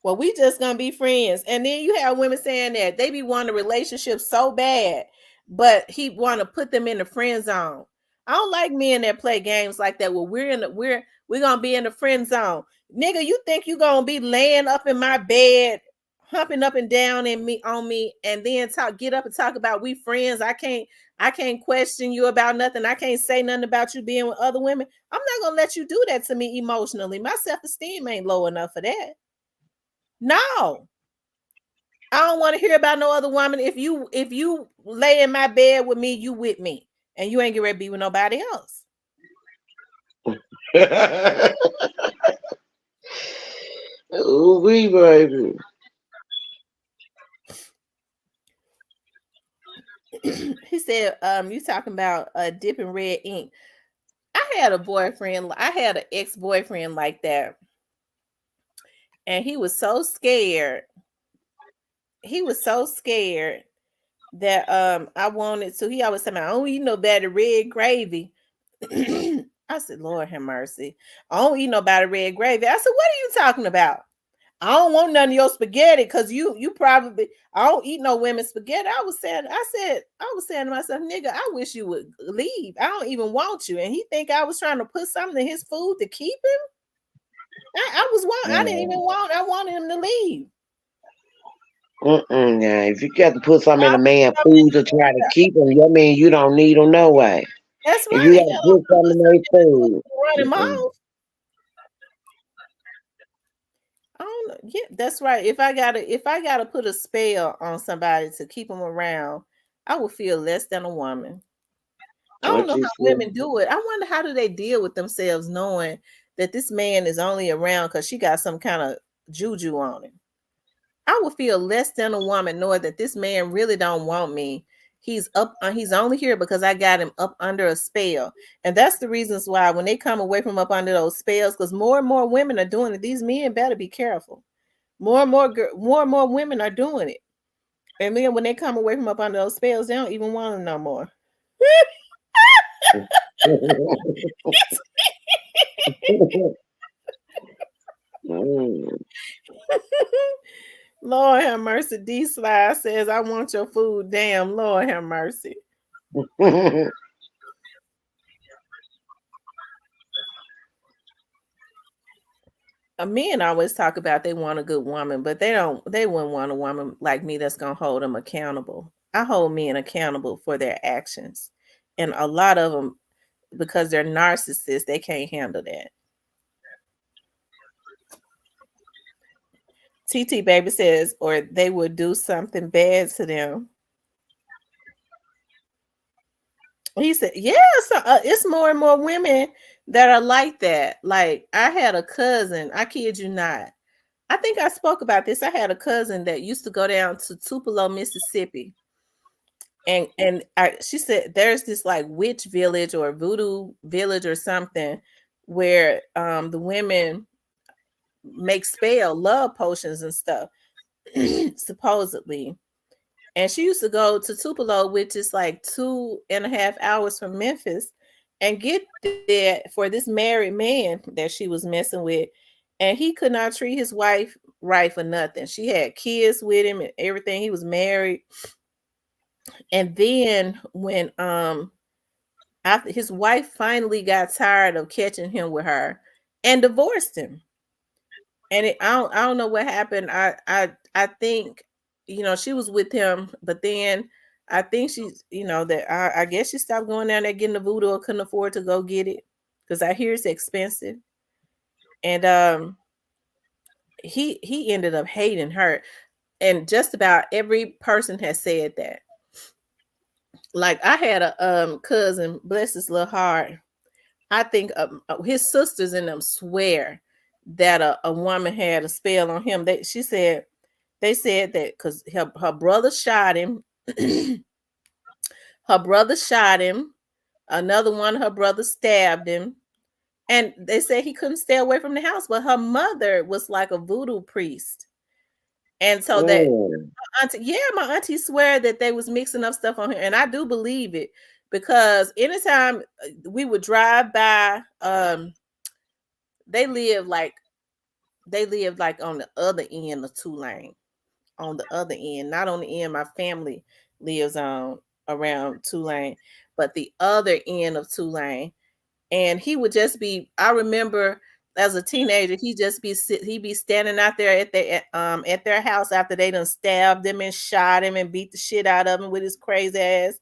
Well, we just gonna be friends. And then you have women saying that they be wanting a relationship so bad, but he want to put them in the friend zone. I don't like men that play games like that. Well, we're gonna be in the friend zone. Nigga, you think you gonna be laying up in my bed, humping up and down in me on me, and then get up and talk about we friends. I can't question you about nothing. I can't say nothing about you being with other women. I'm not gonna let you do that to me emotionally. My self-esteem ain't low enough for that. No, I don't want to hear about no other woman. If you lay in my bed with me, you with me, and you ain't get ready to be with nobody else. Ooh, we baby. He said, you talking about dipping red ink. I had a boyfriend, I had an ex-boyfriend like that, and he was so scared. He was so scared that I wanted to. He always said, I don't eat no better red gravy. I said, Lord have mercy. I don't eat no better red gravy. I said, what are you talking about? I don't want none of your spaghetti because you probably I don't eat no women's spaghetti. I was saying to myself, nigga, I wish you would leave. I don't even want you. And he think I was trying to put something in his food to keep him. I didn't even want. I wanted him to leave. Yeah. If you got to put something in I a put man something food in to his try to food. keep him, that mean you don't need him no way. That's If you right. got to put I put something in something their in his food food, to run him mm-mm. off. I don't know. Yeah, that's right. If I gotta put a spell on somebody to keep them around, I would feel less than a woman. I don't What know you how say? women do it. I wonder how do they deal with themselves knowing that this man is only around because she got some kind of juju on him. I would feel less than a woman knowing that this man really don't want me. He's up. He's only here because I got him up under a spell, and that's the reasons why when they come away from up under those spells, because more and more women are doing it. These men better be careful. More and more women are doing it, and then when they come away from up under those spells, they don't even want them no more. Mm. Lord have mercy. D Slide says, I want your food. Damn, Lord have mercy. Men always talk about they want a good woman, but they wouldn't want a woman like me that's gonna hold them accountable. I hold men accountable for their actions. And a lot of them, because they're narcissists, they can't handle that. TT Baby says, or they would do something bad to them. He said, yeah, so, it's more and more women that are like that. Like, I had a cousin, I kid you not. I think I spoke about this. I had a cousin that used to go down to Tupelo, Mississippi. She said there's this like witch village or voodoo village or something where the women make love potions and stuff, supposedly. And she used to go to Tupelo, which is like 2.5 hours from Memphis, and get there for this married man that she was messing with. And he could not treat his wife right for nothing. She had kids with him and everything. He was married. And then when after his wife finally got tired of catching him with her and divorced him. And I don't know what happened. I think, she was with him, but then I think she's, that I guess she stopped going down there getting the voodoo or couldn't afford to go get it because I hear it's expensive. And he ended up hating her, and just about every person has said that. Like, I had a cousin, bless his little heart. I think his sisters and them swear that a woman had a spell on him. They said that because her brother shot him. Her brother shot him. Another one, her brother stabbed him. And they said he couldn't stay away from the house. But her mother was like a voodoo priest. And so that my auntie swear that they was mixing up stuff on her. And I do believe it, because anytime we would drive by, they live like on the other end of Tulane. On the other end, not on the end my family lives on, around Tulane, but the other end of Tulane. And he would just be, I remember as a teenager, he'd be standing out there at their house after they done stabbed him and shot him and beat the shit out of him with his crazy ass.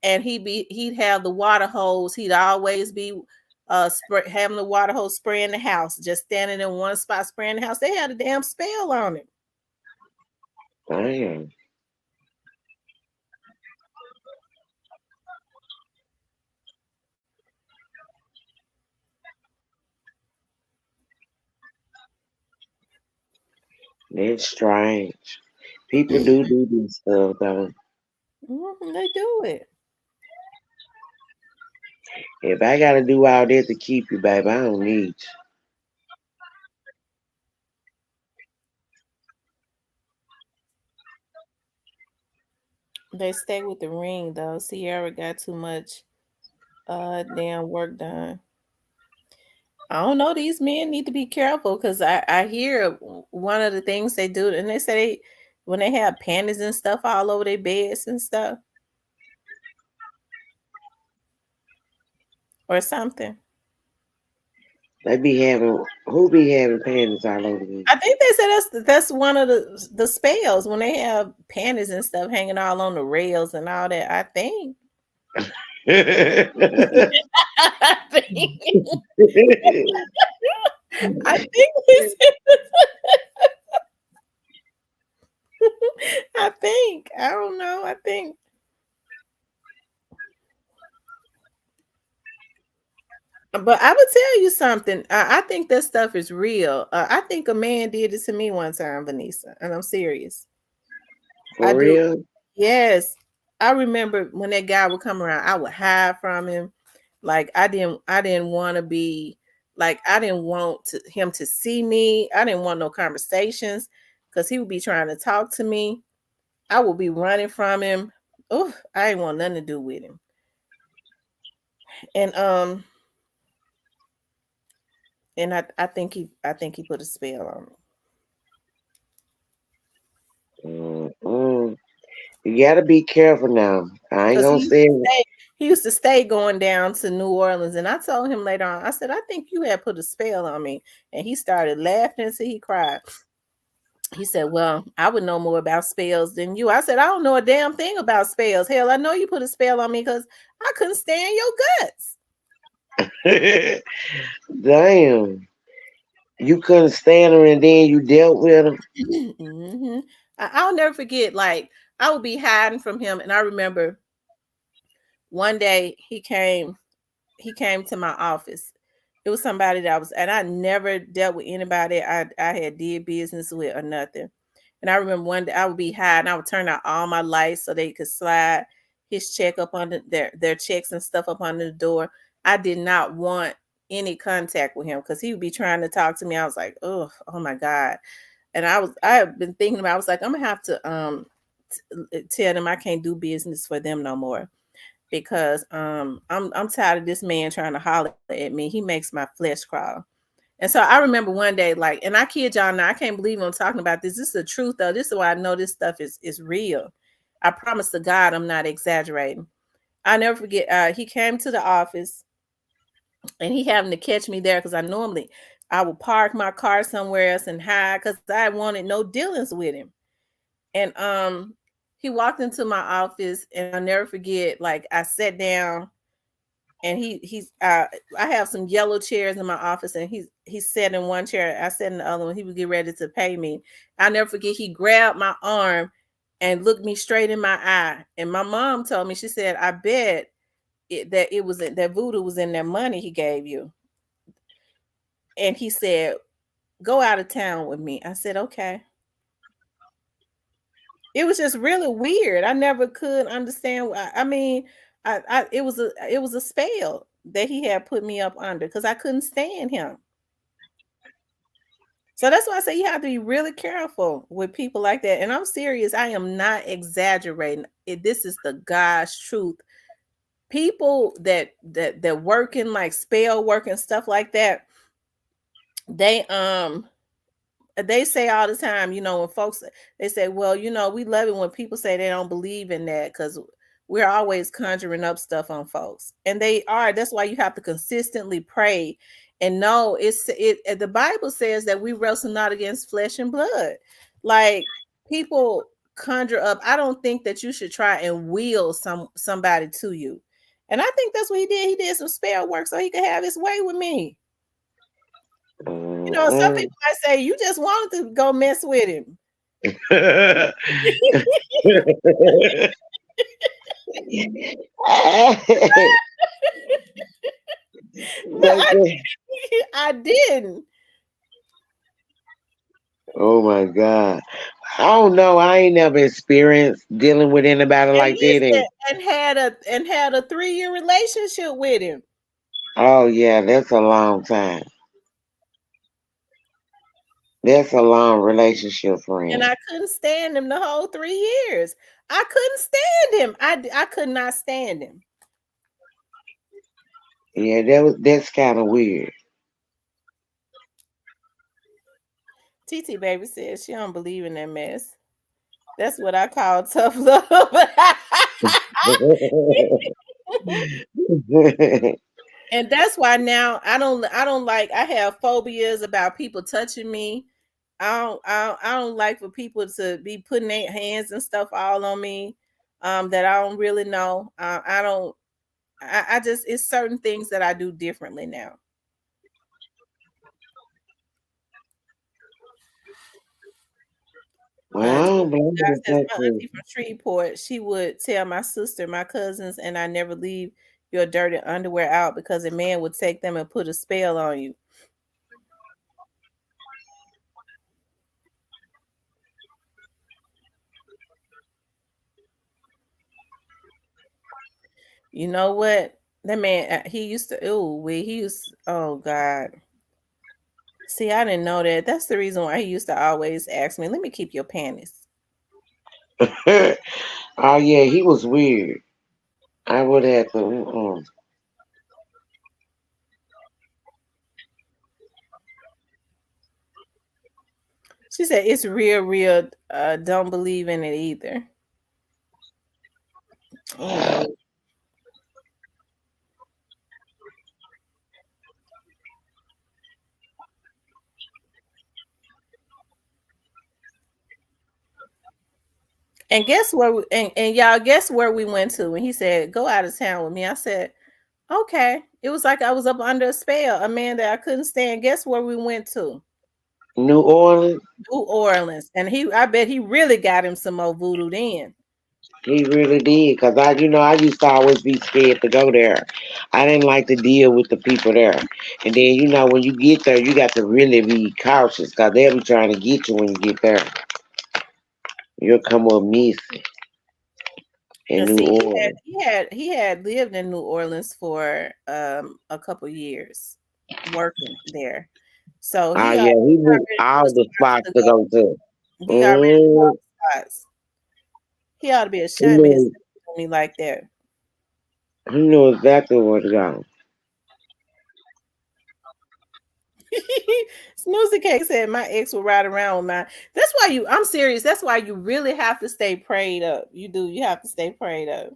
And he'd have the water hose. He'd always be having the water hose spraying the house, just standing in one spot spraying the house. They had a damn spell on it. Damn. That's strange. People do this stuff though. They do it. If I gotta do all that to keep you, baby, I don't need you. They stay with the ring though. Sierra got too much damn work done. I don't know. These men need to be careful, because I hear one of the things they do, and they say when they have panties and stuff all over their beds and stuff, or something. Who be having panties all over me? I think they said that's one of the spells, when they have panties and stuff hanging all on the rails and all that. I think. I think. I think we said. I think. I don't know. I think. But I would tell you something. I think that stuff is real. I think a man did it to me one time, Vanessa, and I'm serious. For I do. real? Yes, I remember when that guy would come around, I would hide from him. Like, I didn't want to be like, I didn't want him to see me. I didn't want no conversations, because he would be trying to talk to me. I would be running from him. Oh, I didn't want nothing to do with him. And I think he put a spell on me. You gotta be careful now. I ain't Because gonna say it. he used to stay going down to New Orleans. And I told him later on, I said, I think you had put a spell on me. And he started laughing until he cried. He said, well, I would know more about spells than you. I said, I don't know a damn thing about spells. Hell, I know you put a spell on me because I couldn't stand your guts. Damn. You couldn't stand her and then you dealt with her. Mm-hmm. I'll never forget, like, I would be hiding from him. And I remember one day he came to my office. It was somebody that and I never dealt with anybody I had did business with or nothing. And I remember one day I would be hiding. I would turn out all my lights so they could slide his check up under their checks and stuff up under the door. I did not want any contact with him because he would be trying to talk to me. I was like, oh my God. And I have been thinking about, I was like, I'm gonna have to tell them I can't do business for them no more because I'm tired of this man trying to holler at me. He makes my flesh crawl. And so I remember one day, like, and I kid y'all now, I can't believe I'm talking about this. This is the truth, though. This is why I know this stuff is real. I promise to God I'm not exaggerating. I never forget, he came to the office and he having to catch me there because I would park my car somewhere else and hide because I wanted no dealings with him. And he walked into my office and I'll never forget, like, I sat down and I have some yellow chairs in my office and he sat in one chair, I sat in the other one. He would get ready to pay me. I'll never forget, he grabbed my arm and looked me straight in my eye. And my mom told me, she said, I bet that voodoo was in that money he gave you. And he said, go out of town with me. I said, okay. It was just really weird. I never could understand. I mean, it was a spell that he had put me up under because I couldn't stand him. So that's why I say you have to be really careful with people like that. And I'm serious. I am not exaggerating. This is the God's truth. People that work in like spell work and stuff like that, they say all the time, when folks, they say, well, we love it when people say they don't believe in that because we're always conjuring up stuff on folks. And they are. That's why you have to consistently pray and know the Bible says that we wrestle not against flesh and blood. Like, people conjure up. I don't think that you should try and will somebody to you. And I think that's what he did. He did some spell work so he could have his way with me. Some people might say you just wanted to go mess with him. I didn't. Oh my God. I don't know. I ain't never experienced dealing with anybody like that. And had a 3-year relationship with him. Oh yeah, that's a long time. That's a long relationship, friend. And I couldn't stand him the whole 3 years. I couldn't stand him. I could not stand him. Yeah, that's kind of weird. TT baby says she don't believe in that mess. That's what I call tough love. And that's why now I don't like, I have phobias about people touching me. I don't like for people to be putting their hands and stuff all on me that I don't really know. I just, it's certain things that I do differently now. Well, My auntie from Shreveport, she would tell my sister, my cousins, and I never leave your dirty underwear out because a man would take them and put a spell on you. You know what? That man, he used to, oh God. See, I didn't know that. That's the reason why he used to always ask me, let me keep your panties. Oh yeah, he was weird. I would have to. She said it's real, real. Don't believe in it either. Oh Lord. And guess where? And y'all guess where we went to? And he said, "Go out of town with me." I said, "Okay." It was like I was up under a spell, a man that I couldn't stand. Guess where we went to? New Orleans. New Orleans, and I bet he really got him some more voodoo then. He really did, cause I used to always be scared to go there. I didn't like to deal with the people there. And then, when you get there, you got to really be cautious, cause they'll be trying to get you when you get there. You'll come up missing in And New see, Orleans. he had lived in New Orleans for a couple years, working there. So Oh he yeah, he knew already knew the all the spots spots to to go. go to. He already knew all Mm, the spots. He ought to be he ashamed of himself knew to me like that. he knew exactly where to go. Snoozy Cake said my ex will ride around with mine. That's why I'm serious. That's why you really have to stay prayed up. You do. You have to stay prayed up.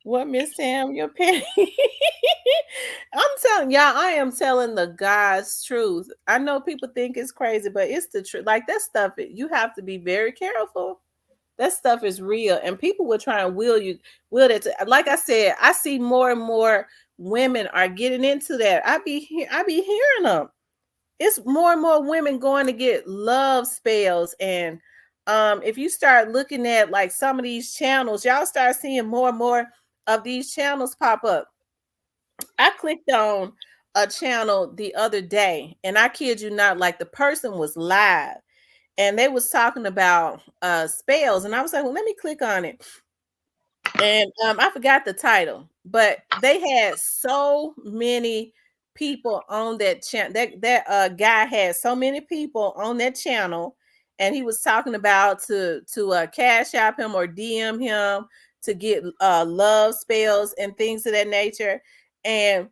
What, Miss Sam? Your parents? I'm telling y'all, I am telling the God's truth. I know people think it's crazy, but it's the truth. Like that stuff, you have to be very careful. That stuff is real, and people will try and will that. Like I said, I see more and more women are getting into that. I be hearing them. It's more and more women going to get love spells, and if you start looking at like some of these channels, y'all start seeing more and more of these channels pop up. I clicked on a channel the other day, and I kid you not, like the person was live and they was talking about spells, and I was like, well, let me click on it. And I forgot the title, but they had so many people on that channel. That guy had so many people on that channel, and he was talking about to cash app him or DM him to get love spells and things of that nature. And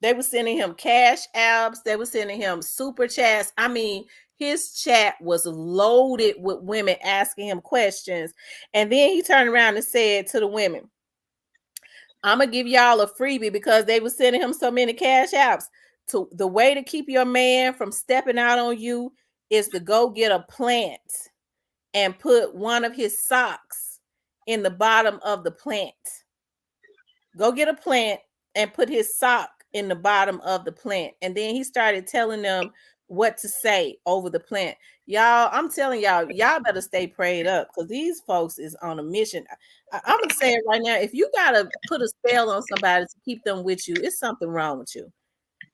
they were sending him cash apps. They were sending him super chats. I mean, his chat was loaded with women asking him questions. And then he turned around and said to the women, I'm going to give y'all a freebie because they were sending him so many cash apps. To the way to keep your man from stepping out on you is to go get a plant and put one of his socks in the bottom of the plant. Go get a plant and put his sock in the bottom of the plant. And then he started telling them what to say over the plant. Y'all, I'm telling y'all better stay prayed up because these folks is on a mission. I'm gonna say it right now. If you gotta put a spell on somebody to keep them with you, it's something wrong with you.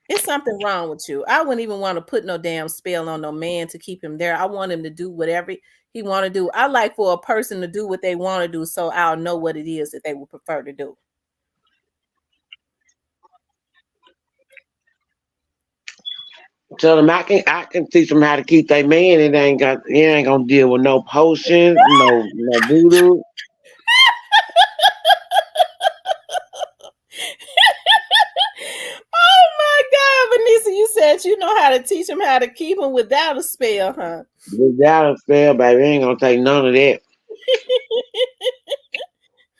It's something wrong with you. I wouldn't even want to put no damn spell on no man to keep him there. I want him to do whatever he want to do. I like for a person to do what they want to do so I'll know what it is that they would prefer to do. Tell them I can teach them how to keep their man. It ain't gonna deal with no potions, no voodoo. Oh my God, Vanessa, you said you know how to teach them how to keep them without a spell, huh? Without a spell, baby, ain't gonna take none of that.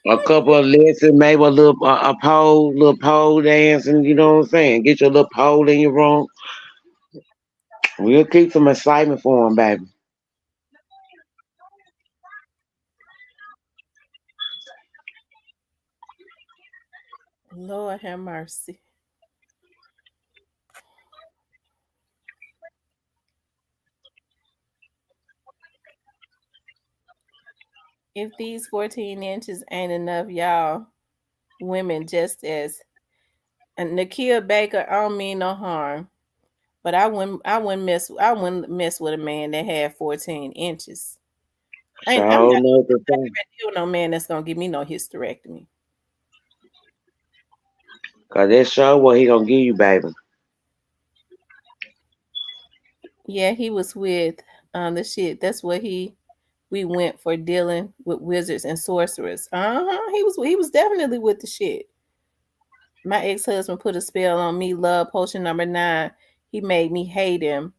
A couple of lessons, maybe little pole dancing. You know what I'm saying? Get your little pole in your room. We'll keep some excitement for them, baby. Lord have mercy. If these 14 inches ain't enough, y'all, women just as and Nakia Baker, I don't mean no harm, but I wouldn't mess with a man that had 14 inches. I'm So not know the gonna thing, deal with no man that's gonna give me no hysterectomy. cause that show what he gonna give you, baby. Yeah, he was with the shit. That's what we went for dealing with wizards and sorcerers. He was definitely with the shit. My ex-husband put a spell on me, love potion number 9. He made me hate him.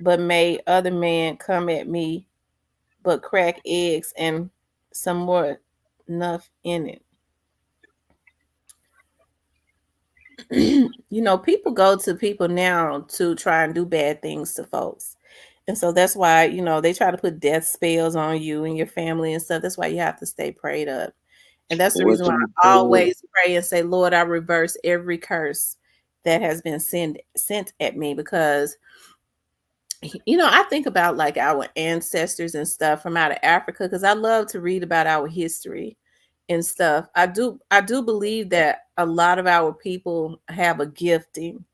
but made other men come at me, but crack eggs and some more enough in it. You know, people go to people now to try and do bad things to folks. And so that's why, you know, they try to put death spells on you and your family and stuff. That's why you have to stay prayed up. And that's the What reason why you I said. always pray and say, Lord, I reverse every curse that has been sent at me, because you know, I think about like our ancestors and stuff from out of Africa, because I love to read about our history and stuff. I do believe that a lot of our people have a gifting.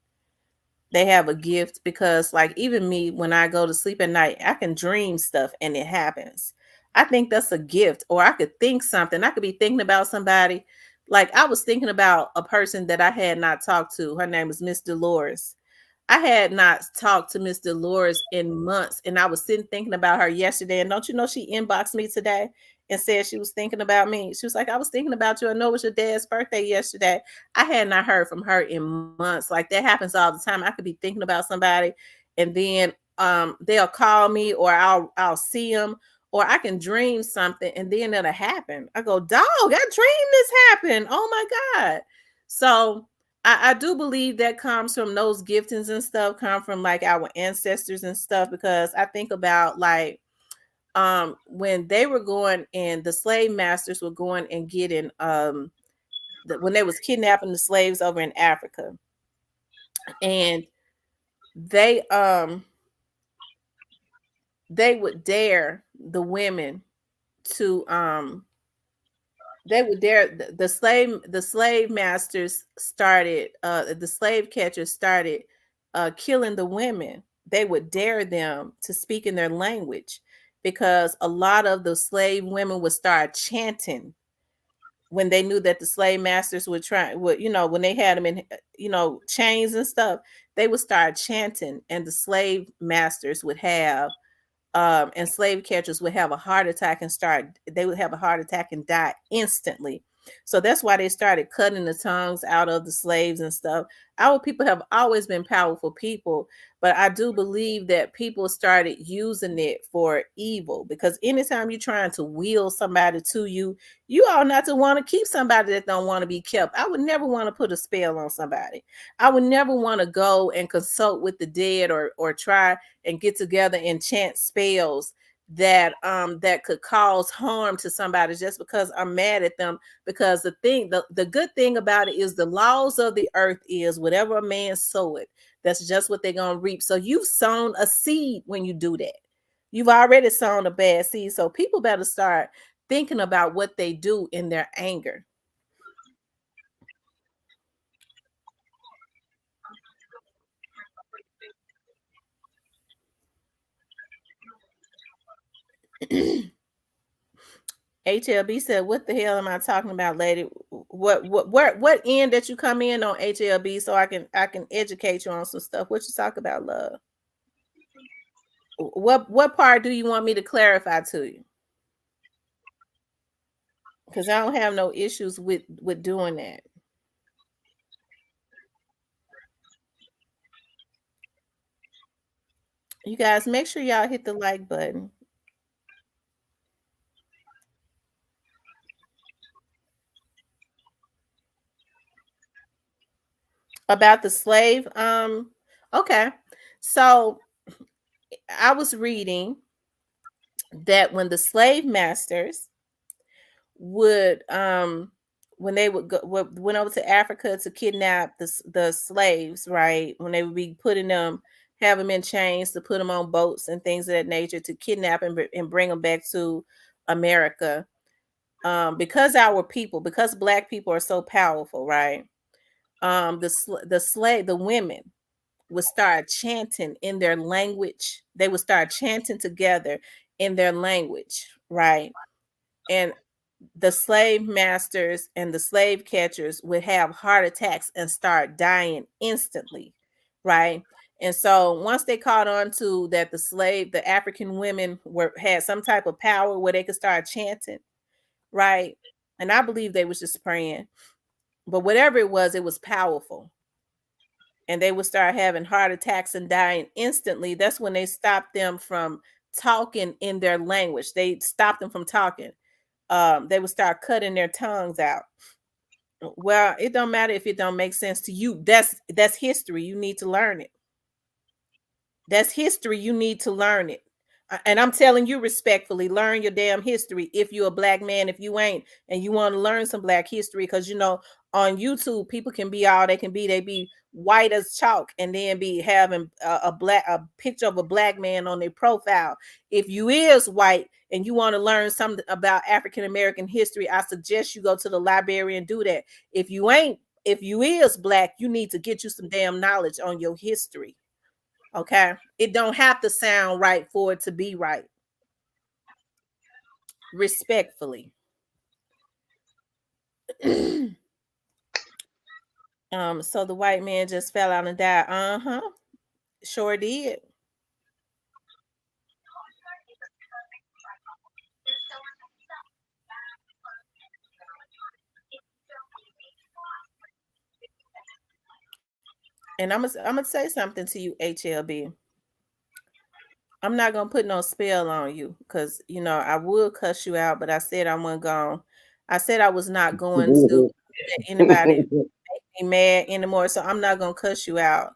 They have a gift, because like even me, when I go to sleep at night, I can dream stuff and it happens. I think that's a gift. Or I could think something. I could be thinking about somebody. Like I was thinking about a person that I had not talked to. Her name is Miss Dolores. I had not talked to Miss Dolores in months, and I was sitting thinking about her yesterday. And don't you know, she inboxed me today and said she was thinking about me. She was like, I was thinking about you. I know it was your dad's birthday yesterday. I had not heard from her in months. Like that happens all the time. I could be thinking about somebody, and then they'll call me, or I'll see them, or I can dream something and then it'll happen. I go, dog, I dreamed this happened. Oh my God. So I do believe that comes from those giftings and stuff, come from like our ancestors and stuff, because I think about like when they were going and the slave masters were going and getting when they was kidnapping the slaves over in Africa, and they um they would dare the women to they would dare the slave masters started the slave catchers started killing the women. They would dare them to speak in their language, because a lot of the slave women would start chanting when they knew that the slave masters would, you know, when they had them in, you know, chains and stuff. They would start chanting, and the slave masters would have and slave catchers would have a heart attack and they would have a heart attack and die instantly. So that's why they started cutting the tongues out of the slaves and stuff. Our people have always been powerful people, but I do believe that people started using it for evil, because anytime you're trying to will somebody to you, you ought not to want to keep somebody that don't want to be kept. I would never want to put a spell on somebody. I would never want to go and consult with the dead, or try and get together and chant spells that could cause harm to somebody just because I'm mad at them. Because the good thing about it is the laws of the earth is whatever a man soweth, that's just what they're gonna reap. So you've sown a seed when you do that. You've already sown a bad seed. So people better start thinking about what they do in their anger. HLB said, "What the hell am I talking about, lady? What end that you come in on, HLB, so I can educate you on some stuff. What you talk about, love? What part do you want me to clarify to you? Because I don't have no issues with doing that. You guys, make sure y'all hit the like button about the slave. Okay, so I was reading that when the slave masters would when they would went over to Africa to kidnap the slaves, right? When they would be putting them, have them in chains to put them on boats and things of that nature to kidnap and bring them back to America. Because our people, because black people are so powerful, right? The women would start chanting in their language. They would start chanting together in their language, right? And the slave masters and the slave catchers would have heart attacks and start dying instantly, right? And so once they caught on to that, the African women had some type of power where they could start chanting, right? And I believe they was just praying, but whatever it was powerful. and they would start having heart attacks and dying instantly. That's when they stopped them from talking in their language. They stopped them from talking. They would start cutting their tongues out. Well, it don't matter if it don't make sense to you. That's history. You need to learn it. That's history. You need to learn it. And I'm telling you respectfully, learn your damn history. If you're a black man, if you ain't, and you want to learn some black history, because you know, on YouTube, people can be all they can be. They be white as chalk, and then be having a picture of a black man on their profile. If you is white and you want to learn something about African American history, I suggest you go to the library and do that. If you ain't, if you is black, you need to get you some damn knowledge on your history. Okay, it don't have to sound right for it to be right. Respectfully. So the white man just fell out and died. Uh-huh. Sure did. And I'm gonna say something to you, HLB. I'm not gonna put no spell on you, because you know I would cuss you out, but I said I wasn't going. I said I was not going to let anybody make me mad anymore. So I'm not gonna cuss you out.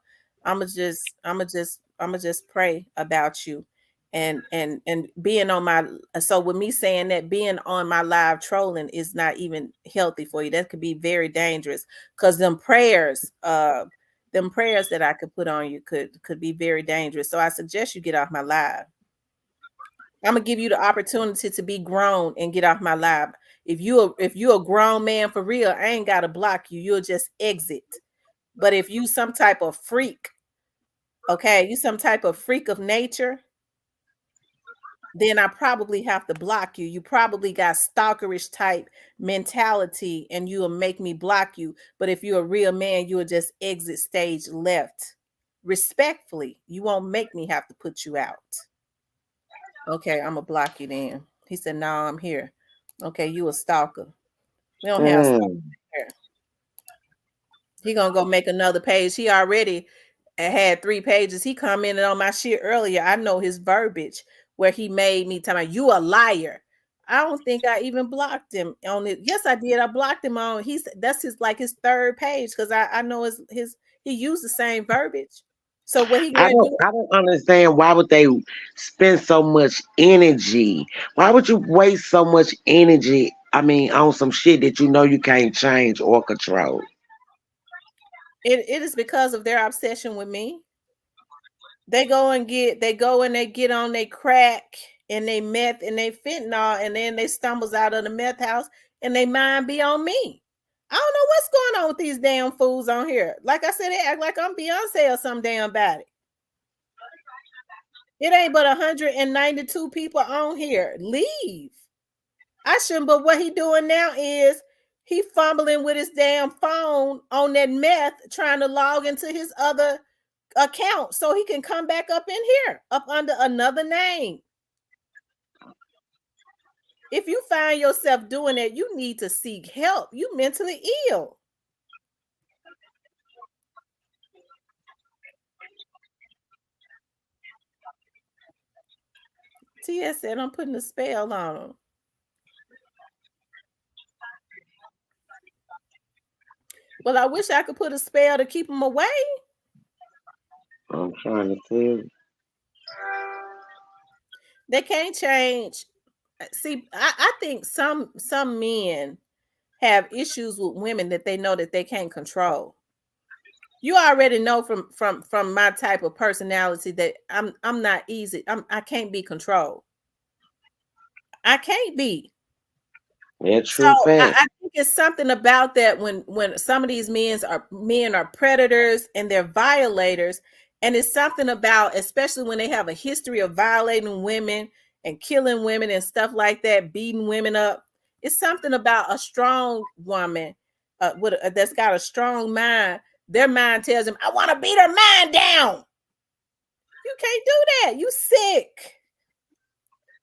I'm gonna just pray about you, and being on my. So with me saying that, being on my live trolling is not even healthy for you. That could be very dangerous, because them prayers that I could put on you could be very dangerous. So I suggest you get off my live. I'm gonna give you the opportunity to be grown and get off my live. If you're a grown man for real, I ain't gotta block you. You'll just exit. But if you some type of freak, okay, you some type of freak of nature, then I probably have to block you. You probably got stalkerish type mentality, and you will make me block you. But if you're a real man, you will just exit stage left. Respectfully, you won't make me have to put you out. Okay, I'm gonna block you then. He said, "No, I'm here." Okay, you a stalker. We don't have stalkers here. He gonna go make another page. He already had 3 pages. He commented on my shit earlier. I know his verbiage where he made me tell me, "You a liar." I don't think I even blocked him on it. Yes, I did. I blocked him on. That's his like his 3rd page, because I know his he used the same verbiage. So what he I gonna don't do? I don't understand why would they spend so much energy? Why would you waste so much energy? I mean, on some shit that you know you can't change or control. It is because of their obsession with me. They go and they get on they crack and they meth and they fentanyl, and then they stumbles out of the meth house and they mind be on me. I don't know what's going on with these damn fools on here. Like I said, they act like I'm Beyonce or some damn body. It ain't but 192 people on here. Leave. I shouldn't, but what he doing now is he fumbling with his damn phone on that meth, trying to log into his other account so he can come back up in here, up under another name. If you find yourself doing that, you need to seek help. You mentally ill. TS said I'm putting a spell on him. Well, I wish I could put a spell to keep him away. I'm trying to see. They can't change. See, I think some men have issues with women that they know that they can't control. You already know from my type of personality that I'm not easy. I can't be controlled. I can't be. Yeah, So true fact. I think it's something about that when some of these men are predators and they're violators, and it's something about, especially when they have a history of violating women and killing women and stuff like that, beating women up. It's something about a strong woman that's got a strong mind. Their mind tells them, "I want to beat her mind down." You can't do that. You sick.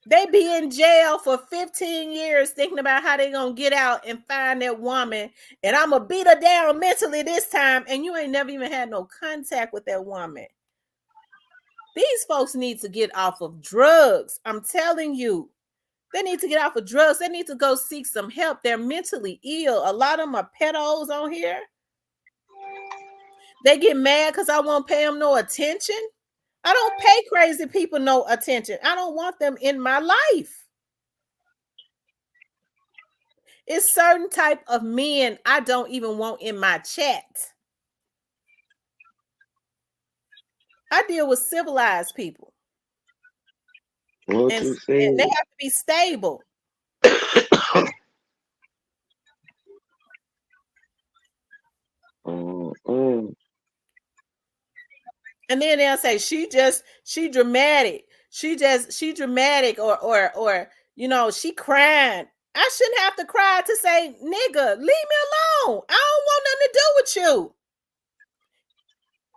They be in jail for 15 years thinking about how they gonna get out and find that woman, and I'm gonna beat her down mentally this time, and you ain't never even had no contact with that woman. These folks need to get off of drugs. I'm telling you. They need to get off of drugs. They need to go seek some help. They're mentally ill. A lot of them are pedos on here. They get mad because I won't pay them no attention. I don't pay crazy people no attention. I don't want them in my life. It's certain type of men I don't even want in my chat. I deal with civilized people. What And you they said? have to be stable. And then they'll say she dramatic. She dramatic or she crying. I shouldn't have to cry to say, nigga, leave me alone. I don't want nothing to do with you.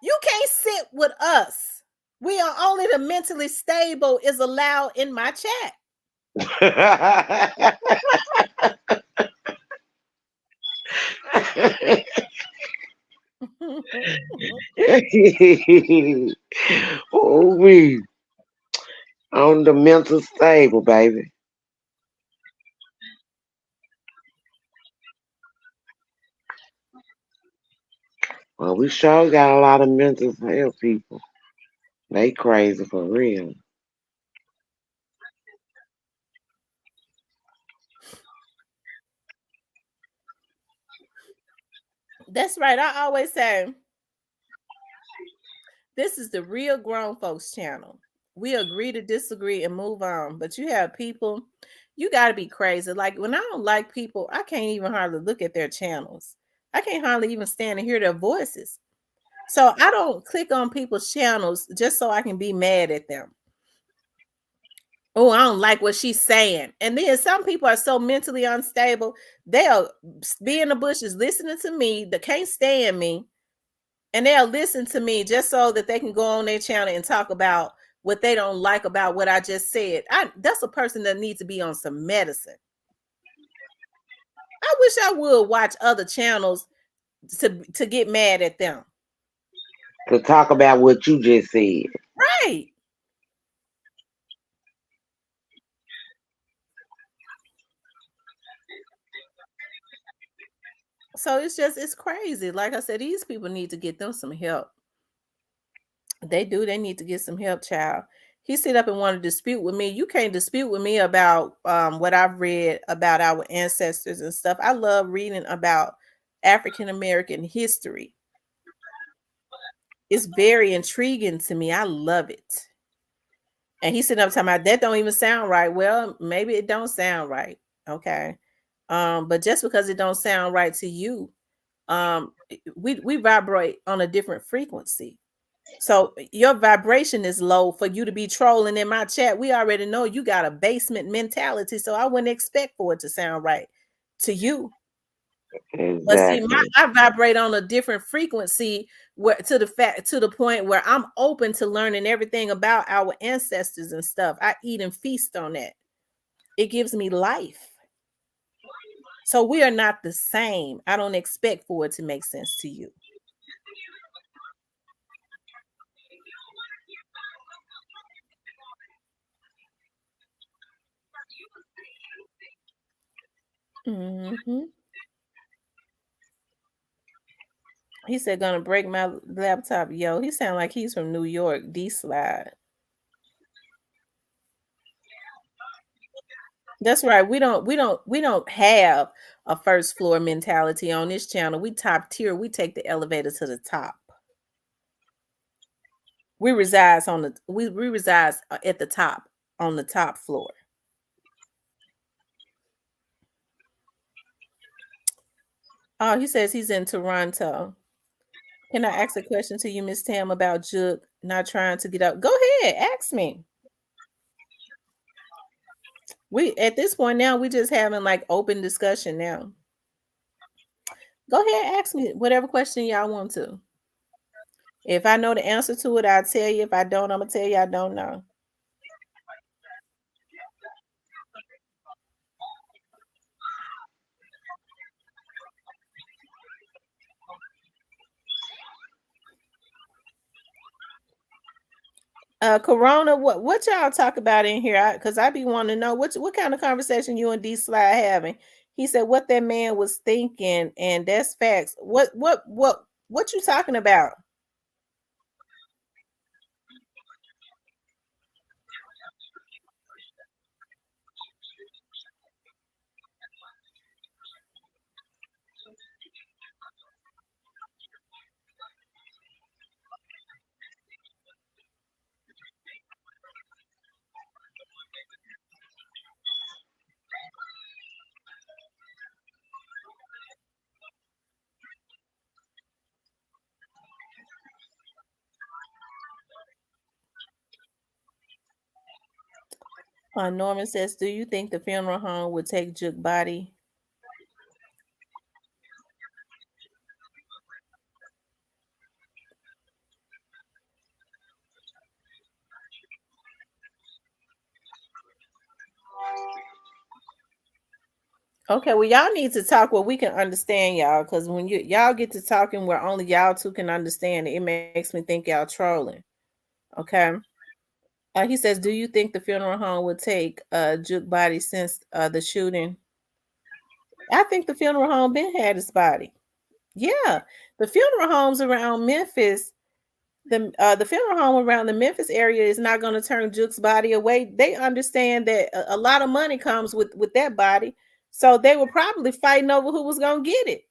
You can't sit with us. We are only the mentally stable is allowed in my chat. Oh, we on the mental stable, baby. Well, we sure got a lot of mental health people. They crazy for real. That's right. I always say this is the real grown folks channel. We agree to disagree and move on. But you have people, you got to be crazy. Like when I don't like people, I can't even hardly look at their channels. I can't hardly even stand and hear their voices. So I don't click on people's channels just so I can be mad at them. Oh, I don't like what she's saying. And then some people are so mentally unstable, they'll be in the bushes listening to me, that can't stand me, and they'll listen to me just so that they can go on their channel and talk about what they don't like about what I just said. That's a person that needs to be on some medicine. I wish I would watch other channels to get mad at them. To talk about what you just said. Right. So it's crazy. Like I said, these people need to get them some help. They do. They need to get some help, child. He sit up and want to dispute with me. You can't dispute with me about what I've read about our ancestors and stuff. I love reading about African American history. It's very intriguing to me. I love it. And he's sitting up talking about that don't even sound right. Well, maybe it don't sound right. Okay. But just because it don't sound right to you, we vibrate on a different frequency. So your vibration is low for you to be trolling in my chat. We already know you got a basement mentality, so I wouldn't expect for it to sound right to you. Exactly. But see, I vibrate on a different frequency where to the point where I'm open to learning everything about our ancestors and stuff. I eat and feast on that. It gives me life. So we are not the same. I don't expect for it to make sense to you. Mm-hmm. He said, "Gonna break my laptop." Yo, he sound like he's from New York. D slide. That's right. We don't have a first floor mentality on this channel. We top tier. We take the elevator to the top. We reside at the top on the top floor. Oh, he says he's in Toronto. Can I ask a question to you, Miss Tam, about Juk not trying to get up? Go ahead, ask me. We at this point now, we just having like open discussion now. Go ahead, ask me whatever question y'all want to. If I know the answer to it, I'll tell you. If I don't, I'm gonna tell you I don't know. Corona, what y'all talk about in here? Because I be wanting to know what kind of conversation you and D Slide having. He said what that man was thinking, and that's facts. What you talking about? Norman says, "Do you think the funeral home would take Juk body?" Okay, well, y'all need to talk where we can understand y'all, because when y'all get to talking where only y'all two can understand it, it makes me think y'all trolling. Okay. He says, "Do you think the funeral home would take Juk body since the shooting?" I think the funeral home been had his body. Yeah, the funeral homes around Memphis, the funeral home around the Memphis area is not going to turn Juk's body away. They understand that a lot of money comes with that body, so they were probably fighting over who was going to get it,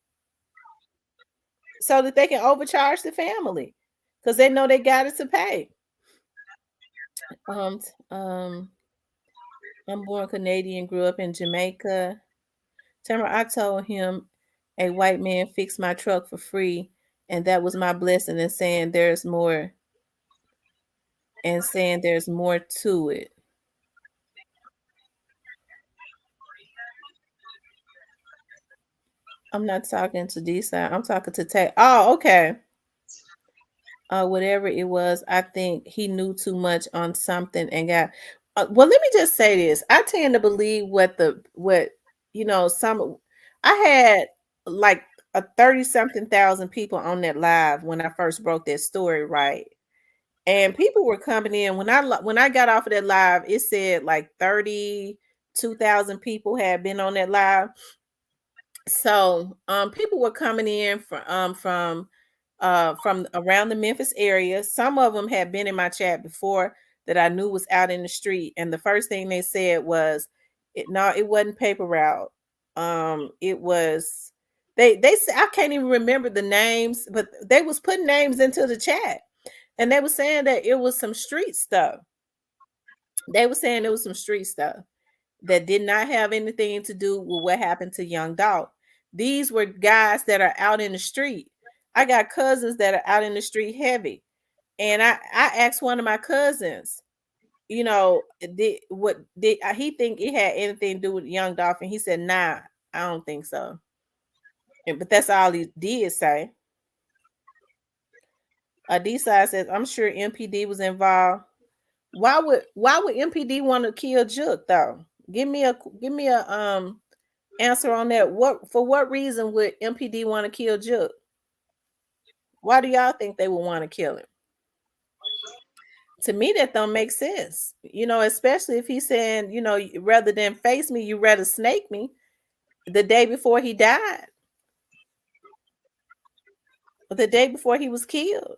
so that they can overcharge the family because they know they got it to pay. Um, um, I'm born Canadian, grew up in Jamaica. Tamara, I told him a white man fixed my truck for free, and that was my blessing, and saying there's more to it. I'm not talking to D side. I'm talking to Tay. Oh, okay. Whatever it was, I think he knew too much on something and got. Well, let me just say this. I tend to believe what some. I had like a 30 something thousand people on that live when I first broke that story, right? And people were coming in when I got off of that live. It said like 32,000 people had been on that live. So people were coming in from around the Memphis area. Some of them had been in my chat before that I knew was out in the street, and the first thing they said was, it wasn't paper route. It was they said, I can't even remember the names, but they was putting names into the chat, and they were saying that it was some street stuff. They were saying it was some street stuff that did not have anything to do with what happened to young dog. These were guys that are out in the street. I got cousins that are out in the street heavy. And I asked one of my cousins, did he think it had anything to do with young dolphin? He said, nah, I don't think so. But that's all he did say. D-Side says, I'm sure MPD was involved. Why would MPD want to kill Juk though? Give me a answer on that. For what reason would MPD want to kill Juk? Why do y'all think they would want to kill him? To me, that don't make sense. Especially if he's saying, rather than face me, you rather snake me the day before he died, or the day before he was killed.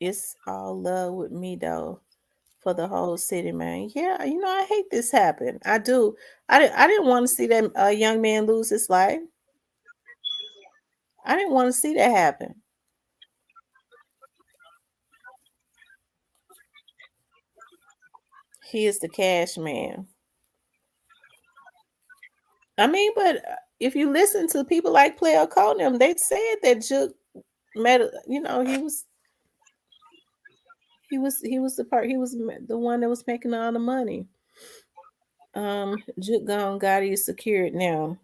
It's all love with me though, for the whole city, man. Yeah, I hate this happen. I do. I didn't want to see that young man lose his life. I didn't want to see that happen. He is the cash man. I mean, but if you listen to people like Player Conan, they said that Juk met. He was the one that was making all the money. Juk gone. Gotti is secured now.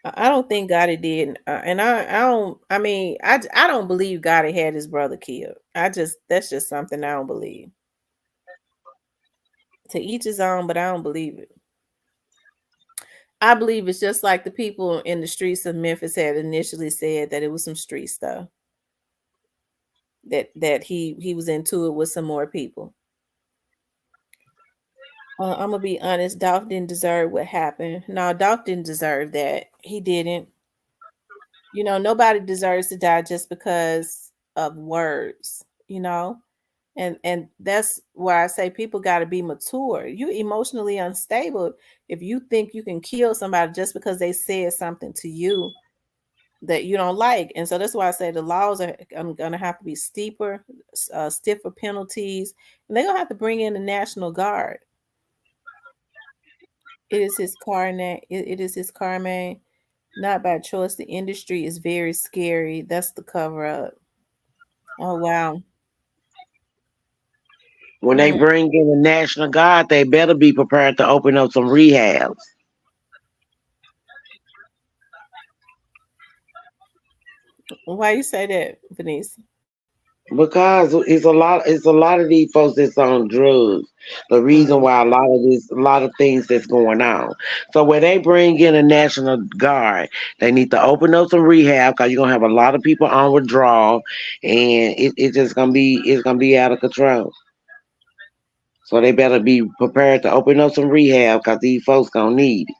I don't think Gotti did, and I don't. I mean, I don't believe Gotti had his brother killed. That's just something I don't believe. To each his own, but I don't believe it. I believe it's just like the people in the streets of Memphis had initially said that it was some street stuff. That he was into it with some more people. I'm gonna be honest. Dolph didn't deserve what happened. No, Dolph didn't deserve that. He didn't. You know, nobody deserves to die just because of words. You know, and that's why I say people got to be mature. You emotionally unstable if you think you can kill somebody just because they said something to you that you don't like. And so that's why I say the laws are going to have to be stiffer penalties, and they're going to have to bring in the National Guard. It is his karma. It is his karma, not by choice. The industry is very scary. That's the cover up. Oh wow. When they Hmm. bring in the National Guard, they better be prepared to open up some rehabs. Why you say that, Venice? Because it's a lot of these folks that's on drugs. The reason Mm. why a lot of things that's going on. So when they bring in a National Guard, they need to open up some rehab because you're gonna have a lot of people on withdrawal, and it's gonna be out of control. So they better be prepared to open up some rehab because these folks gonna need it.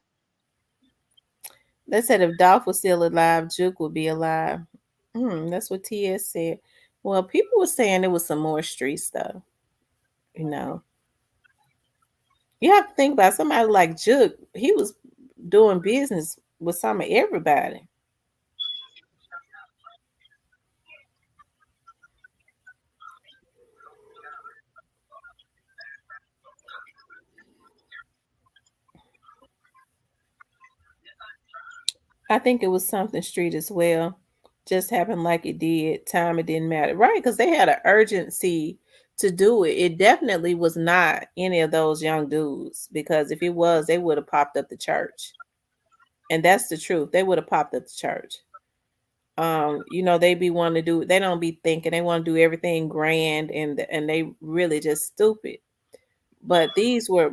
They said if Dolph was still alive, Juke would be alive. That's what TS said. Well, people were saying it was some more street stuff. You know, you have to think about somebody like Juke. He was doing business with some of everybody. I think it was something street as well. Just happened like it did. Time it didn't matter, right? Because they had an urgency to do it. It definitely was not any of those young dudes. Because if it was, they would have popped up the church. And that's the truth. They would have popped up the church. You know, they be wanting to do. They don't be thinking. They want to do everything grand, and they really just stupid. But these were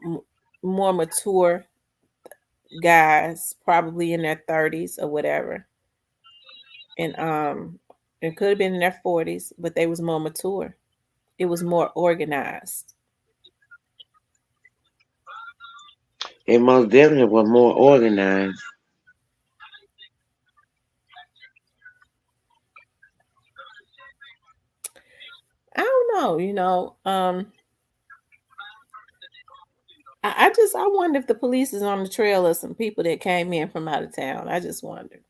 m- more mature guys, probably in their 30s or whatever, and it could have been in their 40s, but they was more mature. It was more organized. It most definitely was more organized. I don't know, you know. I wonder if the police is on the trail of some people that came in from out of town. I just wonder.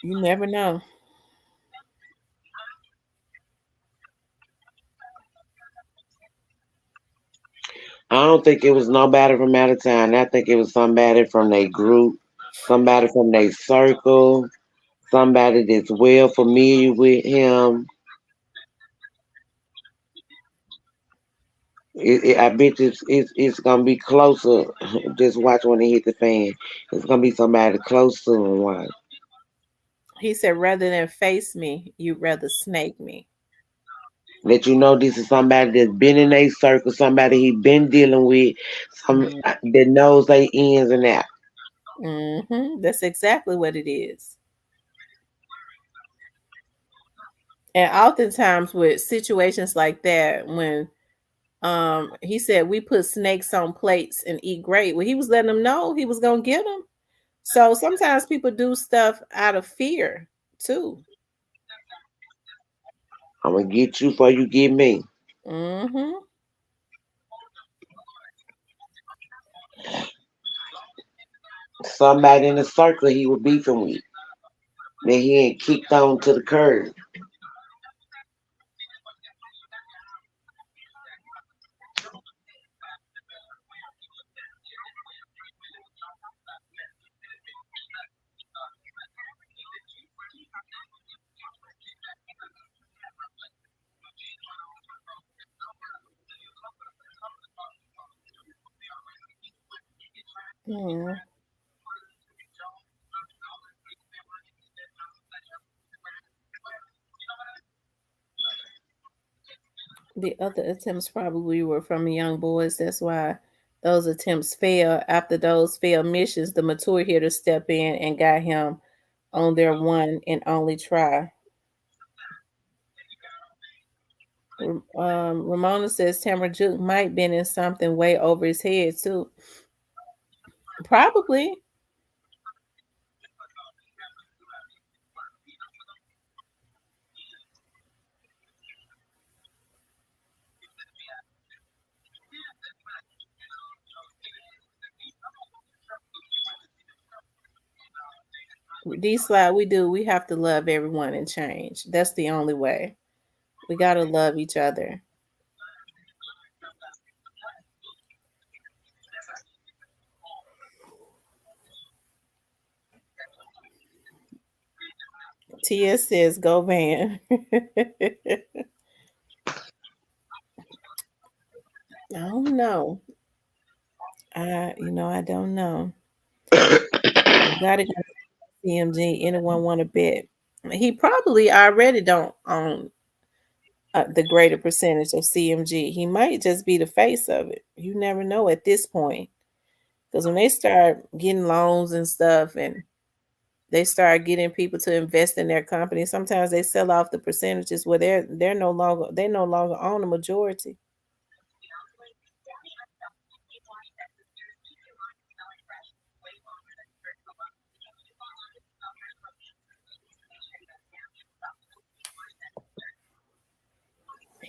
You never know. I don't think it was nobody from out of town. I think it was somebody from their group, somebody from their circle, somebody that's well familiar with him. I bet it's gonna be closer. Just watch when it hit the fan. It's gonna be somebody close to him. Watch. He said, rather than face me, you'd rather snake me. Let you know this is somebody that's been in a circle, somebody he been dealing with, some that knows they ins and out. That's exactly what it is. And oftentimes with situations like that, when he said we put snakes on plates and eat great, well, he was letting them know he was gonna get them. So sometimes people do stuff out of fear too. I'm gonna get you before you get me. Hmm. Somebody in the circle he was beefing with that he ain't kicked on to the curb. Hmm. The other attempts probably were from young boys. That's why those attempts failed. After those failed missions, the mature hitter stepped in and got him on their one and only try. Ramona says Tamara Juke might been in something way over his head too. Probably. D slide, we do. We have to love everyone and change. That's the only way. We gotta love each other. TS says go Van. I don't know. I don't know. You gotta go CMG. Anyone want to bet? He probably already don't own the greater percentage of CMG. He might just be the face of it. You never know at this point. Because when they start getting loans and stuff and they start getting people to invest in their company, sometimes they sell off the percentages where they no longer own the majority.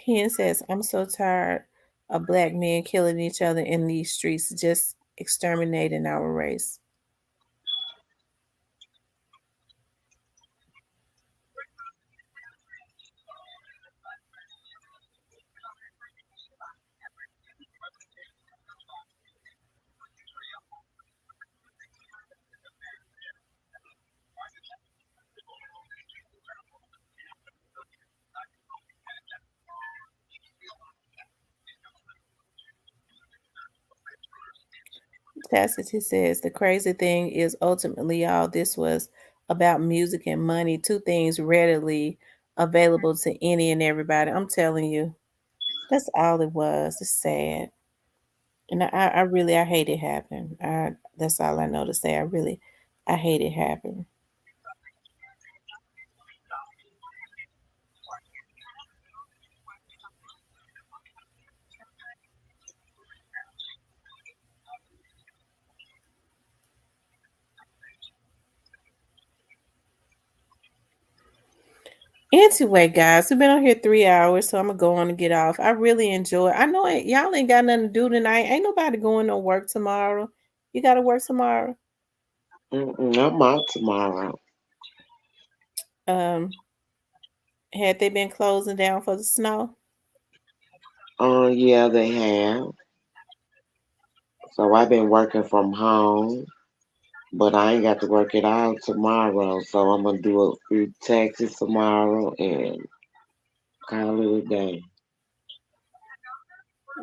Hen says, I'm so tired of black men killing each other in these streets, just exterminating our race. Tacitus says the crazy thing is ultimately all this was about music and money, two things readily available to any and everybody. I'm telling you, that's all it was. It's sad. And I really I hate it happen. That's all I know to say. I hate it happen. Anyway, guys, we've been on here 3 hours, so I'm gonna go on and get off. I really enjoy. I know y'all ain't got nothing to do tonight. Ain't nobody going to work tomorrow. You got to work tomorrow. I'm out tomorrow. Um, had they been closing down for the snow? Yeah, they have. So I've been working from home, but I ain't got to work it out tomorrow. So I'm gonna do a few taxes tomorrow and call it a day.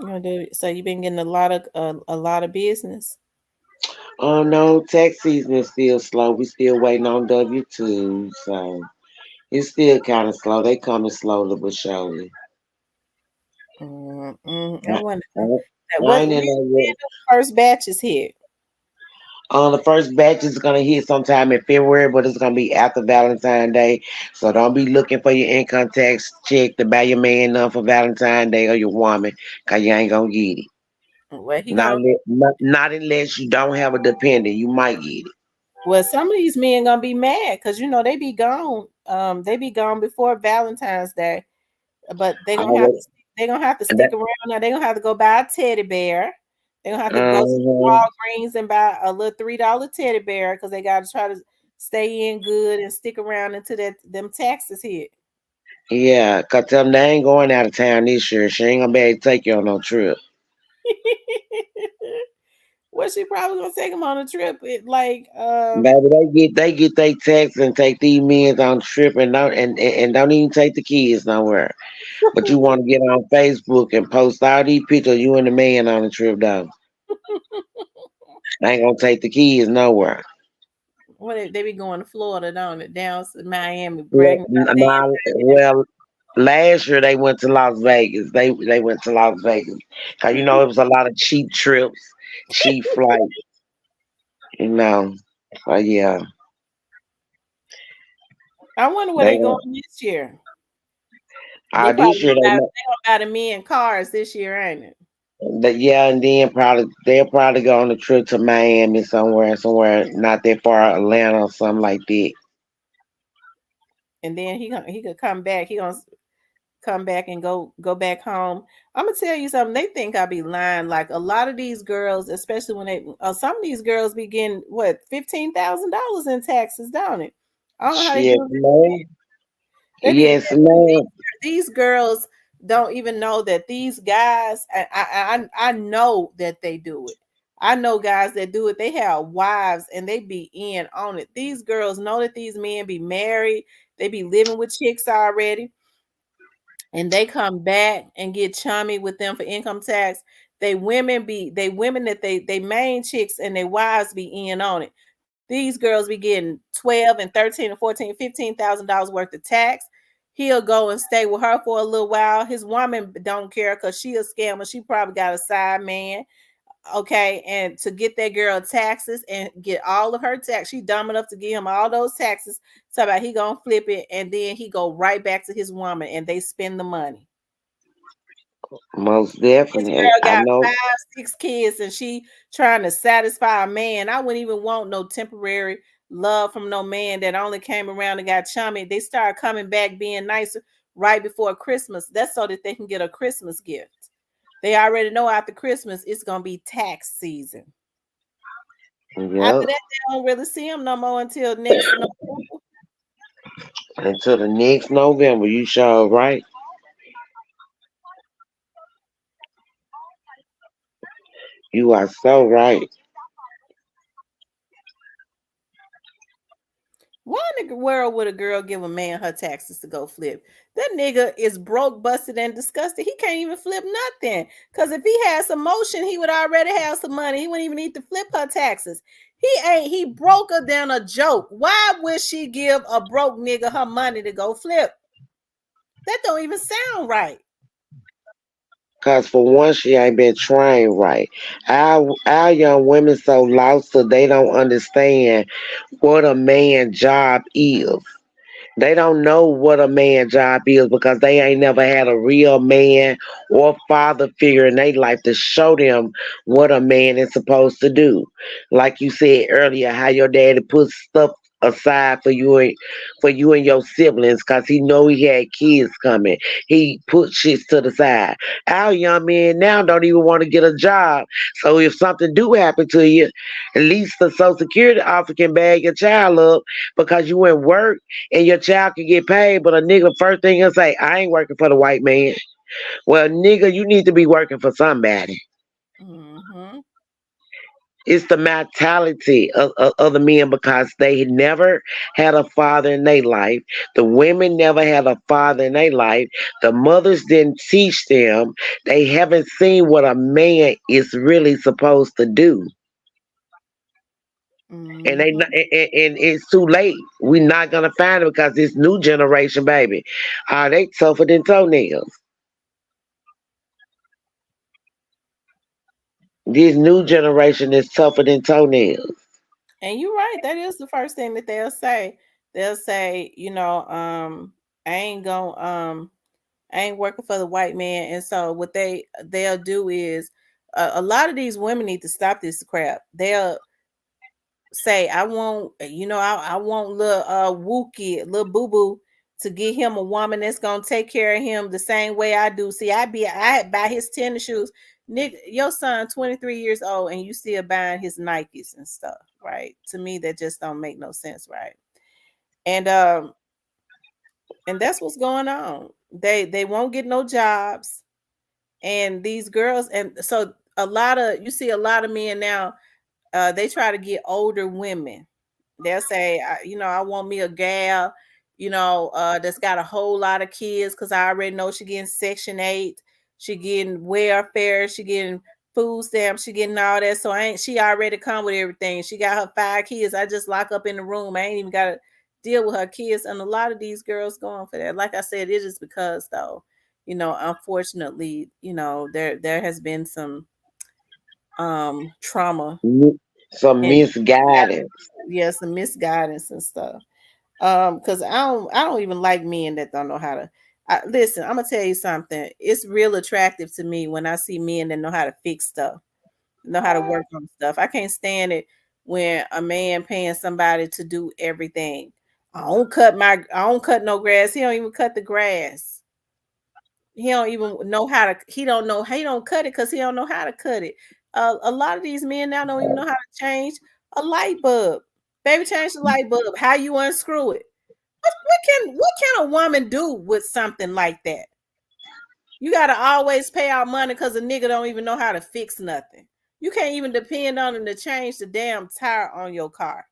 You know, so you've been getting a lot of business. Oh no, tax season is still slow. We still waiting on W-2, so it's still kind of slow. They coming slowly but surely. I wonder I, I what ain't when in there yet. the first batches hit. The first batch is gonna hit sometime in February, but it's gonna be after Valentine's Day. So don't be looking for your income tax check to buy your man nothing for Valentine's Day or your woman, cause you ain't gonna get it. Well, he Not, gonna. unless- not unless you don't have a dependent, you might get it. Well, some of these men gonna be mad because they be gone. They be gone before Valentine's Day, but I would, they gonna have to that, stick around. Now they gonna have to go buy a teddy bear. They gonna have to go to uh, Walgreens and buy a little $3 teddy bear because they gotta try to stay in good and stick around until that them taxes hit. yeah, cause them they ain't going out of town this year. She ain't gonna be able to take you on no trip. Well, she probably gonna take him on a trip. Baby, they get their tax and take these men on trip and don't even take the kids nowhere. But you want to get on Facebook and post all these pictures of you and the man on the trip though. I ain't gonna take the kids nowhere. Well, they be going to Florida, don't it? Down to Miami, Well, bragging about n- they in nah, Miami. well, Last year they went to Las Vegas. They went to Las Vegas. 'Cause you know it was a lot of cheap trips, cheap flights. You know, but yeah, I wonder where they they going went. this year. They This probably year gonna buy the men cars this year, ain't it? yeah, and then probably they'll probably go on a trip to Miami somewhere not that far, Atlanta or something like that. And then he could come back. He gonna come back and go back home. I'm gonna tell you something. They think I be lying. Like a lot of these girls, especially when they some of these girls be getting what $15,000 in taxes, don't it? I don't know how they Yes, do ma'am. it. They be Yes, ma'am. these girls don't even know that these guys. I know that they do it. I know guys that do it. They have wives and they be in on it. These girls know that these men be married. They be living with chicks already, and they come back and get chummy with them for income tax. They women that they main chicks and their wives be in on it. These girls be getting 12 and 13 and 14, $15,000 worth of tax. He'll go and stay with her for a little while. His woman don't care because she a scammer. She probably got a side man. Okay, and to get that girl taxes and get all of her tax, she dumb enough to give him all those taxes. So about he gonna flip it, and then he go right back to his woman, and they spend the money. Most This definitely. girl I got know. 5, 6 kids, and she trying to satisfy a man. I wouldn't even want no temporary love from no man that only came around and got chummy. They start coming back being nicer right before Christmas. That's so that they can get a Christmas gift. They already know after Christmas it's gonna be tax season. After Yep. that, they don't really see him no more until next November. Until the next November, you sure right. You are so right. Why in the world would a girl give a man her taxes to go flip? That nigga is broke, busted, and disgusted. He can't even flip nothing. Because if he had some motion, he would already have some money. He wouldn't even need to flip her taxes. He broke her than a joke. Why would she give a broke nigga her money to go flip? That don't even sound right. Cause for one, she ain't been trained right. Our young women so lost so they don't understand what a man job is. They don't know what a man job is because they ain't never had a real man or father figure in their life to show them what a man is supposed to do. Like you said earlier, how your daddy puts stuff aside for you and your siblings because he know he had kids coming. He put shit to the side. Our young men now don't even want to get a job. So if something do happen to you, at least the Social Security office can bag your child up because you went work and your child can get paid, but a nigga first thing he'll say, I ain't working for the white man. Well, nigga, you need to be working for somebody. Mm-hmm. It's the mentality of the men because they never had a father in their life. The women never had a father in their life. The mothers didn't teach them. They haven't seen what a man is really supposed to do. And Mm-hmm. and it's too late. We're not gonna find it because this new generation, baby, they tougher than toenails. This new generation is tougher than toenails. And you're right. That is the first thing that they'll say. They'll say, I ain't gonna I ain't working for the white man. And so what they'll do is a lot of these women need to stop this crap. They'll say, I want, I want little Wookie, little boo boo to get him a woman that's gonna take care of him the same way I do. See, I buy his tennis shoes. Nick, your son 23 years old and you still buying his Nikes and stuff, right? To me, that just don't make no sense, right? And that's what's going on. They won't get no jobs, and these girls, and so you see a lot of men now, they try to get older women. They'll say, I want me a gal, that's got a whole lot of kids because I already know she getting Section 8, she getting welfare, she getting food stamps, she getting all that. So she already come with everything. She got her 5 kids. I just lock up in the room. I ain't even got to deal with her kids, and a lot of these girls going for that. Like I said, it is because though, unfortunately, there has been some trauma Some and misguidance. some misguidance and stuff. Because I don't even like men that don't know how to. Listen, I'm gonna tell you something. It's real attractive to me when I see men that know how to fix stuff, know how to work on stuff. I can't stand it when a man paying somebody to do everything. I don't cut no grass. He don't even cut the grass. He don't even know how to. He don't cut it because he don't know how to cut it. A lot of these men now don't even know how to change a light bulb. Baby, change the light bulb. How you unscrew it? What can a woman do with something like that? You gotta always pay out money because a nigga don't even know how to fix nothing. You can't even depend on him to change the damn tire on your car.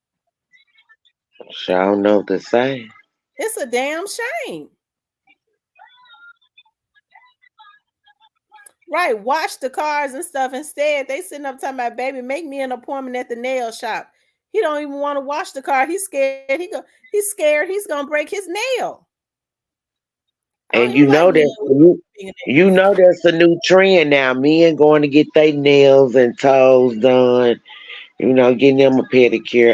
So I don't know what to say. It's a damn shame. Right, wash the cars and stuff. Instead, they sitting up talking about, baby, make me an appointment at the nail shop. He don't even want to wash the car. He's scared. He's scared he's gonna break his nail. I don't And even like men with you fingernails. know that's a new trend now. Men going to get their nails and toes done. Getting them a pedicure.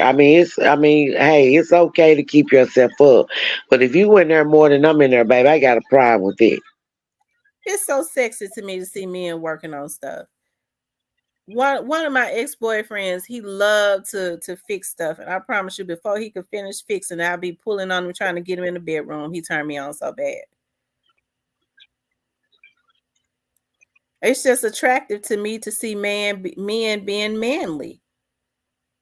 Hey, it's okay to keep yourself up. But if you in there more than I'm in there, baby, I got a problem with it. It's so sexy to me to see men working on stuff. One of my ex-boyfriends, he loved to fix stuff, and I promise you, before he could finish fixing, I'll be pulling on him trying to get him in the bedroom. He turned me on so bad. It's just attractive to me to see men being manly.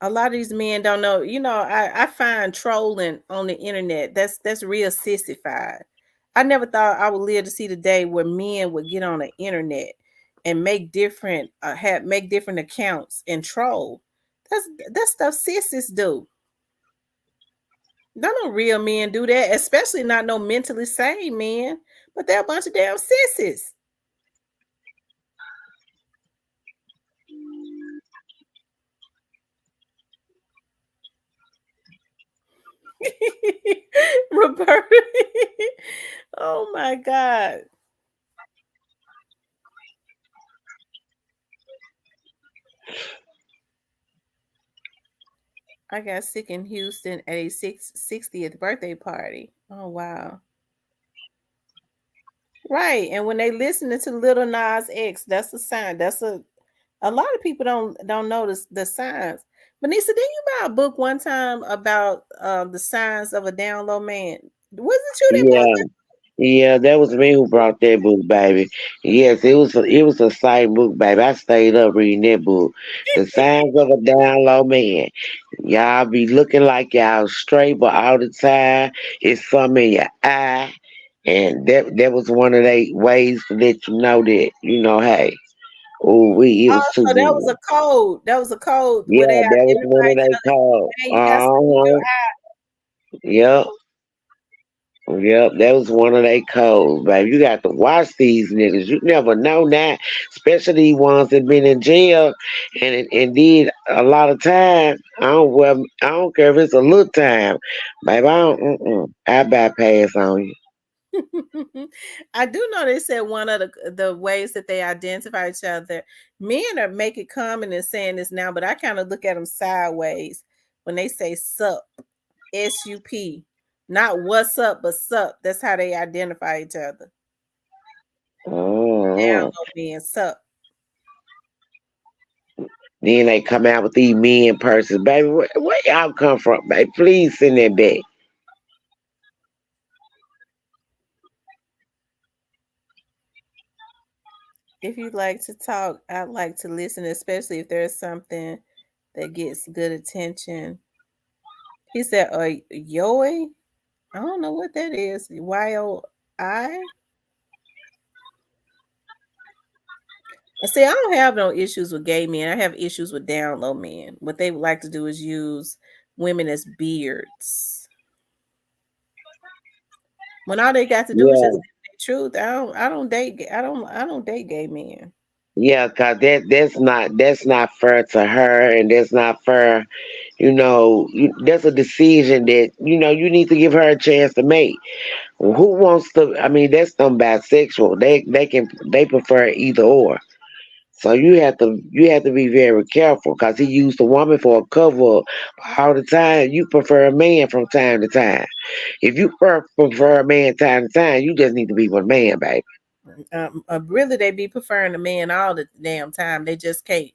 A lot of these men don't know. I find trolling on the internet. That's real sissified. I never thought I would live to see the day where men would get on the internet and make different accounts and troll. That's stuff sissies do. Don't no real men do that, especially not no mentally sane men. But they're a bunch of damn sissies. Roberta. Oh my God. I got sick in Houston at a 60th birthday party. Oh wow. Right. And when they listening to Little Nas X, that's a sign. A lot of people don't notice the signs. Vanessa, didn't you buy a book one time about the signs of a down low man? Was it you that bought Yeah, yeah, that was me who brought that book, baby. Yes, it was a sight book, baby. I stayed up reading that book. The signs of a down low man. Y'all be looking like y'all straight, but all the time it's something in your eye. And that was one of the ways to let you know that, hey, oh, it was too so that was good. a code. That was a code where Yeah, they that was one identify of each they other. called. Hey, you got something in your Yep. Yep, that was one of they codes, baby. You got to watch these niggas. You never know that, especially these ones that been in jail and did a lot of time. I don't care if it's a little time, baby. I bypass on you. I do know they said one of the ways that they identify each other. Men are making common and saying this now, but I kind of look at them sideways when they say sup, SUP, not what's up, but sup. That's how they identify each other. Down Uh-huh. low men, sup. Then they come out with these men persons, baby. Where y'all come from, baby? Please send that back. If you like to talk, I'd like to listen, especially if there's something that gets good attention. He said, Yoi? I don't know what that is. YOI? See, I don't have no issues with gay men. I have issues with down low men. What they would like to do is use women as beards. When all they got to do is just Yeah, the truth. I don't date gay men. yeah, cause that's not fair to her, and that's not fair. That's a decision that you need to give her a chance to make. Who wants to? I mean, that's them bisexual. They prefer either or. So you have to be very careful because he used a woman for a cover up all the time. You prefer a man from time to time. If you prefer a man time to time, you just need to be with a man, baby. Really, they be preferring a man all the damn time. They just can't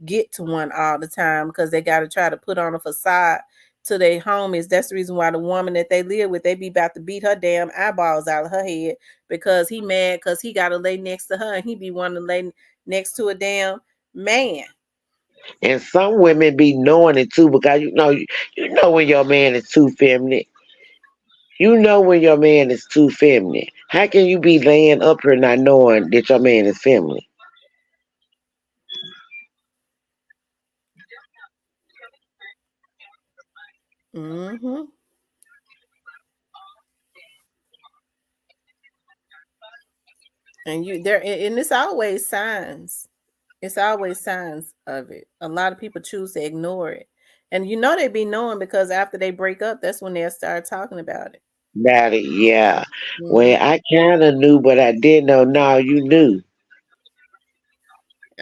get to one all the time because they got to try to put on a facade to their homies. That's the reason why the woman that they live with, they be about to beat her damn eyeballs out of her head because he mad because he got to lay next to her and he be wanting to lay next to a damn man. And some women be knowing it too because you know when your man is too feminine. You know when your man is too feminine. How can you be laying up here not knowing that your man is feminine? Mm-hmm. And you there, and it's always signs. It's always signs of it. A lot of people choose to ignore it. And they be knowing because after they break up, that's when they'll start talking about it. About it, yeah. Mm. Well, I kind of knew, but I didn't know. No, you knew.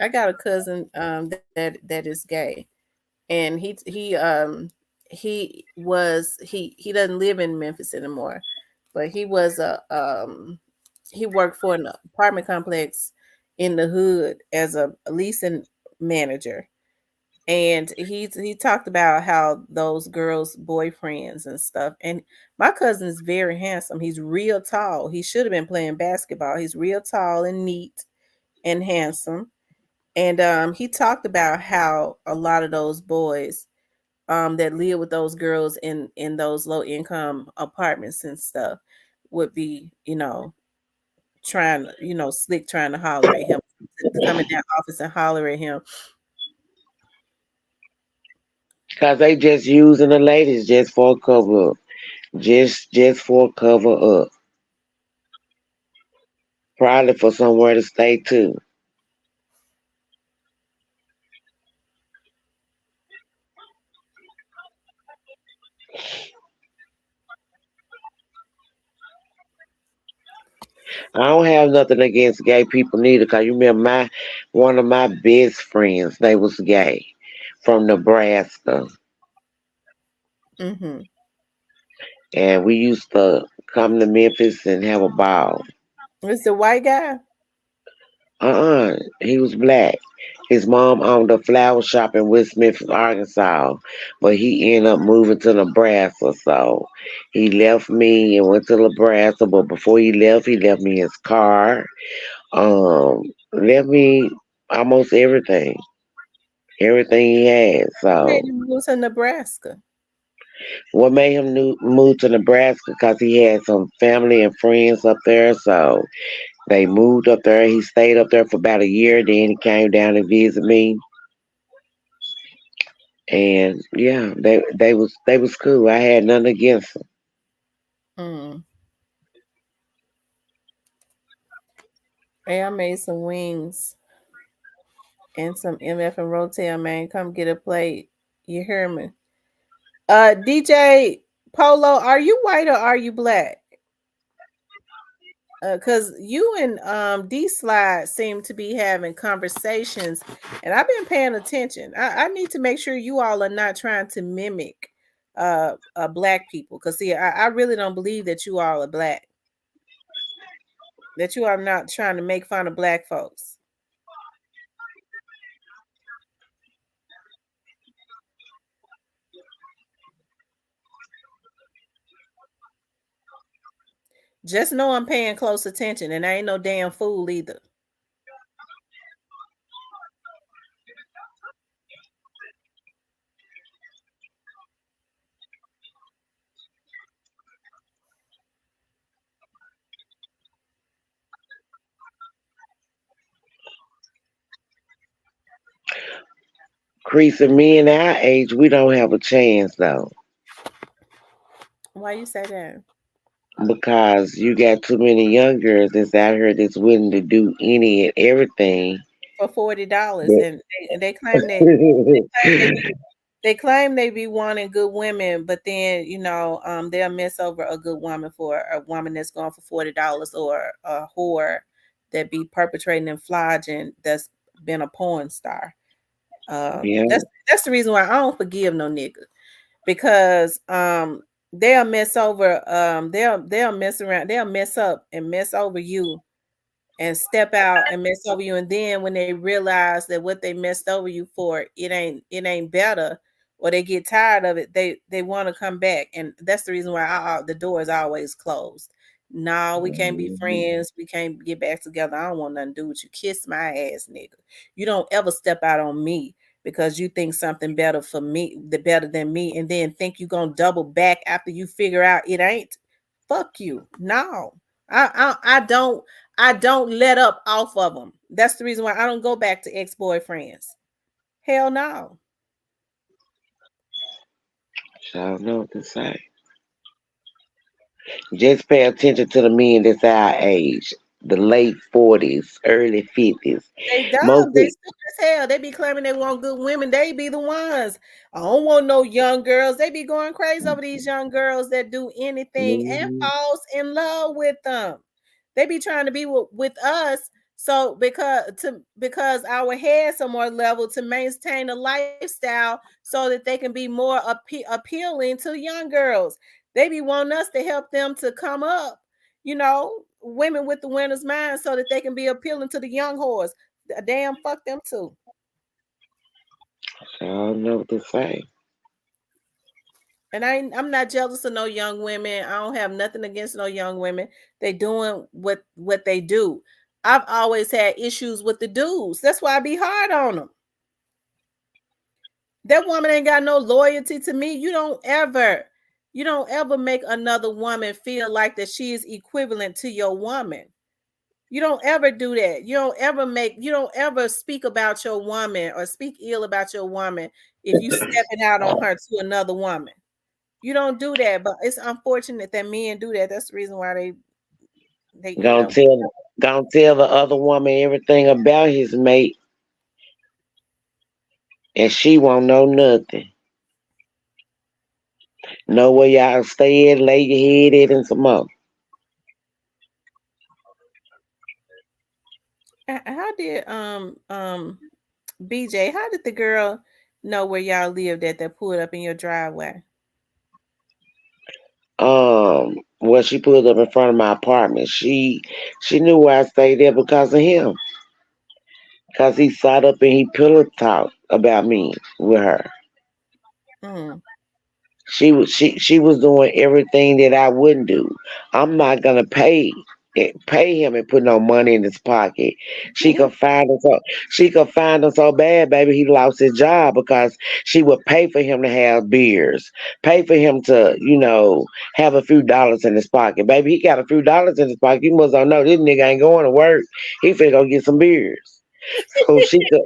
I got a cousin that is gay, and he doesn't live in Memphis anymore, but he worked for an apartment complex in the hood as a leasing manager. And he talked about how those girls' boyfriends and stuff. And my cousin is very handsome. He's real tall. He should have been playing basketball. He's real tall and neat and handsome. And he talked about how a lot of those boys that live with those girls in those low income apartments and stuff would be, trying, slick trying to holler at him, to come in that office and holler at him. Because they just using the ladies just for a cover up. Just for a cover up. Probably for somewhere to stay too. I don't have nothing against gay people neither, cause you remember one of my best friends, they was gay from Nebraska, Hmm. and we used to come to Memphis and have a ball. It's the white guy. He was black. His mom owned a flower shop in West Memphis, Arkansas, but he ended up moving to Nebraska. So he left me and went to Nebraska. But before he left me his car. Left me almost everything he had. Made So him move to Nebraska. what made him move to Nebraska? Because he had some family and friends up there. So they moved up there. He stayed up there for about a year. Then he came down and visit me. And yeah, they was cool. I had nothing against them. Mm. Hey, I made some wings and some MF and Rotel, man. Come get a plate. You hear me? DJ Polo, are you white or are you black? Cause you and D Slide seem to be having conversations, and I've been paying attention. I need to make sure you all are not trying to mimic black people. Cause see, I really don't believe that you all are black. That you are not trying to make fun of black folks. Just know I'm paying close attention, and I ain't no damn fool either. Crease and me and our age, we don't have a chance though. Why you say that? Because you got too many young girls that's out here that's willing to do any and everything. For $40, and they claim they do. They claim they be wanting good women, but then they'll miss over a good woman for a woman that's going for $40 or a whore that be perpetrating and flogging that's been a porn star. Yeah. That's the reason why I don't forgive no nigga because they'll mess over they'll mess around they'll mess up and mess over you and step out and mess over you, and then when they realize that what they messed over you for it ain't better, or they get tired of it, they want to come back, and that's the reason why the door is always closed. No, we can't be Mhm. friends, we can't get back together, I don't want nothing to do with you, kiss my ass, nigga. You don't ever step out on me because you think something better for me, the better than me, and then think you gonna double back after you figure out it ain't. Fuck you. No, I don't let up off of them. That's the reason why I don't go back to ex-boyfriends. Hell no. So I don't know what to say. Just pay attention to the men that's our age, the late 40s, early 50s. They dumb. They Mostly, stupid as hell. They be claiming they want good women. They be the ones. I don't want no young girls. They be going crazy over these young girls that do anything and mhm, falls in love with them. They be trying to be with us. So because our heads are more level to maintain a lifestyle so that they can be more appealing to young girls. They be wanting us to help them to come up, women with the winner's mind so that they can be appealing to the young whores. Damn, fuck them too. I don't know what to say. And I'm not jealous of no young women. I don't have nothing against no young women. They doing what they do. I've always had issues with the dudes. That's why I be hard on them. That woman ain't got no loyalty to me. You don't ever make another woman feel like that she is equivalent to your woman. You don't ever do that. You don't ever speak about your woman or speak ill about your woman if you stepping out on her to another woman. You don't do that, but it's unfortunate that men do that. That's the reason why they Gonna tell, gonna tell the other woman everything about his mate, and she won't know nothing. Know where y'all stay at, lay your head at, and some more. How did BJ, how did the girl know where y'all lived at that pulled up in your driveway? Well, she pulled up in front of my apartment. She knew where I stayed there because of him. Cause he sat up and he pillow talked about me with her. Mm. She was doing everything that I wouldn't do. I'm not gonna pay him and put no money in his pocket. She could find him so bad, baby. He lost his job because she would pay for him to have beers, pay for him to have a few dollars in his pocket. Baby, he got a few dollars in his pocket. You must don't know this nigga ain't going to work. He finna go get some beers. So she could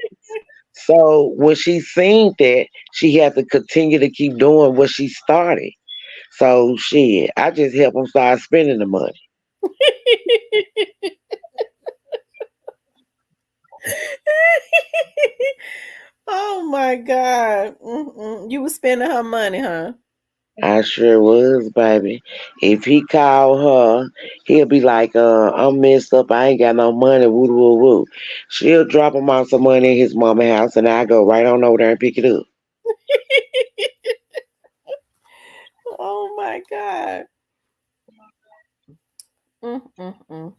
so when she seen that, she had to continue to keep doing what she started. So shit, I just help him start spending the money. Oh my God. Mm-mm. You was spending her money, huh? I sure was, baby. If he called her, he'll be like, I'm messed up. I ain't got no money. Woo woo woo. She'll drop him off some money in his mama house, and I go right on over there and pick it up. Oh my God. Mm-mm-mm.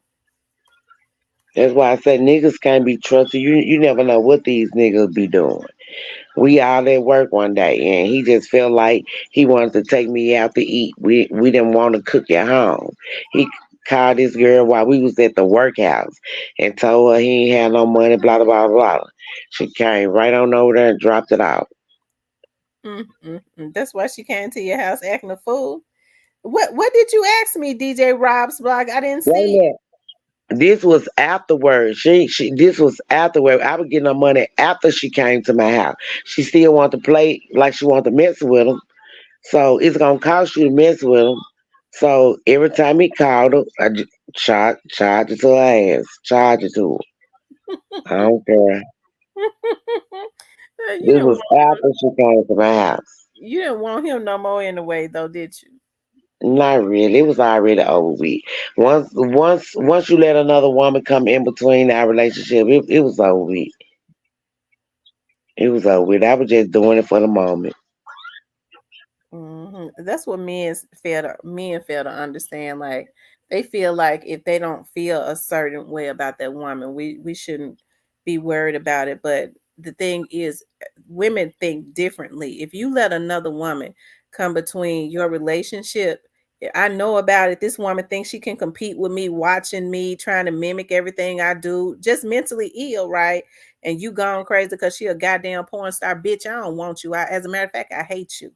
That's why I said niggas can't be trusted. You never know what these niggas be doing. We all at work one day, and he just felt like he wanted to take me out to eat. We didn't want to cook at home. He called this girl while we was at the workhouse and told her he ain't had no money. Blah blah blah blah. She came right on over there and dropped it out. Mm-mm-mm. That's why she came to your house acting a fool. What did you ask me, DJ Rob's blog? I didn't Wait a see. minute. This was afterwards. She this was afterward. I was getting her money after she came to my house. She still wanted to play like she wanted to mess with him. So it's gonna cost you to mess with him. So every time he called her, I just charge it to her ass. Charge it to her. I don't care. You This didn't was after she came to my house. you didn't want him no more anyway, though, did you? Not really. It was already over with. Once you let another woman come in between our relationship, it was over with. It was over with. I was just doing it for the moment. That's what men fail to understand. Like they feel like if they don't feel a certain way about that woman, we shouldn't be worried about it. But the thing is, women think differently. If you let another woman come between your relationship, I know about it. This woman thinks she can compete with me, watching me, trying to mimic everything I do, just mentally ill, right? And you gone crazy because she a goddamn porn star, bitch. I don't want you. As a matter of fact, I hate you.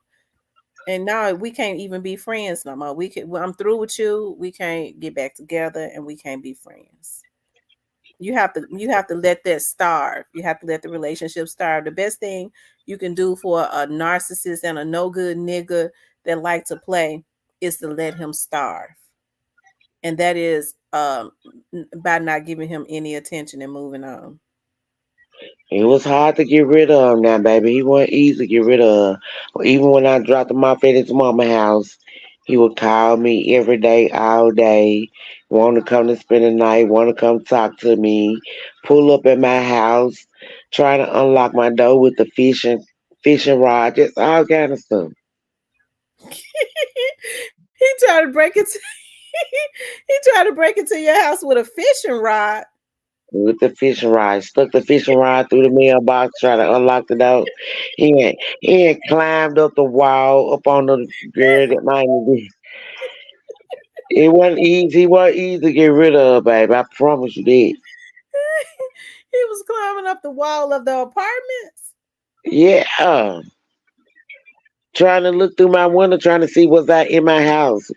And now we can't even be friends no more. I'm through with you. We can't get back together, and we can't be friends. You have to let that starve. You have to let the relationship starve. The best thing you can do for a narcissist and a no good nigga that like to play is to let him starve, and that is by not giving him any attention and moving on. It was hard to get rid of him now, baby. He wasn't easy to get rid of. Even when I dropped him off at his mama house, he would call me every day, all day, want to come to spend the night, want to come talk to me, pull up at my house, try to unlock my door with the fishing rod, just all kind of stuff. He tried to break it. He tried to break into your house with a fishing rod. With the fishing rod, stuck the fishing rod through the mailbox, try to unlock the door. He had climbed up the wall, up on the girl that might be. It wasn't easy. It wasn't easy to get rid of, babe. I promise you that. He was climbing up the wall of the apartments. Yeah, trying to look through my window, trying to see what's out in my house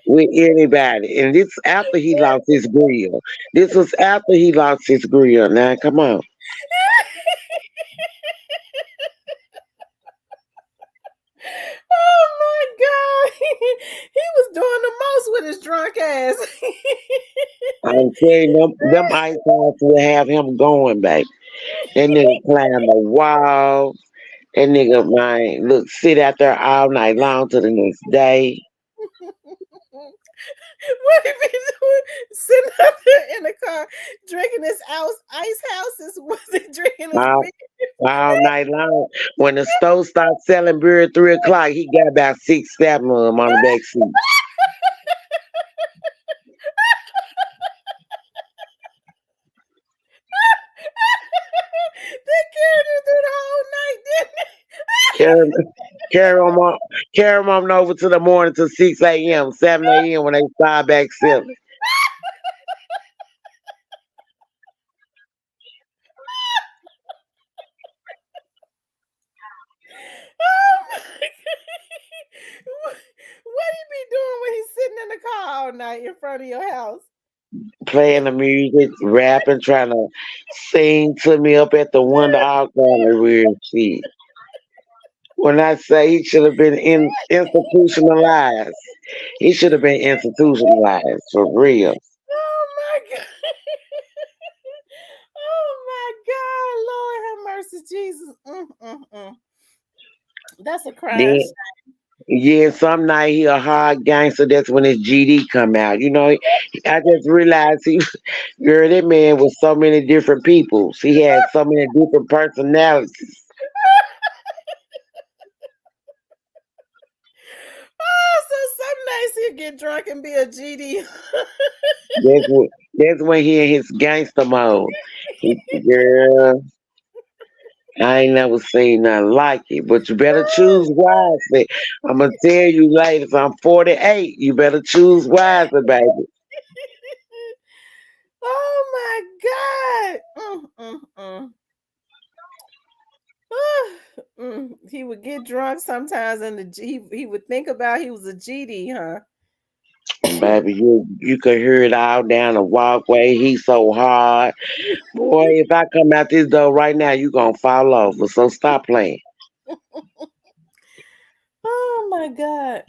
with anybody. And this after he lost his grill. This was after he lost his grill. Now, come on. Oh my god. He was doing the most with his drunk ass. I'm saying them ice house will have him going, babe. That nigga climb the wall. That nigga, man, look, sit out there all night long to the next day. What if he doing? Sitting up there in the car drinking his ice houses? Was he drinking his All, beer? all night long. When the store started selling beer at 3 o'clock, he got about 6, 7 of them on the back seat. They carried him through the whole night, didn't they? Carry, carry them on, carry them on over to the morning to 6 a.m., 7 a.m. when they start back selling. Oh my god. What he be doing when he's sitting in the car all night in front of your house? Playing the music, rapping, trying to sing to me up at the window, all kind of weird shit. When I say he should have been institutionalized, he should have been institutionalized for real. Oh my god. Oh my god. Lord have mercy, Jesus. That's a crying. Then, yeah, some night he a hard gangster. That's when his GD come out. I just realized girl, that man was so many different peoples. He had so many different personalities. Oh, so some nights he'll get drunk and be a GD. That's when he in his gangster mode. Girl, I ain't never seen nothing like it. But you better choose wisely. I'm gonna tell you later. If I'm 48, you better choose wisely, baby. Oh my God. He would get drunk sometimes, and he would think about he was a GD, huh? Baby, you could hear it all down the walkway. He's so hard. Boy, if I come out this door right now, you gonna fall over. So stop playing. Oh my God.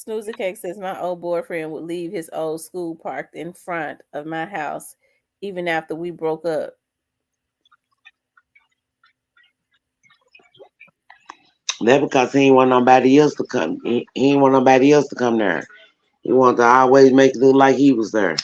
Snoozer Cake says my old boyfriend would leave his old school parked in front of my house even after we broke up. That because he ain't want nobody else to come. He ain't want nobody else to come there. He wanted to always make it look like he was there.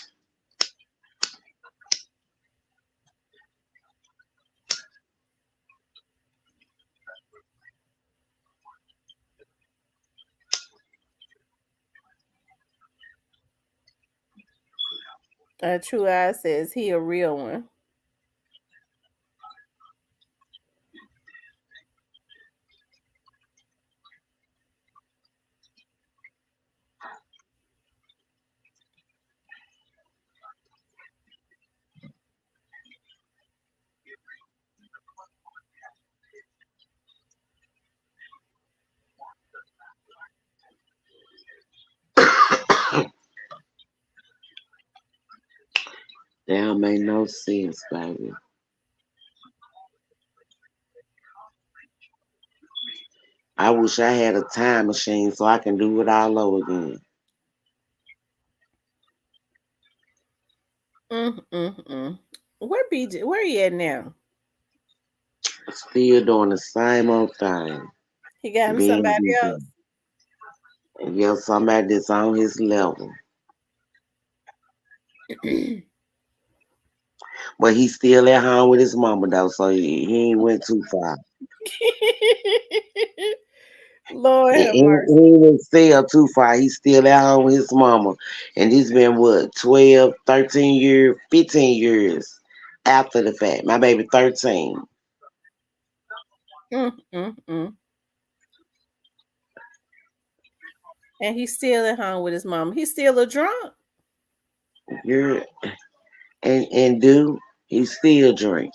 True Eye says he a real one. That don't make no sense, baby. I wish I had a time machine so I can do it all over again. Mm. Where BJ? Where he at now? Still doing the same old thing. He got him Being somebody busy. else. And yeah, somebody that's on his level. But he's still at home with his mama though, so he ain't went too far. Lord have He mercy. ain't still too far. He's still at home with his mama. And it's been what, 12, 13 years, 15 years after the fact. My baby 13. Mm. And he's still at home with his mom. He's still a drunk. You're and dude, he still drink.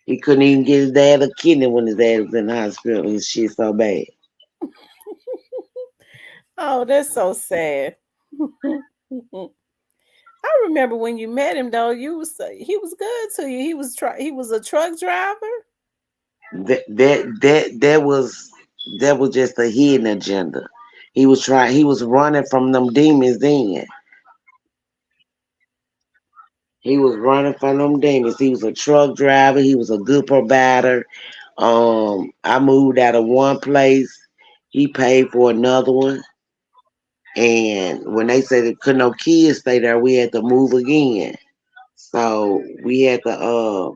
He couldn't even get his dad a kidney when his dad was in the hospital. His shit so bad. Oh, that's so sad. I remember when you met him though. He was good to you. He was a truck driver. That was just a hidden agenda. He was running from them demons then. He was running from them demons. He was a truck driver. He was a good provider. I moved out of one place. He paid for another one. And when they said that could no kids stay there, we had to move again. So we had to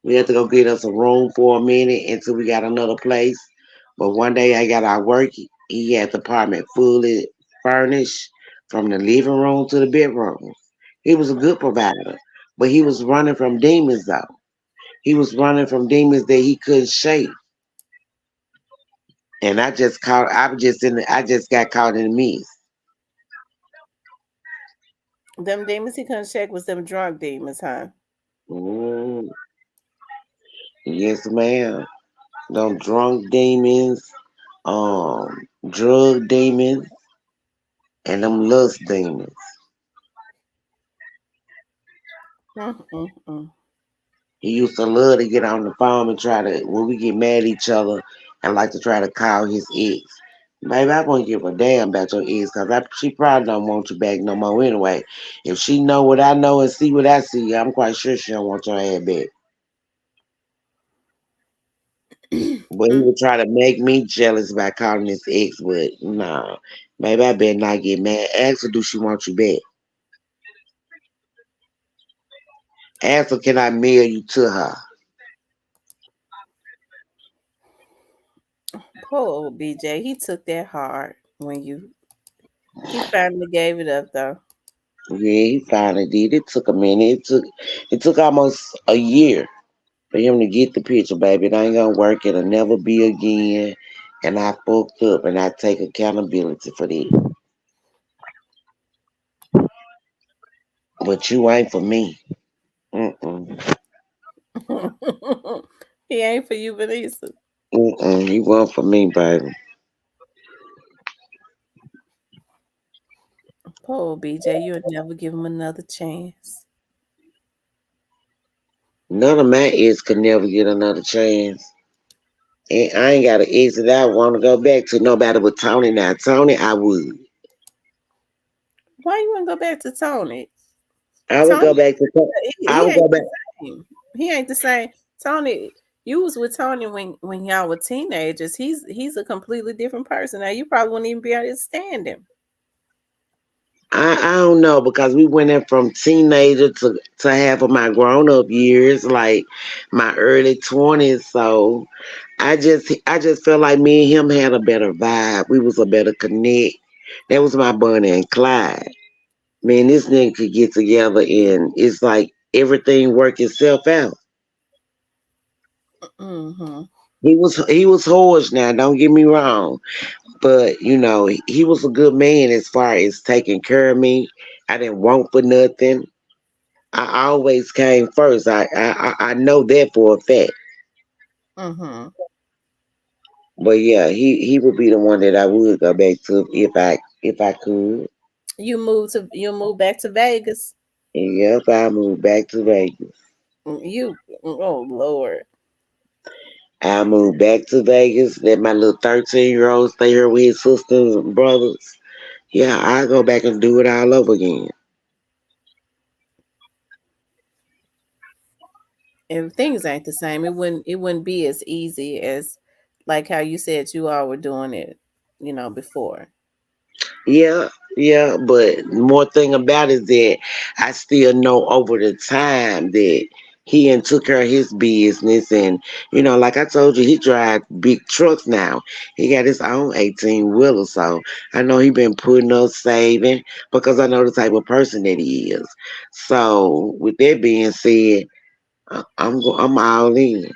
go get us a room for a minute until we got another place. But one day I got out work. He had the apartment fully furnished from the living room to the bedroom. He was a good provider, but he was running from demons though. He was running from demons that he couldn't shake. And I just got caught in the mess. Them demons he couldn't shake was them drunk demons, huh? Mm, yes, ma'am. Them drunk demons, drug demons, and them lust demons. Mm. He used to love to get on the phone and try to, when we get mad at each other, and like to try to call his ex. Baby, I won't give a damn about your ex because she probably don't want you back no more anyway. If she know what I know and see what I see, I'm quite sure she don't want your ass back. But he would try to make me jealous by calling his ex, but no. Maybe I better not get mad. Ask her, do she want you back? Ask her, can I mail you to her? Poor old BJ. He took that hard when you. He finally gave it up though. Yeah, he finally did. It took a minute. It took almost a year for him to get the picture, baby. It ain't gonna work. It'll never be again. And I fucked up, and I take accountability for that. But you ain't for me. Mm-mm. He ain't for you, Vanessa. Mm-mm. You weren't for me, baby. Poor old BJ. You'll never give him another chance. None of my ex could never get another chance. And I ain't got an exit I want to go back to. Nobody but Tony now. Tony, I would. Why you want to go back to Tony? I would Tony, go back to. I he would ain't go back. the same. He ain't the same. Tony, you was with Tony when y'all were teenagers. He's a completely different person now. You probably wouldn't even be able to stand him. I don't know because we went in from teenager to half of my grown up years, like my early 20s. So I just felt like me and him had a better vibe. We was a better connect. That was my Bonnie and Clyde. Man, this nigga could get together and it's like everything work itself out. Mm-hmm. He was horse now, don't get me wrong. But he was a good man as far as taking care of me. I didn't want for nothing. I always came first. I know that for a fact. Mm-hmm. But yeah, he would be the one that I would go back to if I could. You moved back to Vegas. Yep, I moved back to Vegas. Oh Lord. I moved back to Vegas. Let my little 13-year-old stay here with his sisters and brothers. Yeah, I go back and do it all over again. If things ain't the same, it wouldn't be as easy as like how you said you all were doing it, before. Yeah, yeah, but more thing about it is that I still know over the time that he and took care of his business, and like I told you, he drive big trucks now. He got his own 18-wheeler, so I know he been putting up saving because I know the type of person that he is. So with that being said, I'm all in.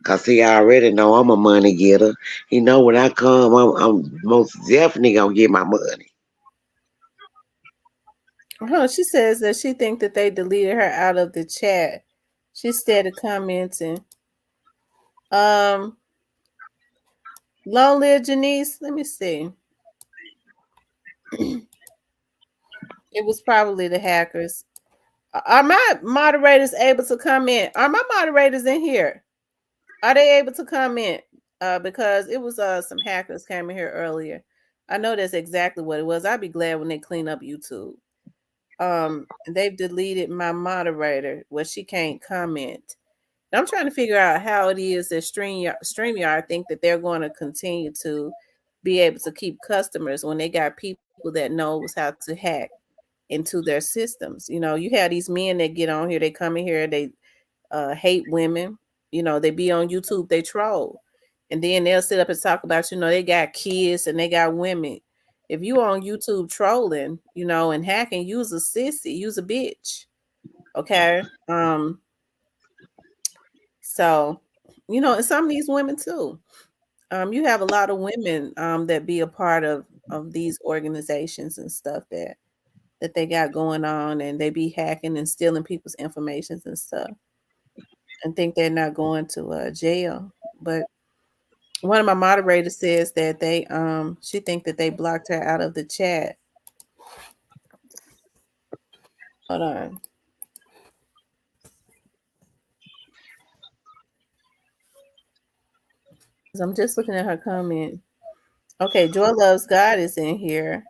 Cause he already know I'm a money getter. He know when I come, I'm most definitely gonna get my money. She says that she think that they deleted her out of the chat. She started commenting. Um, Long live Janice. Let me see. It was probably the hackers. Are my moderators able to comment? Are my moderators in here? Are they able to comment? Because it was some hackers came in here earlier. I know that's exactly what it was. I'd be glad when they clean up YouTube. They've deleted my moderator where she can't comment. And I'm trying to figure out how it is that StreamYard think that they're going to continue to be able to keep customers when they got people that knows how to hack into their systems. You have these men that get on here, they come in here, they hate women. They be on YouTube, they troll. And then they'll sit up and talk about, they got kids and they got women. If you on YouTube trolling, and hacking, use a sissy, use a bitch. Okay. So, and some of these women too. You have a lot of women that be a part of these organizations and stuff that they got going on, and they be hacking and stealing people's informations and stuff and think they're not going to jail. But one of my moderators says that she think that they blocked her out of the chat. Hold on. 'Cause I'm just looking at her comment. Okay, Joy Loves God is in here.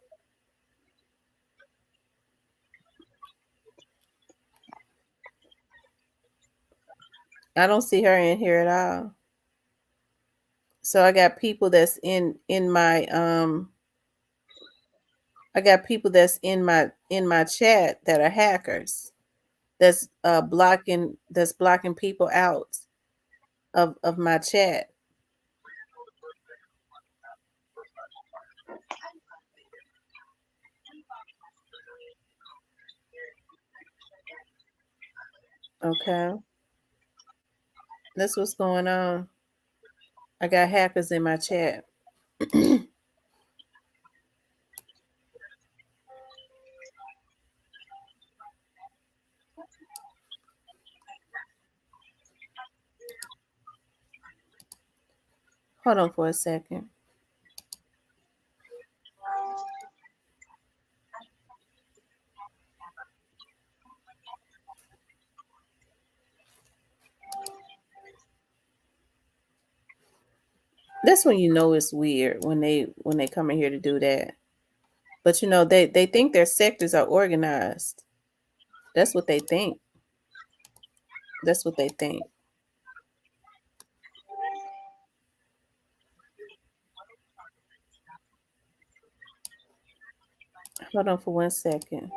I don't see her in here at all. So I got people that's in my I got people that's in my chat that are hackers. That's blocking people out of my chat. Okay. That's what's going on. I got hackers in my chat. Hold on for a second. That's when you know it's weird when they come in here to do that. But you know, they think their sectors are organized. That's what they think. That's what they think. Hold on for 1 second.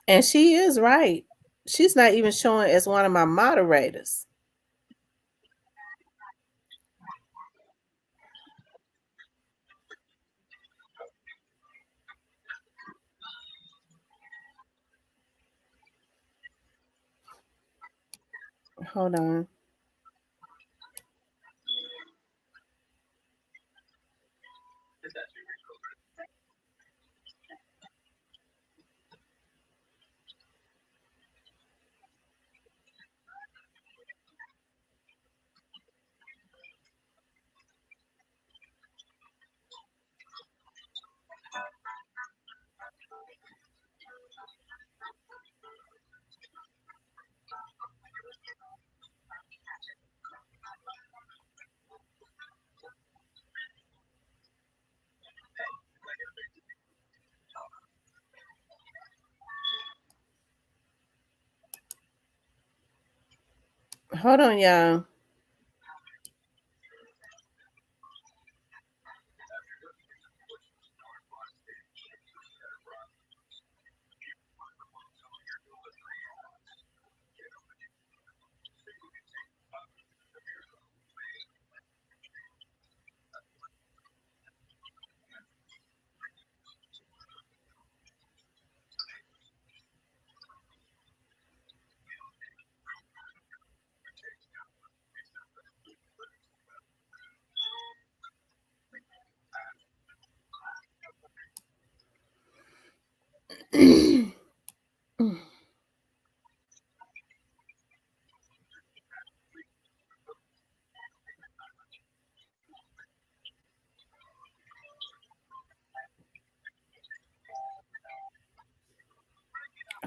And she is right. She's not even showing as one of my moderators. Hold on. Hold on, y'all.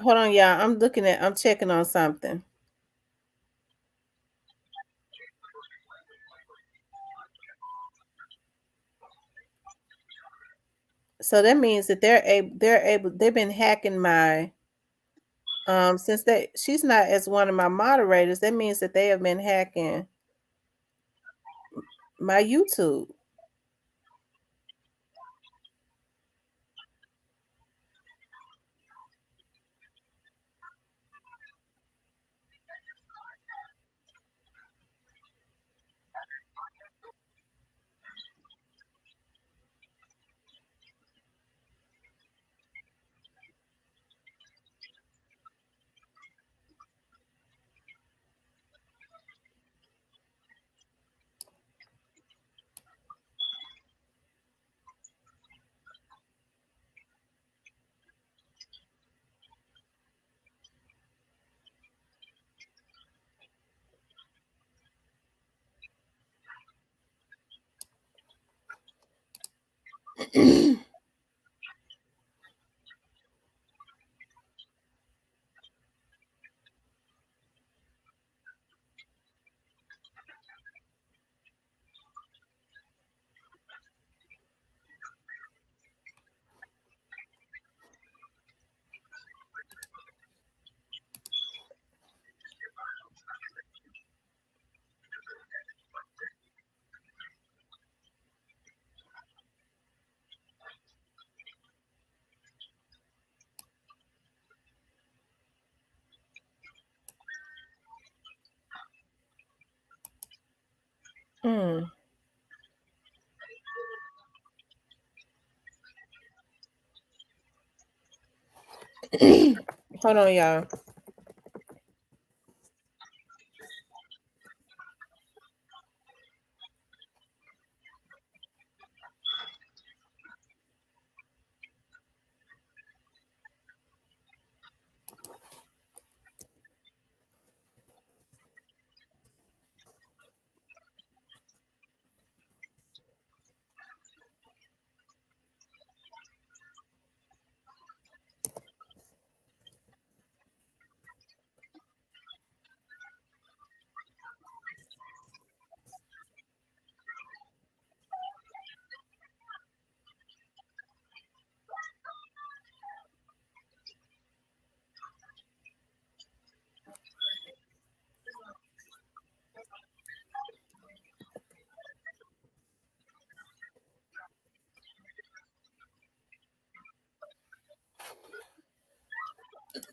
Hold on, y'all. I'm checking on something. So that means that they've been hacking my since she's not as one of my moderators, that means that they have been hacking my YouTube. Hmm. Hold on, y'all.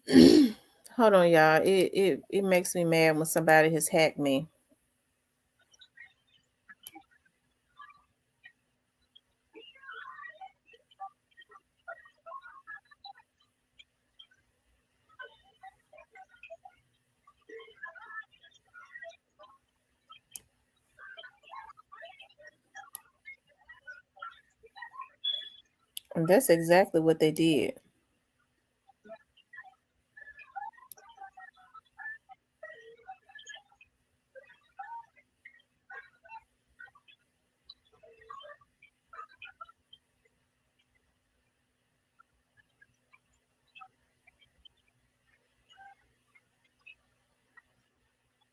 Hold on, y'all. It makes me mad when somebody has hacked me. And that's exactly what they did.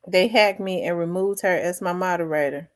They hacked me and removed her as my moderator.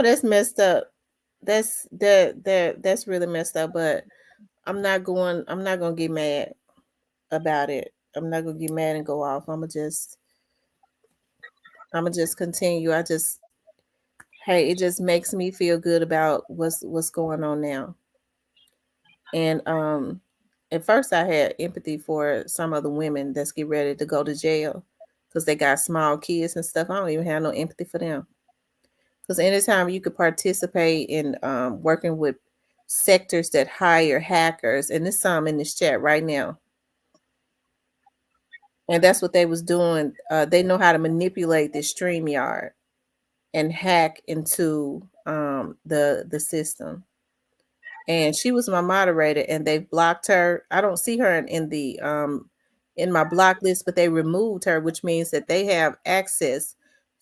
That's messed up. That's really messed up. But I'm not gonna get mad about it. I'm not gonna get mad and go off. I'm gonna just continue. Hey, it just makes me feel good about what's going on now. And at first I had empathy for some of the women that's get ready to go to jail because they got small kids and stuff. I don't even have no empathy for them. Because anytime you could participate in working with sectors that hire hackers, and there's some in this chat right now, and that's what they was doing. They know how to manipulate this StreamYard and hack into the system. And she was my moderator, and they blocked her. I don't see her in the in my block list, but they removed her, which means that they have access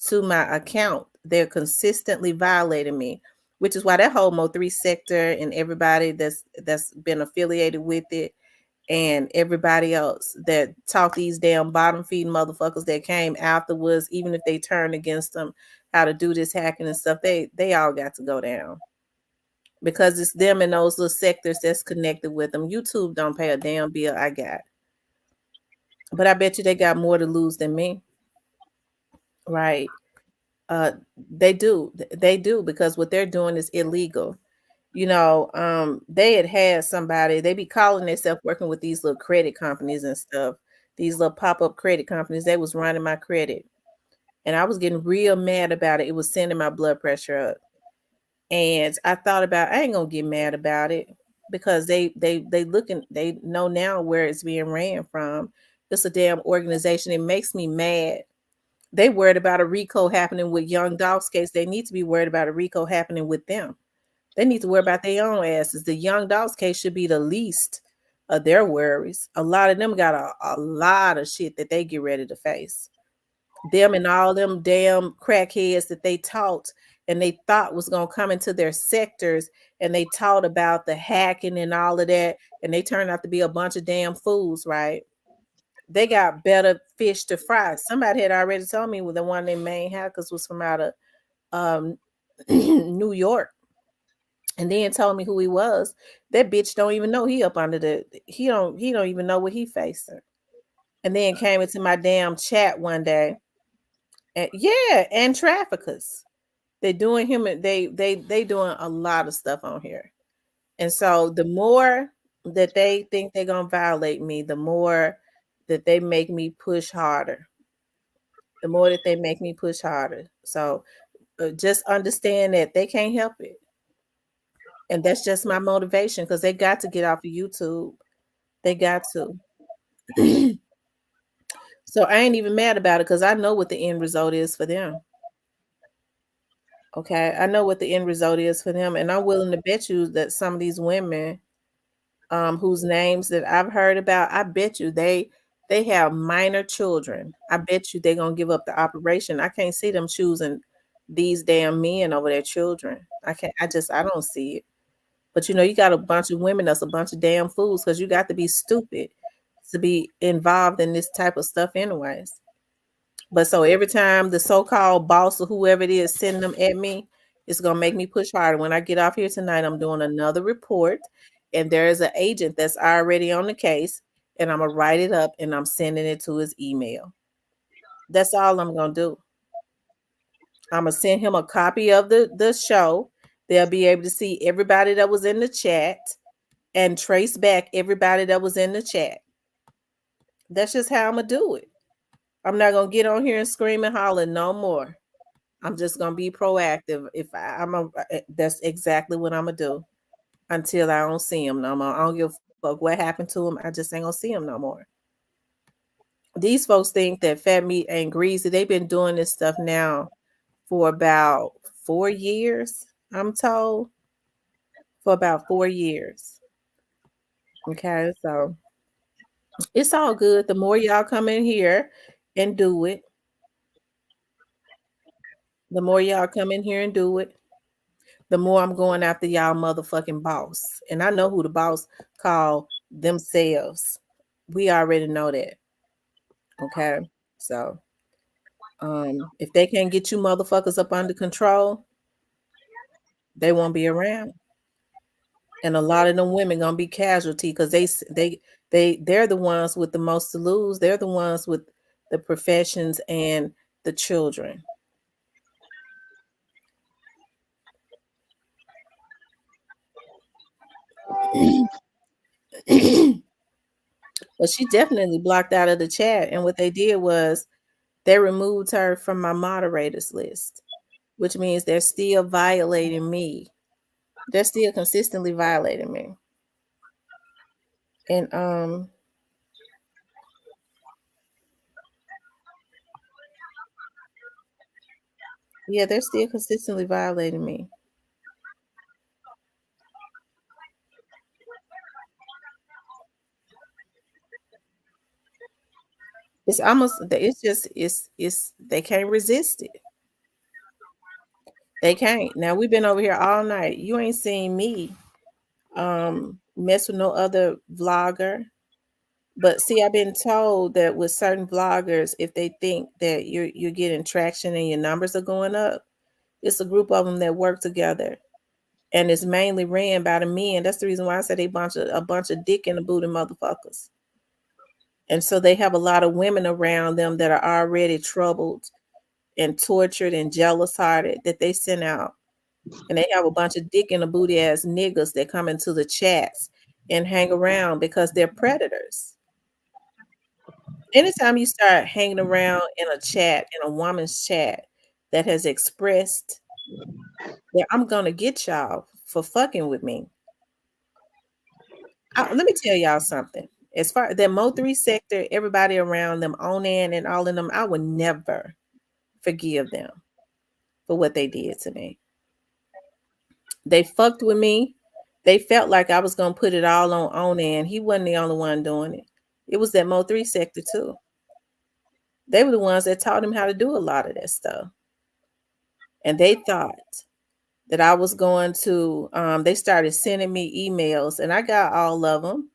to my account. They're consistently violating me, which is why that whole Mo3 sector and everybody that's been affiliated with it and everybody else that talk these damn bottom feeding motherfuckers that came afterwards, even if they turn against them, how to do this hacking and stuff, they all got to go down. Because it's them in those little sectors that's connected with them. YouTube don't pay a damn bill I got. But I bet you they got more to lose than me. Right. They do. They do, because what they're doing is illegal. They had somebody, they be calling themselves working with these little credit companies and stuff, these little pop-up credit companies. They was running my credit. And I was getting real mad about it. It was sending my blood pressure up. And I thought about, I ain't gonna get mad about it because they know now where it's being ran from. It's a damn organization. It makes me mad. They worried about a RICO happening with Young Dog's case. They need to be worried about a RICO happening with them. They need to worry about their own asses. The Young Dog's case should be the least of their worries. A lot of them got a lot of shit that they get ready to face. Them and all them damn crackheads that they taught and they thought was going to come into their sectors, and they taught about the hacking and all of that, and they turned out to be a bunch of damn fools, right? they got better fish to fry. Somebody had already told me the one they main hackers was from out of New York, and then told me who he was. That bitch don't even know he up under he don't even know what he facing. And then came into my damn chat one day, and yeah, and traffickers. They're doing human. They doing a lot of stuff on here, and so the more that they think they're gonna violate me, the more that they make me push harder. The more that they make me push harder. So just understand that they can't help it, and that's just my motivation because they got to get off of YouTube. They got to. So I ain't even mad about it because I know what the end result is for them. Okay, I know what the end result is for them, and I'm willing to bet you that some of these women, whose names that I've heard about, I bet you they have minor children. I bet you they're gonna give up the operation. I can't see them choosing these damn men over their children. I can't. I don't see it. But you got a bunch of women that's a bunch of damn fools because you got to be stupid to be involved in this type of stuff, anyways. But so every time the so-called boss or whoever it is sending them at me, it's gonna make me push harder. When I get off here tonight, I'm doing another report, and there is an agent that's already on the case, and I'm gonna write it up and I'm sending it to his email. That's all I'm gonna do. I'm gonna send him a copy of the show. They'll be able to see everybody that was in the chat and trace back everybody that was in the chat. That's just how I'm gonna do it. I'm not gonna get on here and scream and holler no more. I'm just gonna be proactive. If that's exactly what I'm gonna do until I don't see him no more. I don't give a fuck what happened to him. I just ain't gonna see him no more. These folks think that fat meat ain't greasy. They've been doing this stuff now for about 4 years. I'm told for about 4 years. Okay, so it's all good. The more y'all come in here and do it, the more y'all come in here and do it, the more I'm going after y'all motherfucking boss. And I know who the boss call themselves. We already know that. Okay. So if they can't get you motherfuckers up under control, they won't be around. And a lot of them women gonna be casualty because they're the ones with the most to lose. They're the ones with the professions and the children. But she definitely blocked out of the chat. And what they did was they removed her from my moderators list, which means they're still violating me. They're still consistently violating me. And yeah, they're still consistently violating me. It's almost it's they can't resist it. They can't. Now we've been over here all night. You ain't seen me mess with no other vlogger. But see, I've been told that with certain vloggers, if they think that you're getting traction and your numbers are going up, it's a group of them that work together, and it's mainly ran by the men. That's the reason why I said a bunch of dick in the booty motherfuckers. And so they have a lot of women around them that are already troubled and tortured and jealous hearted that they send out. And they have a bunch of dick in the booty ass niggas that come into the chats and hang around because they're predators. Anytime you start hanging around in a chat, in a woman's chat that has expressed that I'm gonna get y'all for fucking with me. Let me tell y'all something. As far as that Mo3 sector, everybody around them, Onan and all of them, I would never forgive them for what they did to me. They fucked with me. They felt like I was gonna put it all on Onan. He wasn't the only one doing it. It was that Mo3 sector too. They were the ones that taught him how to do a lot of that stuff. And they thought that I was going to, they started sending me emails, and I got all of them.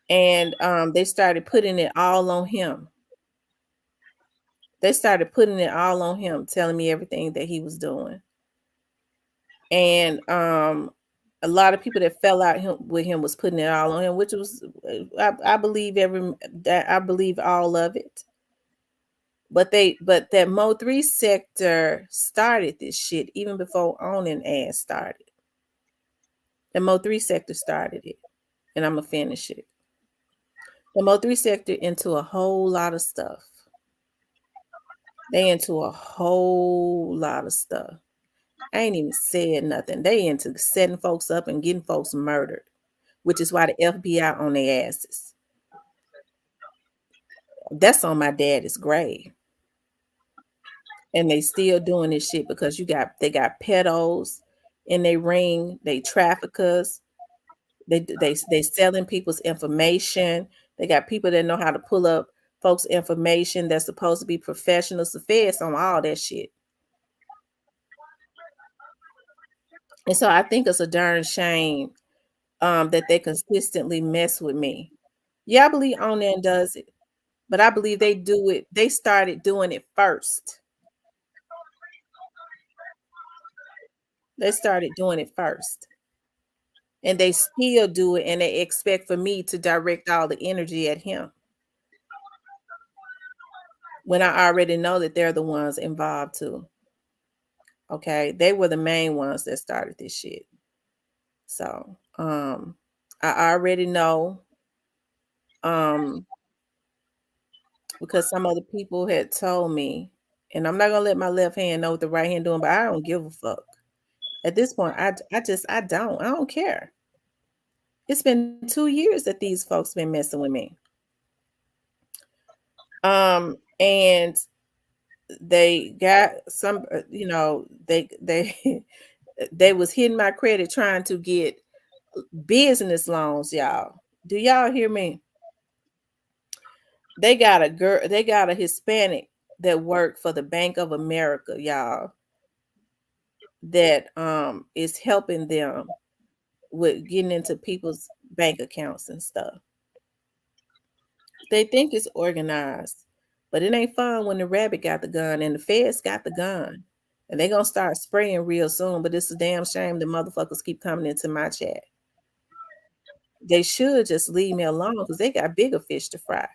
And they started putting it all on him. They started putting it all on him, telling me everything that he was doing. And a lot of people that fell out with him was putting it all on him, which was I believe I believe all of it. But that Mo3 sector started this shit even before Owning ass started. The Mo3 sector started it, and I'm gonna finish it. The Mo3 sector into a whole lot of stuff. They into a whole lot of stuff. I ain't even said nothing. They into setting folks up and getting folks murdered, which is why the FBI on their asses. That's on my daddy's grave. And they still doing this shit because they got pedos in their ring, they traffickers, they selling people's information. They got people that know how to pull up folks' information that's supposed to be professionals. The feds on all that shit. And so I think it's a darn shame that they consistently mess with me. Yeah, I believe Onan does it, but I believe they do it. They started doing it first. They started doing it first. And they still do it, and they expect for me to direct all the energy at him. When I already know that they're the ones involved too. Okay. They were the main ones that started this shit. So I already know. Because some other people had told me, and I'm not gonna let my left hand know what the right hand doing, but I don't give a fuck. At this point, I don't care. It's been 2 years that these folks been messing with me. And they got some, they they was hitting my credit trying to get business loans, y'all. Do y'all hear me? They got a Hispanic that worked for the Bank of America, y'all, that is helping them with getting into people's bank accounts and stuff. They think it's organized, but it ain't fun when the rabbit got the gun and the feds got the gun. And they gonna start spraying real soon, but it's a damn shame the motherfuckers keep coming into my chat. They should just leave me alone because they got bigger fish to fry.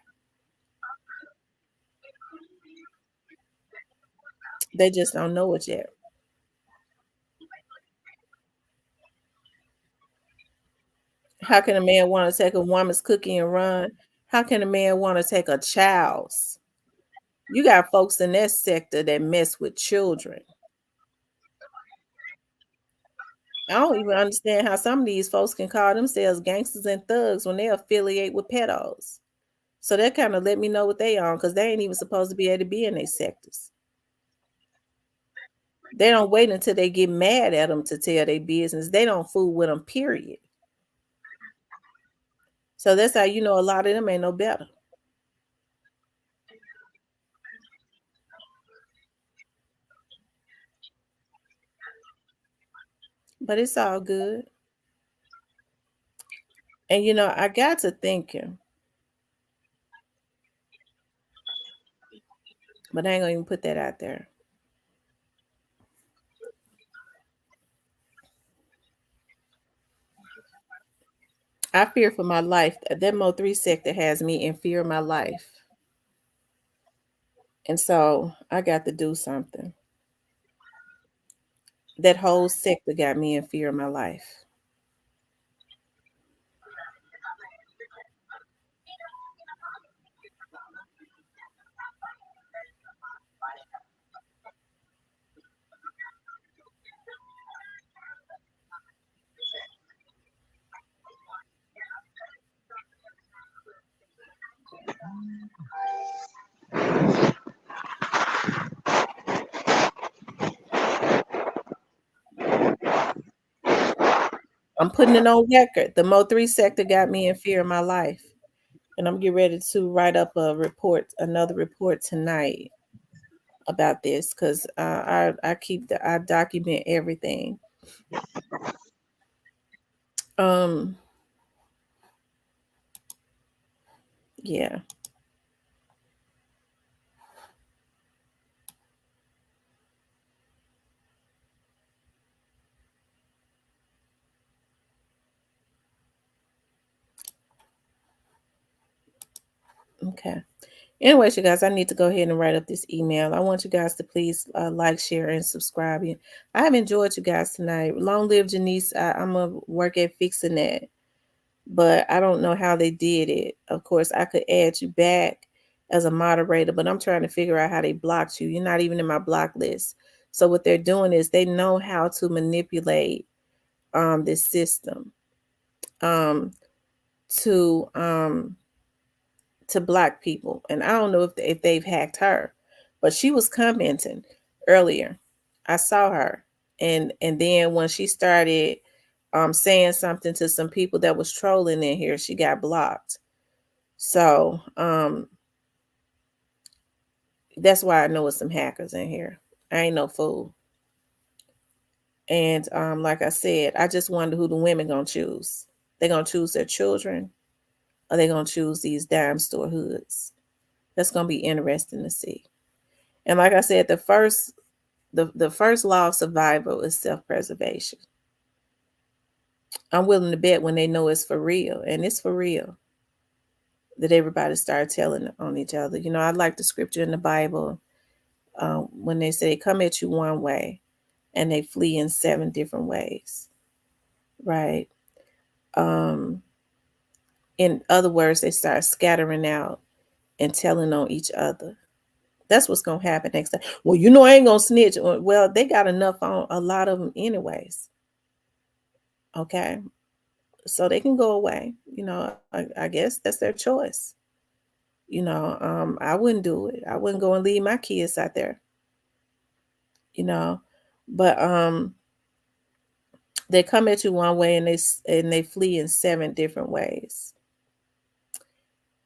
They just don't know it yet. How can a man want to take a woman's cookie and run? How can a man want to take a child's? You got folks in that sector that mess with children. I don't even understand how some of these folks can call themselves gangsters and thugs when they affiliate with pedos. So that kind of let me know what they on, because they ain't even supposed to be able to be in their sectors. They don't wait until they get mad at them to tell their business. They don't fool with them, period. So that's how you know a lot of them ain't no better. But it's all good. And I got to thinking, but I ain't gonna even put that out there. I fear for my life. That Mo3 sector has me in fear of my life. And so I got to do something. That whole sector got me in fear of my life. I'm putting it on record. The Mo3 sector got me in fear of my life. And I'm getting ready to write up another report tonight about this, because I document everything. Yeah. Okay. Anyways, you guys, I need to go ahead and write up this email. I want you guys to please like, share, and subscribe. I have enjoyed you guys tonight. Long live Janice. I'm going to work at fixing that. But I don't know how they did it. Of course, I could add you back as a moderator, but I'm trying to figure out how they blocked you. You're not even in my block list. So what they're doing is they know how to manipulate this system um, to black people. And I don't know if they've hacked her, but she was commenting earlier. I saw her, and then when she started saying something to some people that was trolling in here, she got blocked. So that's why I know it's some hackers in here. I ain't no fool. And like I said, I just wonder who the women gonna choose. They gonna choose their children, or they gonna choose these dime store hoods. That's gonna be interesting to see. And like I said, the first law of survival is self-preservation. I'm willing to bet when they know it's for real, and it's for real, that everybody start telling on each other. I like the scripture in the Bible when they say, come at you one way and they flee in 7 different ways, right? In other words, they start scattering out and telling on each other. That's what's going to happen next time. Well, I ain't going to snitch. Well, they got enough on a lot of them anyways. Okay. So they can go away. I guess that's their choice. I wouldn't do it. I wouldn't go and leave my kids out there. But they come at you one way and they flee in 7 different ways.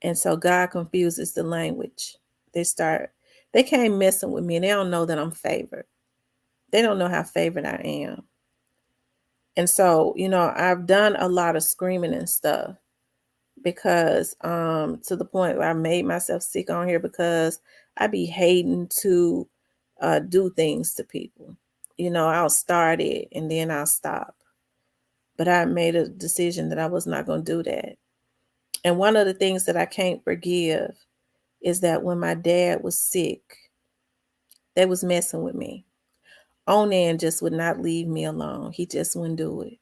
And so God confuses the language. They came messing with me, and they don't know that I'm favored. They don't know how favored I am. And so, I've done a lot of screaming and stuff because to the point where I made myself sick on here because I be hating to do things to people. I'll start it and then I'll stop. But I made a decision that I was not going to do that. And one of the things that I can't forgive is that when my dad was sick, they was messing with me. Onan just would not leave me alone. He just wouldn't do it.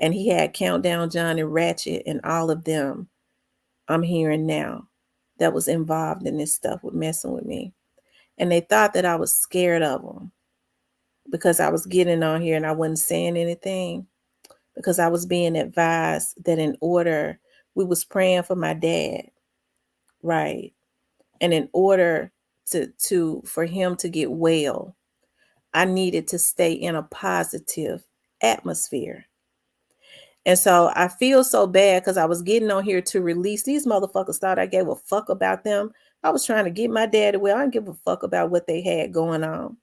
And he had Countdown John and Ratchet and all of them I'm hearing now that was involved in this stuff with messing with me. And they thought that I was scared of them because I was getting on here and I wasn't saying anything, because I was being advised that we was praying for my dad, right? And in order for him to get well, I needed to stay in a positive atmosphere. And so I feel so bad because I was getting on here to release. These motherfuckers thought I gave a fuck about them. I was trying to get my dad well. I didn't give a fuck about what they had going on.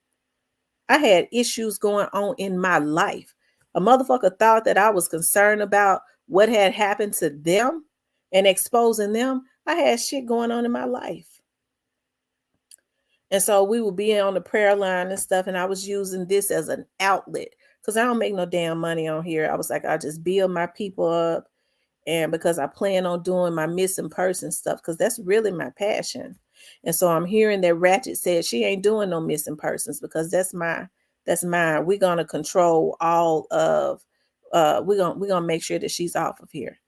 I had issues going on in my life. A motherfucker thought that I was concerned about what had happened to them and exposing them. I had shit going on in my life. And so we would be on the prayer line and stuff, and I was using this as an outlet because I don't make no damn money on here. I was like, I just build my people up, and because I plan on doing my missing person stuff, because that's really my passion. And so I'm hearing that Ratchet said she ain't doing no missing persons because that's mine. We're gonna control all of we're gonna make sure that she's off of here.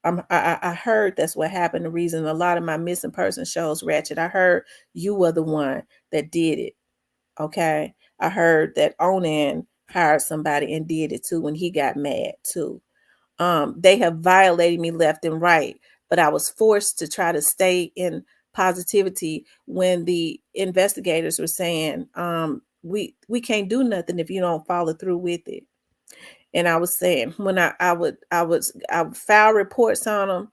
I heard that's what happened. The reason a lot of my missing person shows, Ratchet, I heard you were the one that did it. Okay. I heard that Onan hired somebody and did it too when he got mad too. They have violated me left and right, but I was forced to try to stay in positivity when the investigators were saying, we can't do nothing if you don't follow through with it. And I was saying, when I would file reports on them,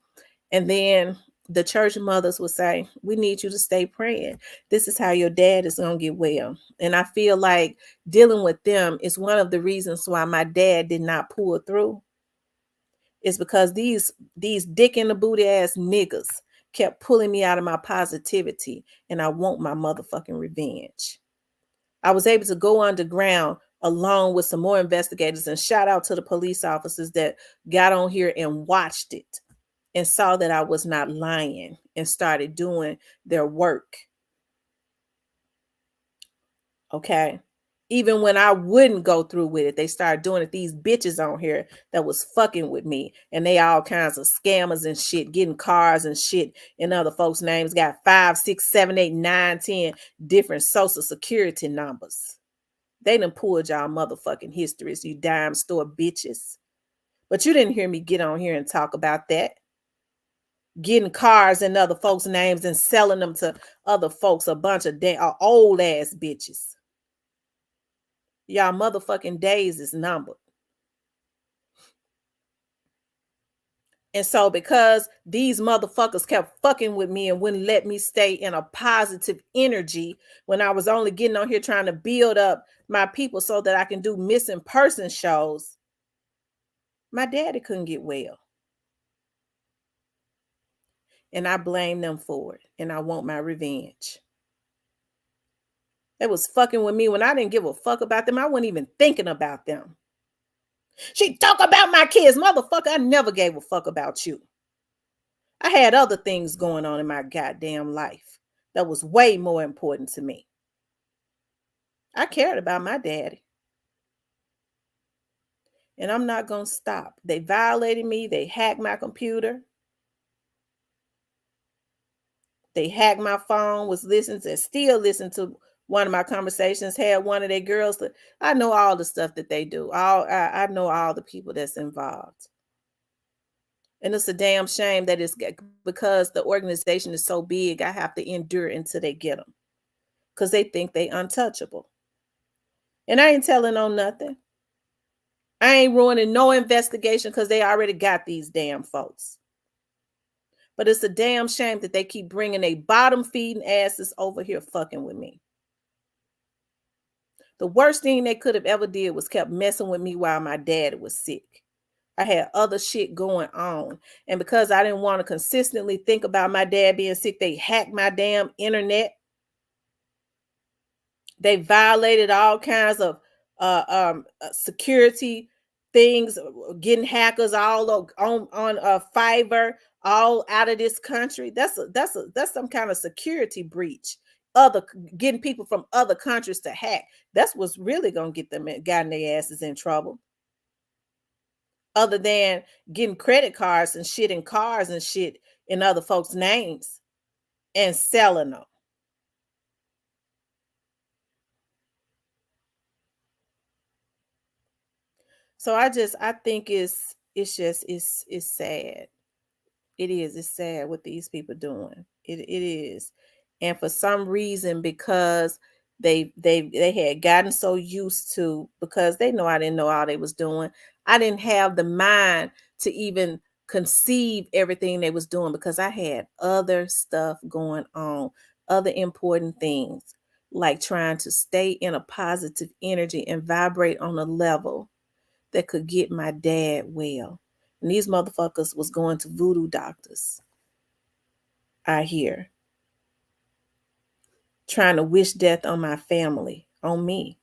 and then the church mothers would say, we need you to stay praying. This is how your dad is going to get well. And I feel like dealing with them is one of the reasons why my dad did not pull through. Is because these dick in the booty ass niggas kept pulling me out of my positivity, and I want my motherfucking revenge. I was able to go underground along with some more investigators, and shout out to the police officers that got on here and watched it and saw that I was not lying and started doing their work. Okay. Even when I wouldn't go through with it, they started doing it. These bitches on here that was fucking with me, and they all kinds of scammers and shit, getting cars and shit in other folks' names, got 5, 6, 7, 8, 9, 10 different social security numbers. They done pulled y'all motherfucking histories, you dime store bitches. But you didn't hear me get on here and talk about that. Getting cars in other folks' names and selling them to other folks, a bunch of old ass bitches. Y'all motherfucking days is numbered. And so because these motherfuckers kept fucking with me and wouldn't let me stay in a positive energy when I was only getting on here trying to build up my people so that I can do missing person shows, my daddy couldn't get well. And I blame them for it. And I want my revenge. They was fucking with me when I didn't give a fuck about them. I wasn't even thinking about them. She talk about my kids. Motherfucker, I never gave a fuck about you. I had other things going on in my goddamn life that was way more important to me. I cared about my daddy. And I'm not going to stop. They violated me. They hacked my computer. They hacked my phone, was listening to, still listen to one of my conversations, had one of their girls. I know all the stuff that they do. I know all the people that's involved. And it's a damn shame that it's because the organization is so big, I have to endure until they get them. Because they think they untouchable. And I ain't telling on nothing. I ain't ruining no investigation because they already got these damn folks. But it's a damn shame that they keep bringing their bottom feeding asses over here fucking with me. The worst thing they could have ever did was kept messing with me while my dad was sick. I had other shit going on. And because I didn't want to consistently think about my dad being sick, they hacked my damn internet. They violated all kinds of security things, getting hackers all on Fiverr, all out of this country. That's some kind of security breach. Getting people from other countries to hack. That's what's really gonna get them gotten their asses in trouble. Other than getting credit cards and shit and cars and shit in other folks' names and selling them. So I think it's sad. It is. It's sad what these people doing. It is. And for some reason, because they had gotten so used to, because they know I didn't know all they was doing. I didn't have the mind to even conceive everything they was doing because I had other stuff going on, other important things, like trying to stay in a positive energy and vibrate on a level that could get my dad well. And these motherfuckers was going to voodoo doctors, I hear, trying to wish death on my family, on me.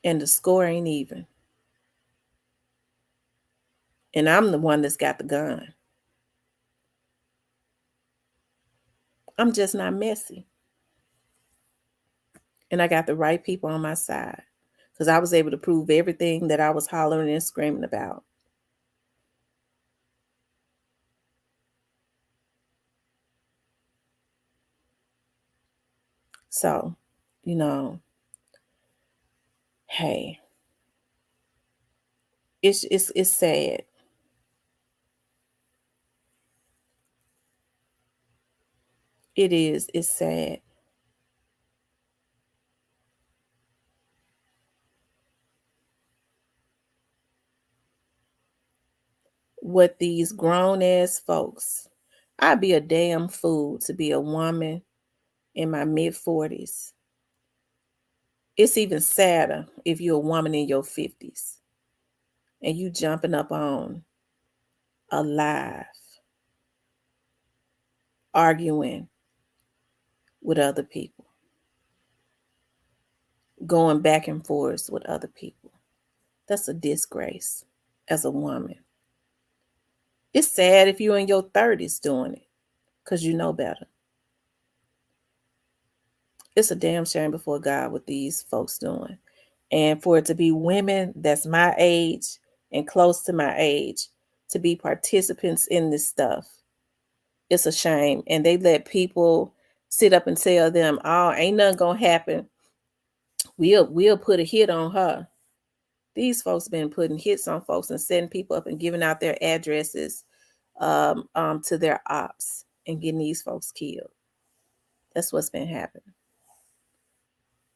And the score ain't even. And I'm the one that's got the gun. I'm just not messy. And I got the right people on my side because I was able to prove everything that I was hollering and screaming about. So, hey, it's sad. It is. It's sad. What these grown ass folks, I'd be a damn fool to be a woman in my mid-40s. It's even sadder if you're a woman in your 50s and you jumping up on alive, arguing with other people, going back and forth with other people. That's a disgrace as a woman. It's sad if you're in your 30s doing it because you know better. It's a damn shame before God what these folks doing. And for it to be women that's my age and close to my age to be participants in this stuff, it's a shame. And they let people sit up and tell them, oh, ain't nothing gonna happen. We'll put a hit on her. These folks been putting hits on folks and setting people up and giving out their addresses to their ops and getting these folks killed. That's what's been happening.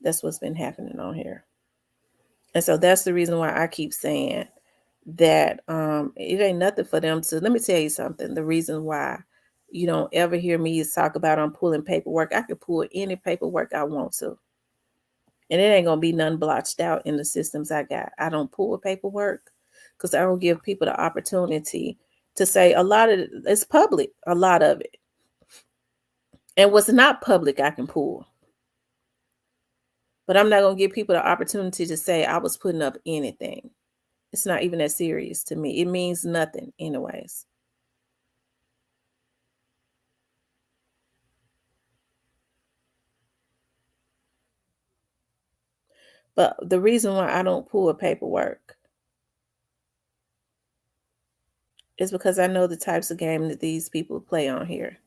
That's what's been happening on here. And so that's the reason why I keep saying that it ain't nothing for them to. Let me tell you something. The reason why you don't ever hear me talk about I'm pulling paperwork. I could pull any paperwork I want to. And it ain't going to be none blotched out in the systems I got. I don't pull paperwork because I don't give people the opportunity to say a lot of it's public, a lot of it. And what's not public, I can pull. But I'm not going to give people the opportunity to say I was putting up anything. It's not even that serious to me. It means nothing anyways. But the reason why I don't pull paperwork is because I know the types of game that these people play on here.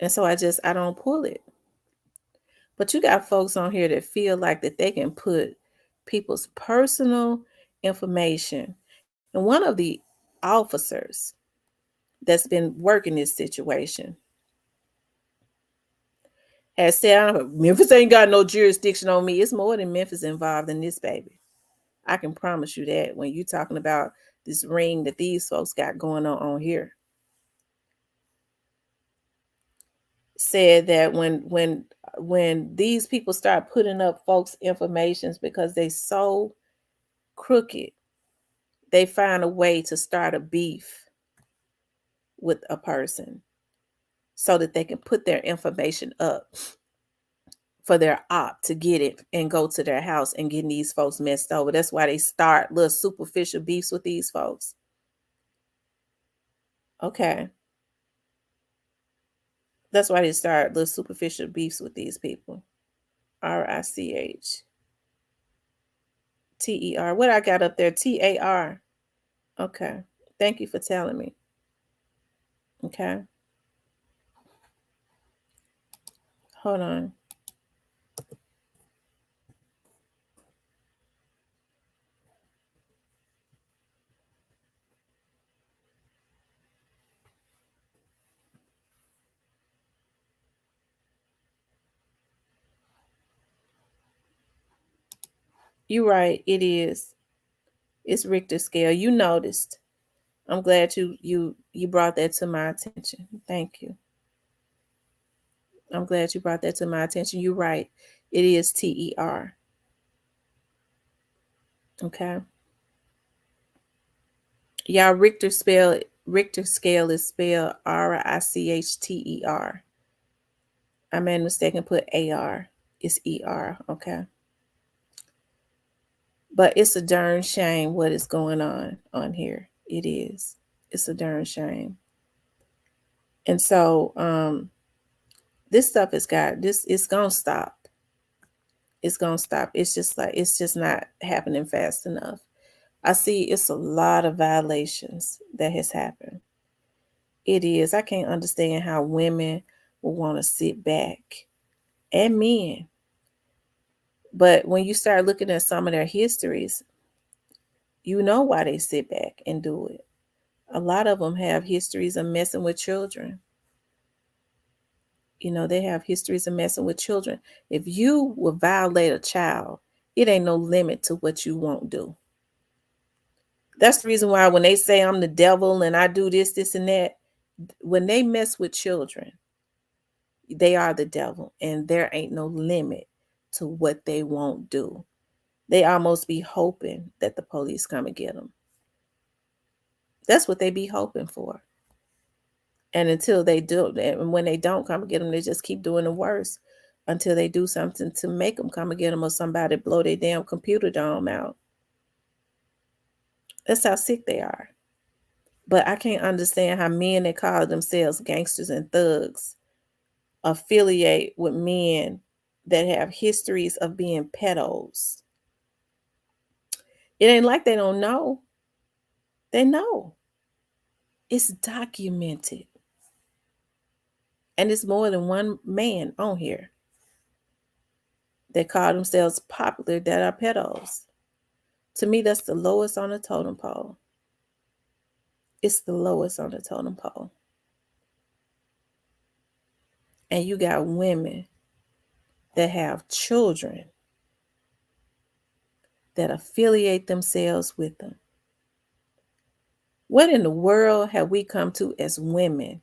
And so I don't pull it. But you got folks on here that feel like that they can put people's personal information. And one of the officers that's been working this situation has said, Memphis ain't got no jurisdiction on me. It's more than Memphis involved in this, baby. I can promise you that when you're talking about this ring that these folks got going on here. Said that when these people start putting up folks' informations because they so crooked, they find a way to start a beef with a person so that they can put their information up for their op to get it and go to their house and getting these folks messed over. That's why they start little superficial beefs with these folks. Okay. That's why they start little superficial beefs with these people. RICHTER. What I got up there? TAR. Okay. Thank you for telling me. Okay. Hold on. You're right. It is. It's Richter scale. You noticed. I'm glad you brought that to my attention. Thank you. I'm glad you brought that to my attention. You're right. It is TER. Okay. Y'all, Richter scale is spelled RICHTER. I made a mistake and put AR. It's ER. Okay. But it's a darn shame what is going on here. It is. It's a darn shame. And so this stuff has got this. It's gonna stop. It's gonna stop. It's just not happening fast enough. I see it's a lot of violations that has happened. It is. I can't understand how women will want to sit back, and men. But when you start looking at some of their histories, you know why they sit back and do it. A lot of them have histories of messing with children. You know, they have histories of messing with children. If you will violate a child, it ain't no limit to what you won't do. That's the reason why when they say I'm the devil and I do this, this, and that, when they mess with children, they are the devil, and there ain't no limit to what they won't do. They almost be hoping that the police come and get them. That's what they be hoping for. And until they do, and when they don't come and get them, they just keep doing the worst until they do something to make them come and get them, or somebody blow their damn computer dome out. That's how sick they are. But I can't understand how men that call themselves gangsters and thugs affiliate with men that have histories of being pedos. It ain't like they don't know. They know. It's documented. And it's more than one man on here that call themselves popular that are pedos. To me, that's the lowest on the totem pole. It's the lowest on the totem pole. And you got women that have children that affiliate themselves with them. What in the world have we come to as women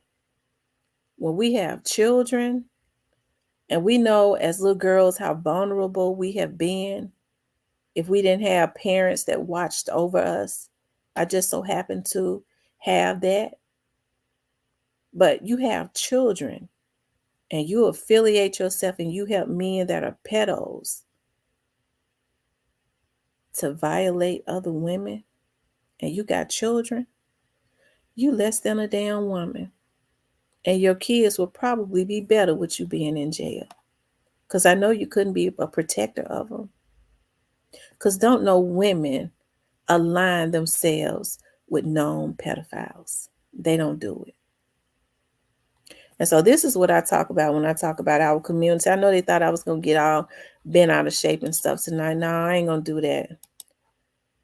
when we have children and we know as little girls how vulnerable we have been if we didn't have parents that watched over us? I just so happen to have that. But you have children and you affiliate yourself and you help men that are pedos to violate other women, and you got children, you less than a damn woman. And your kids will probably be better with you being in jail. Because I know you couldn't be a protector of them. Because don't no women align themselves with known pedophiles. They don't do it. And so this is what I talk about when I talk about our community. I know they thought I was going to get all bent out of shape and stuff tonight. No, I ain't going to do that.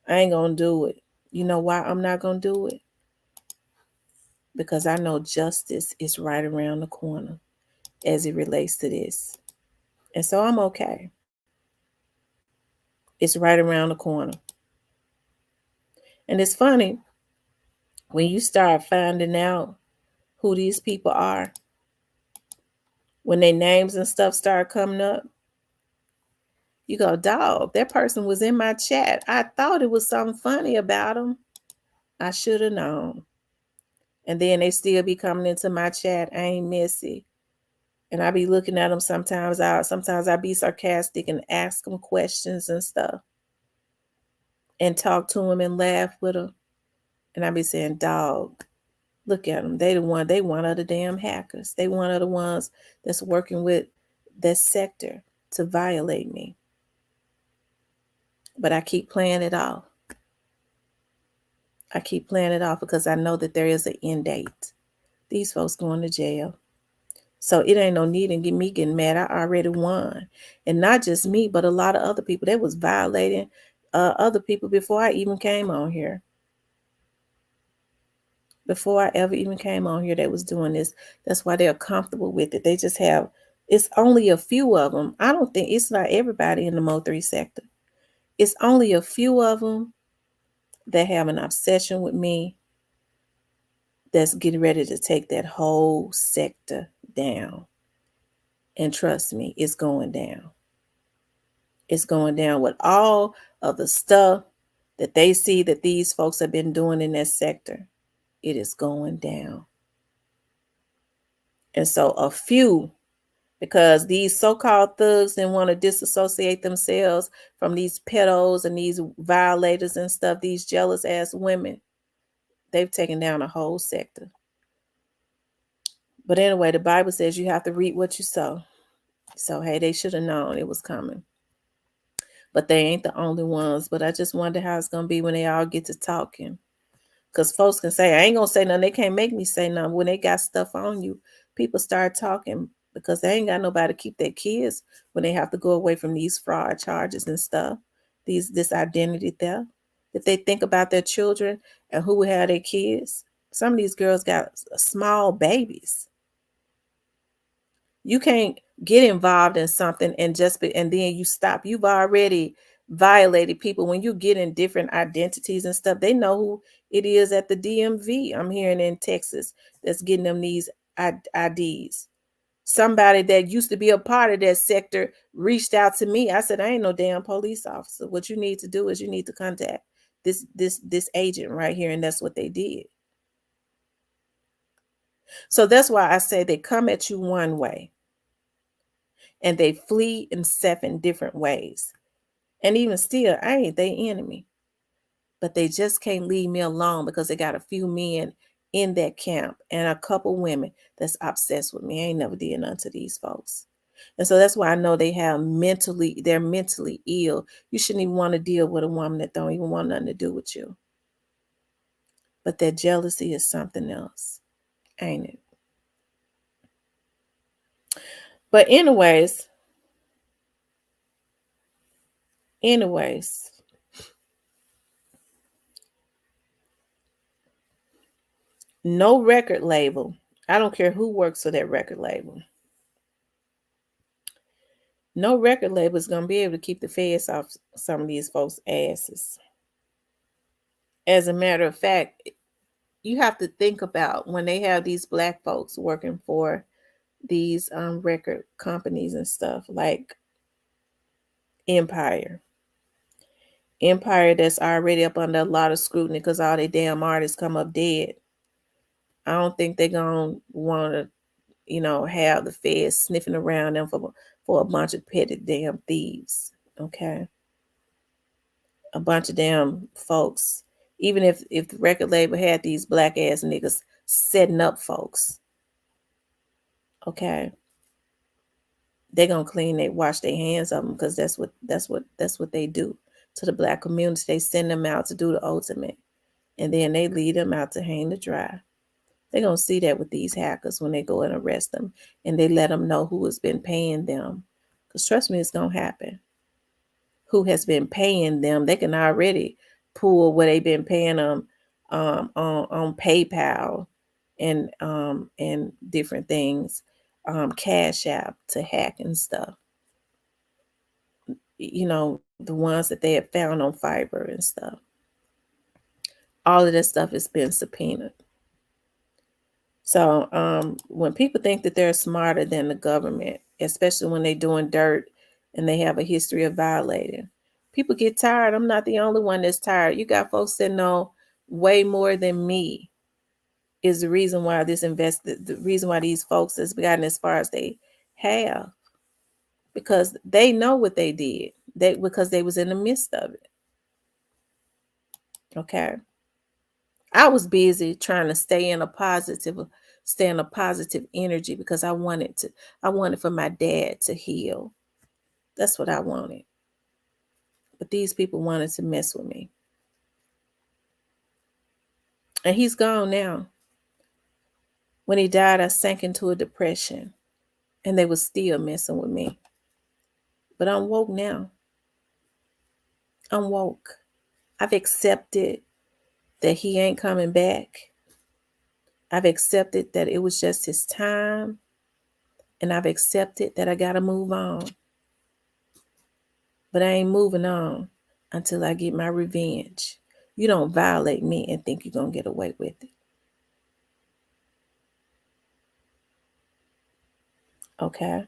I ain't going to do it. You know why I'm not going to do it? Because I know justice is right around the corner as it relates to this. And so I'm okay. It's right around the corner. And it's funny when you start finding out who these people are, when their names and stuff start coming up, you go, dog, that person was in my chat. I thought it was something funny about them. I should have known. And then they still be coming into my chat. I ain't messy. And I be looking at them sometimes. I be sarcastic and ask them questions and stuff. And talk to them and laugh with them. And I be saying, dog, look at them. They one of the damn hackers. They one of the ones that's working with that sector to violate me. But I keep playing it off. I keep playing it off because I know that there is an end date. These folks going to jail. So it ain't no need in me getting mad. I already won. And not just me, but a lot of other people. They was violating other people before I even came on here. Before I ever even came on here, they was doing this. That's why they're comfortable with it. They just have, it's only a few of them. I don't think, it's not everybody in the Mo3 sector. It's only a few of them that have an obsession with me that's getting ready to take that whole sector down. And trust me, it's going down. It's going down with all of the stuff that they see that these folks have been doing in that sector. It is going down. And so a few, because these so-called thugs didn't want to disassociate themselves from these pedos and these violators and stuff, these jealous ass women, they've taken down a whole sector. But anyway, the Bible says you have to reap what you sow. So, hey, they should have known it was coming. But they ain't the only ones. But I just wonder how it's going to be when they all get to talking. Because folks can say, I ain't going to say nothing. They can't make me say nothing. When they got stuff on you, people start talking because they ain't got nobody to keep their kids when they have to go away from these fraud charges and stuff, this identity theft. If they think about their children and who will have their kids, some of these girls got small babies. You can't get involved in something and then you stop. You've already violated people. When you get in different identities and stuff, they know who it is at the DMV. I'm hearing in Texas that's getting them these IDs. Somebody that used to be a part of that sector reached out to me. I said, I ain't no damn police officer. What you need to do is you need to contact this agent right here, and that's what they did. So that's why I say they come at you one way and they flee in 7 different ways. And even still, I ain't their enemy. But they just can't leave me alone because they got a few men in that camp and a couple women that's obsessed with me. I ain't never did nothing to these folks. And so that's why I know they're mentally ill. You shouldn't even want to deal with a woman that don't even want nothing to do with you. But that jealousy is something else, ain't it? But anyways, no record label. I don't care who works for that record label. No record label is going to be able to keep the feds off some of these folks' asses. As a matter of fact, you have to think about when they have these black folks working for these record companies and stuff like Empire. Empire that's already up under a lot of scrutiny because all their damn artists come up dead. I don't think they're going to want to, have the feds sniffing around them for a bunch of petty damn thieves. Okay. A bunch of damn folks. Even if the record label had these black ass niggas setting up folks. Okay. They're gonna wash their hands of them because that's what they do to the black community. They send them out to do the ultimate, and then they lead them out to hang to dry. They're gonna see that with these hackers when they go and arrest them, and they let them know who has been paying them. Because trust me, it's gonna happen. Who has been paying them? They can already pull what they've been paying them on PayPal and different things, Cash App to hack and stuff. The ones that they have found on Fiverr and stuff. All of this stuff has been subpoenaed. So when people think that they're smarter than the government, especially when they're doing dirt and they have a history of violating, people get tired. I'm not the only one that's tired. You got folks that know way more than me. Is the reason why the reason why these folks has gotten as far as they have, because they know what they did. Because they was in the midst of it. Okay. I was busy trying to stay in a positive energy because I wanted for my dad to heal. That's what I wanted. But these people wanted to mess with me. And he's gone now. When he died, I sank into a depression and they were still messing with me. But I'm woke now. I'm woke. I've accepted that he ain't coming back. I've accepted that it was just his time. And I've accepted that I got to move on. But I ain't moving on until I get my revenge. You don't violate me and think you're going to get away with it. Okay?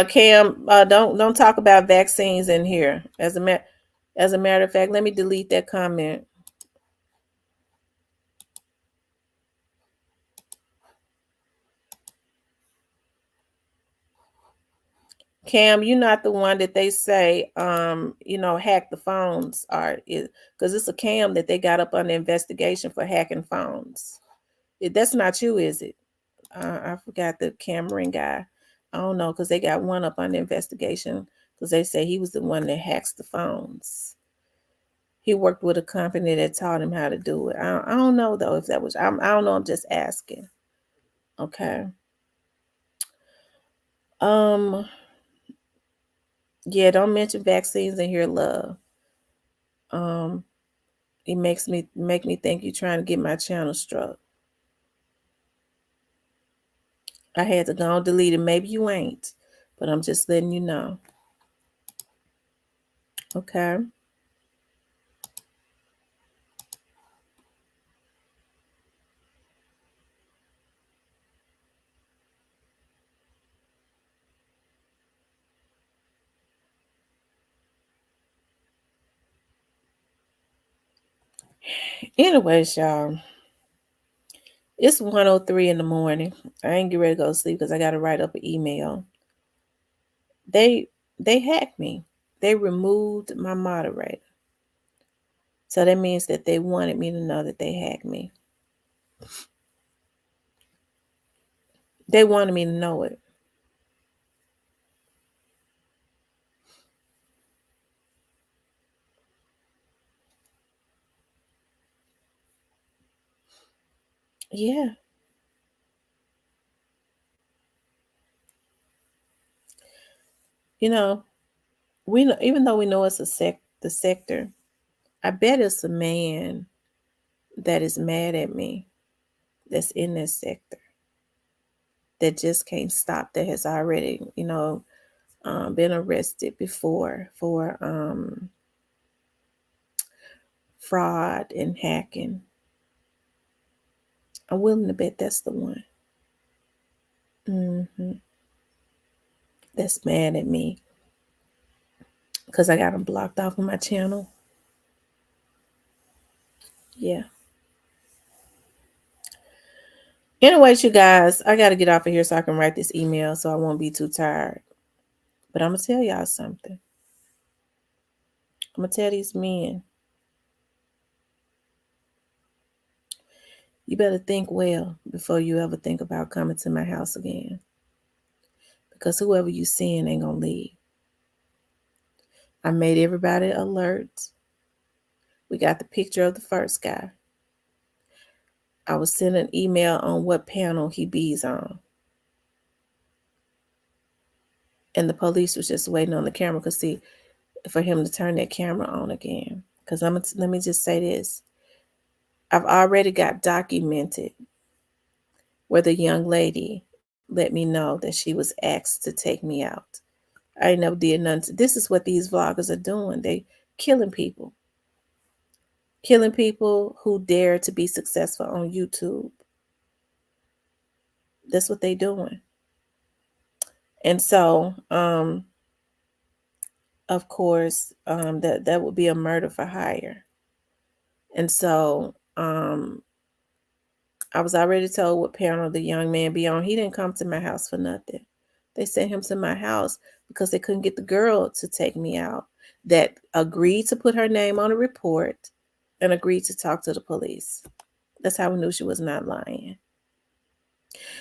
Cam, don't talk about vaccines in here. As a matter of fact, let me delete that comment. Cam, you're not the one that they say, hack the phones because it's a Cam that they got up under investigation for hacking phones. That's not you, is it? I forgot the Cameron guy. I don't know, because they got one up under investigation because they say he was the one that hacks the phones. He worked with a company that taught him how to do it. I don't know though if that was. I don't know. I'm just asking. Okay. Yeah, don't mention vaccines in here, love. It make me think you're trying to get my channel struck. I had to go and delete it. Maybe you ain't, but I'm just letting you know. Okay. Anyways, y'all, it's 1:03 in the morning. I ain't get ready to go to sleep because I got to write up an email. They hacked me. They removed my moderator. So that means that they wanted me to know that they hacked me. They wanted me to know it. Yeah. You know, we know, even though we know it's the sector, I bet it's a man that is mad at me that's in this sector that just can't stop, that has already, been arrested before for fraud and hacking. I'm willing to bet that's the one. That's mad at me because I got him blocked off of my channel. Yeah. Anyways, you guys, I got to get off of here so I can write this email so I won't be too tired. But I'm going to tell y'all something. I'm going to tell these men, you better think well before you ever think about coming to my house again. Because whoever you seeing ain't going to leave. I made everybody alert. We got the picture of the first guy. I was sending an email on what panel he bees on. And the police was just waiting on the camera for him to turn that camera on again. Because let me just say this. I've already got documented where the young lady let me know that she was asked to take me out. I ain't never did nothing. This is what these vloggers are doing. They killing people. Killing people who dare to be successful on YouTube. That's what they doing. And so, of course, that would be a murder for hire. And so, I was already told what panel the young man be on. He didn't come to my house for nothing. They sent him to my house because they couldn't get the girl to take me out that agreed to put her name on a report and agreed to talk to the police. That's how we knew she was not lying.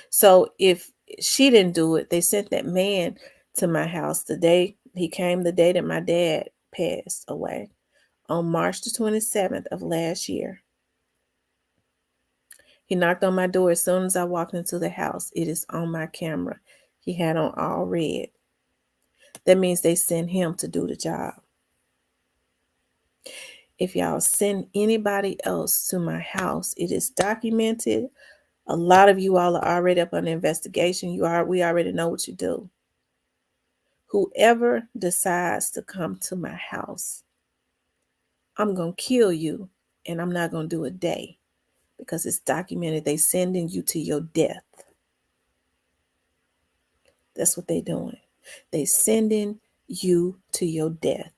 So if she didn't do it, they sent that man to my house the day he came, the day that my dad passed away, on March the 27th of last year. He knocked on my door as soon as I walked into the house. It is on my camera. He had on all red. That means they sent him to do the job. If y'all send anybody else to my house, it is documented. A lot of you all are already up on the investigation. We already know what you do. Whoever decides to come to my house, I'm going to kill you, and I'm not going to do a day because it's documented. They sending you to your death. That's what they doing. They sending you to your death.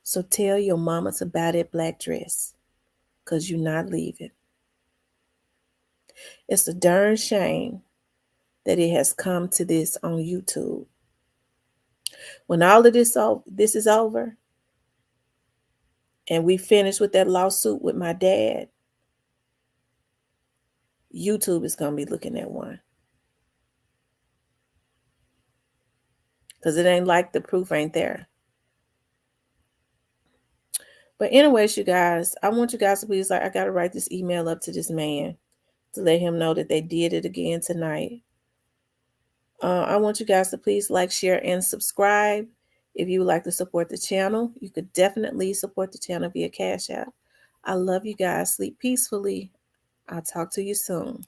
So tell your mama to buy that black dress because you're not leaving. It's a darn shame that it has come to this on YouTube. When all of this is over and we finish with that lawsuit with my dad, YouTube is going to be looking at one. Because it ain't like the proof ain't there. But anyways, you guys, I want you guys to please, I got to write this email up to this man to let him know that they did it again tonight. I want you guys to please like, share, and subscribe. If you would like to support the channel, you could definitely support the channel via Cash App. I love you guys. Sleep peacefully. I'll talk to you soon.